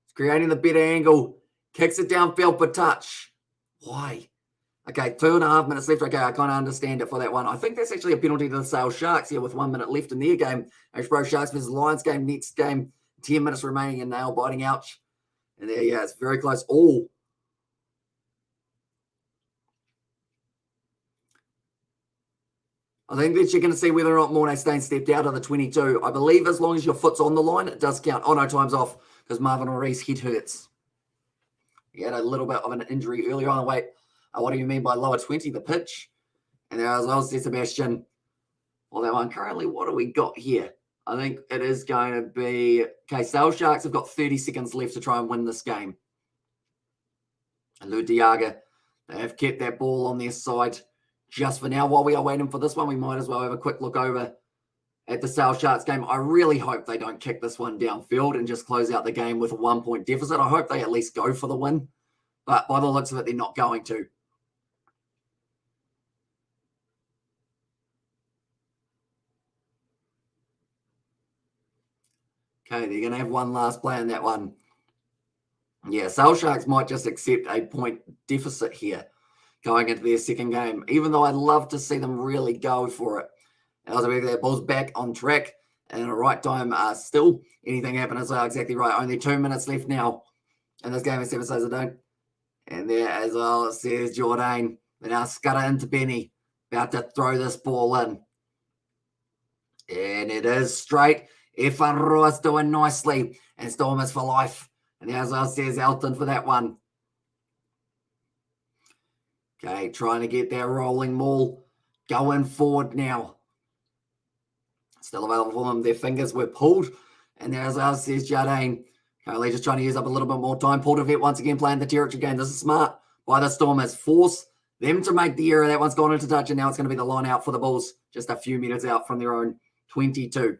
He's creating the better angle. Kicks it downfield for touch. Why? Okay, 2.5 minutes left. Okay, I kind of understand it for that one. I think that's actually a penalty to the Sale Sharks here with 1 minute left in their game. H-Pro Sharks versus Lions game, next game. 10 minutes remaining and nail biting. Ouch. And there, yeah, it's very close. Oh. I think that you're going to see whether or not Mornay Stain stepped out of the 22. I believe as long as your foot's on the line, it does count. Oh, no, time's off because Marvin Rees' head hurts. He had a little bit of an injury earlier on. Wait, what do you mean by lower 20? The pitch. And there as well, says Sebastian. Well, that one currently, what do we got here? I think it is going to be... Okay, Sale Sharks have got 30 seconds left to try and win this game. And Lou Diaga, they have kept that ball on their side just for now. While we are waiting for this one, we might as well have a quick look over at the Sale Sharks game. I really hope they don't kick this one downfield and just close out the game with a 1 point deficit. I hope they at least go for the win. But by the looks of it, they're not going to. Okay, they're going to have one last play on that one. Yeah, Sale Sharks might just accept a point deficit here going into their second game, even though I'd love to see them really go for it. And also, their ball's back on track and at the right time. Still, anything happen as well. Exactly right. Only 2 minutes left now in this game, as Seven says I don't. And there as well, says Jordan. They now scutter into Benny, about to throw this ball in. And it is straight. Efan Ruas doing nicely. And Stormers for life. And as well, says Elton for that one. Okay, trying to get that rolling maul going forward now. Still available for them. Their fingers were pulled. And there as well, says Jardine. Currently just trying to use up a little bit more time. Paul DeVette once again playing the territory game. This is smart by the Stormers. Force them to make the error. That one's gone into touch, and now it's going to be the line out for the Bulls. Just a few meters out from their own 22.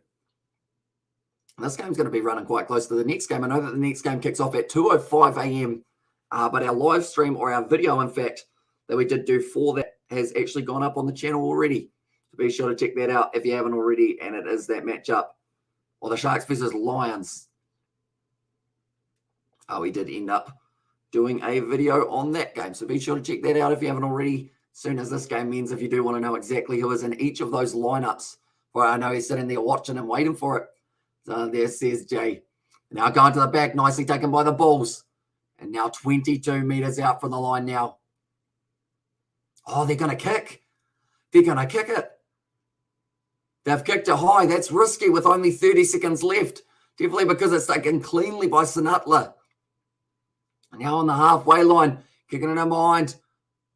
This game's going to be running quite close to the next game. I know that the next game kicks off at 2:05 a.m. But our live stream, or our video, in fact, that we did do for that has actually gone up on the channel already. So be sure to check that out if you haven't already. And it is that matchup. Or the Sharks versus Lions. We did end up doing a video on that game. So be sure to check that out if you haven't already. As soon as this game ends, if you do want to know exactly who is in each of those lineups. Well, I know he's sitting there watching and waiting for it. So there says Jay. Now going to the back, nicely taken by the Bulls. And now 22 meters out from the line now. Oh, they're going to kick. They're going to kick it. They've kicked it high. That's risky with only 30 seconds left. Definitely because it's taken cleanly by Sinatla. Now on the halfway line, kicking it in behind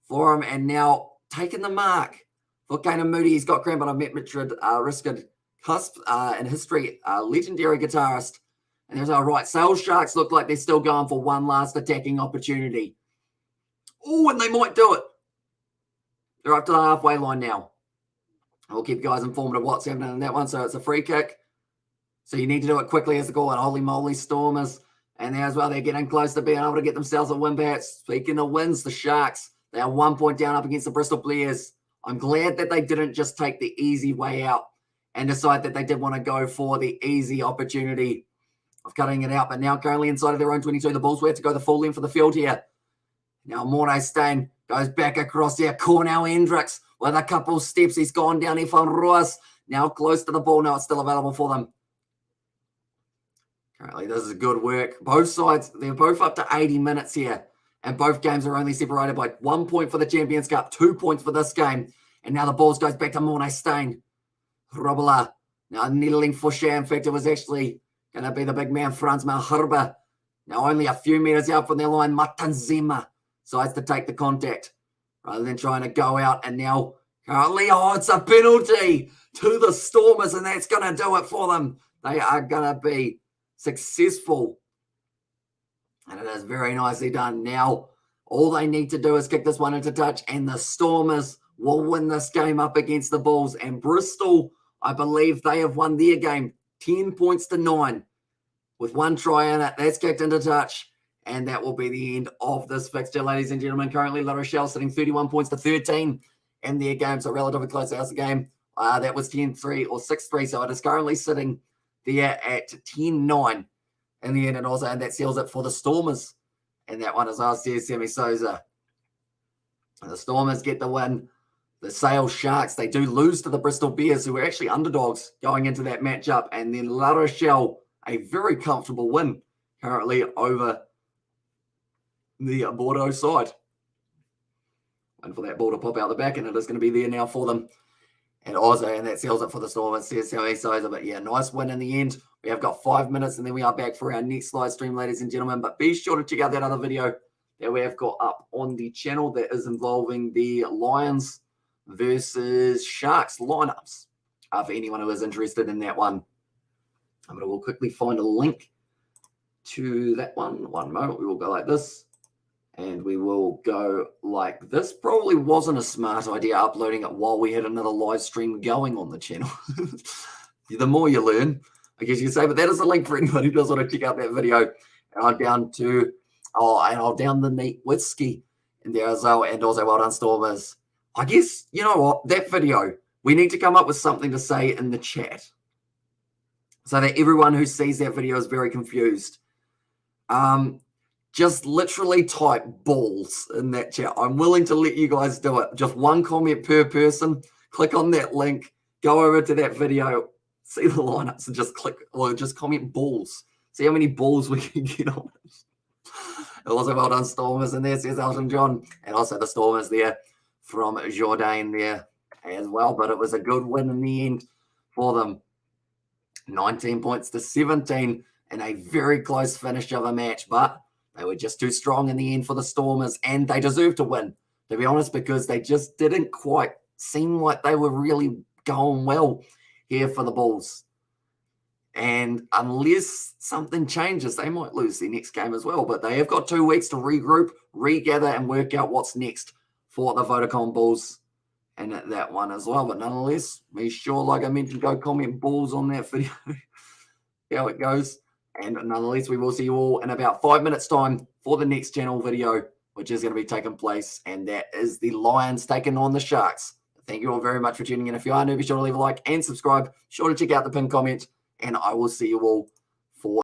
for him. And now taking the mark for Kanan Moody. He's got cramp, but I've met Richard Riskard Cusp in history, legendary guitarist. And there's our right. Sales Sharks look like they're still going for one last attacking opportunity. Oh, and they might do it. They're up to the halfway line now. We'll keep you guys informed of what's happening in that one. So it's a free kick. So you need to do it quickly as they call it. Holy moly, Stormers. And there as well, they're getting close to being able to get themselves a win back. Speaking of wins, the Sharks, they are 1 point down up against the Bristol Bears. I'm glad that they didn't just take the easy way out and decide that they did want to go for the easy opportunity of cutting it out. But now currently inside of their own 22, the Bulls have to go the full length for the field here. Now Mornay Stain goes back across here. Cornell Hendricks with a couple steps. He's gone down here from Ruas. Now close to the ball. Now it's still available for them. Currently, this is good work. Both sides, they're both up to 80 minutes here. And both games are only separated by 1 point for the Champions Cup, 2 points for this game. And now the Bulls goes back to Mornay Stain. Robala. Now needling for Shea. In fact, it was actually going to be the big man, Franz Malherba. Now only a few meters out from their line, Matanzema decides to take the contact rather than trying to go out. And now currently, it's a penalty to the Stormers, and that's going to do it for them. They are going to be successful. And it is very nicely done. Now, all they need to do is kick this one into touch, and the Stormers will win this game up against the Bulls. And Bristol, I believe they have won their game 10 points to 9 with 1 try in it. That's kicked into touch. And that will be the end of this fixture, ladies and gentlemen. Currently, La Rochelle sitting 31 points to 13 in their game. So relatively close to us game. That was 10-3 or 6-3. So it is currently sitting there at 10-9 in the end. And that seals it for the Stormers. And that one is last year, Sammy Souza. And the Stormers get the win. The Sale Sharks, they do lose to the Bristol Bears, who were actually underdogs going into that matchup. And then La Rochelle, a very comfortable win currently over the Bordeaux side. And for that ball to pop out the back, and it is going to be there now for them. And also, and that seals it for the Stormers. Says how he says it. But yeah, nice win in the end. We have got 5 minutes, and then we are back for our next live stream, ladies and gentlemen. But be sure to check out that other video that we have got up on the channel that is involving the Lions versus Sharks lineups. For anyone who is interested in that one, I'm going to quickly find a link to that one. One moment, we will go like this. And we will go like this. Probably wasn't a smart idea uploading it while we had another live stream going on the channel. The more you learn, I guess you could say. But that is a link for anyone who does want to check out that video. And I'm down to, I'll down the neat whiskey in there as well. And also, well done, Stormers. I guess, you know what? That video, we need to come up with something to say in the chat so that everyone who sees that video is very confused. Just literally type balls in that chat. I'm willing to let you guys do it. Just one comment per person. Click on that link. Go over to that video. See the lineups and just click or just comment balls. See how many balls we can get on it. Also, well done, Stormers. And there says Elton John. And also the Stormers there from Jourdain there as well. But it was a good win in the end for them. 19 points to 17 in a very close finish of a match. But they were just too strong in the end for the Stormers, and they deserved to win, to be honest, because they just didn't quite seem like they were really going well here for the Bulls. And unless something changes, they might lose their next game as well. But they have got 2 weeks to regroup, regather, and work out what's next for the VODACOM Bulls and that one as well. But nonetheless, be sure, like I mentioned, go comment balls on that video. How it goes. And nonetheless, we will see you all in about 5 minutes' time for the next channel video, which is going to be taking place. And that is the Lions taking on the Sharks. Thank you all very much for tuning in. If you are new, be sure to leave a like and subscribe. Be sure to check out the pinned comment. And I will see you all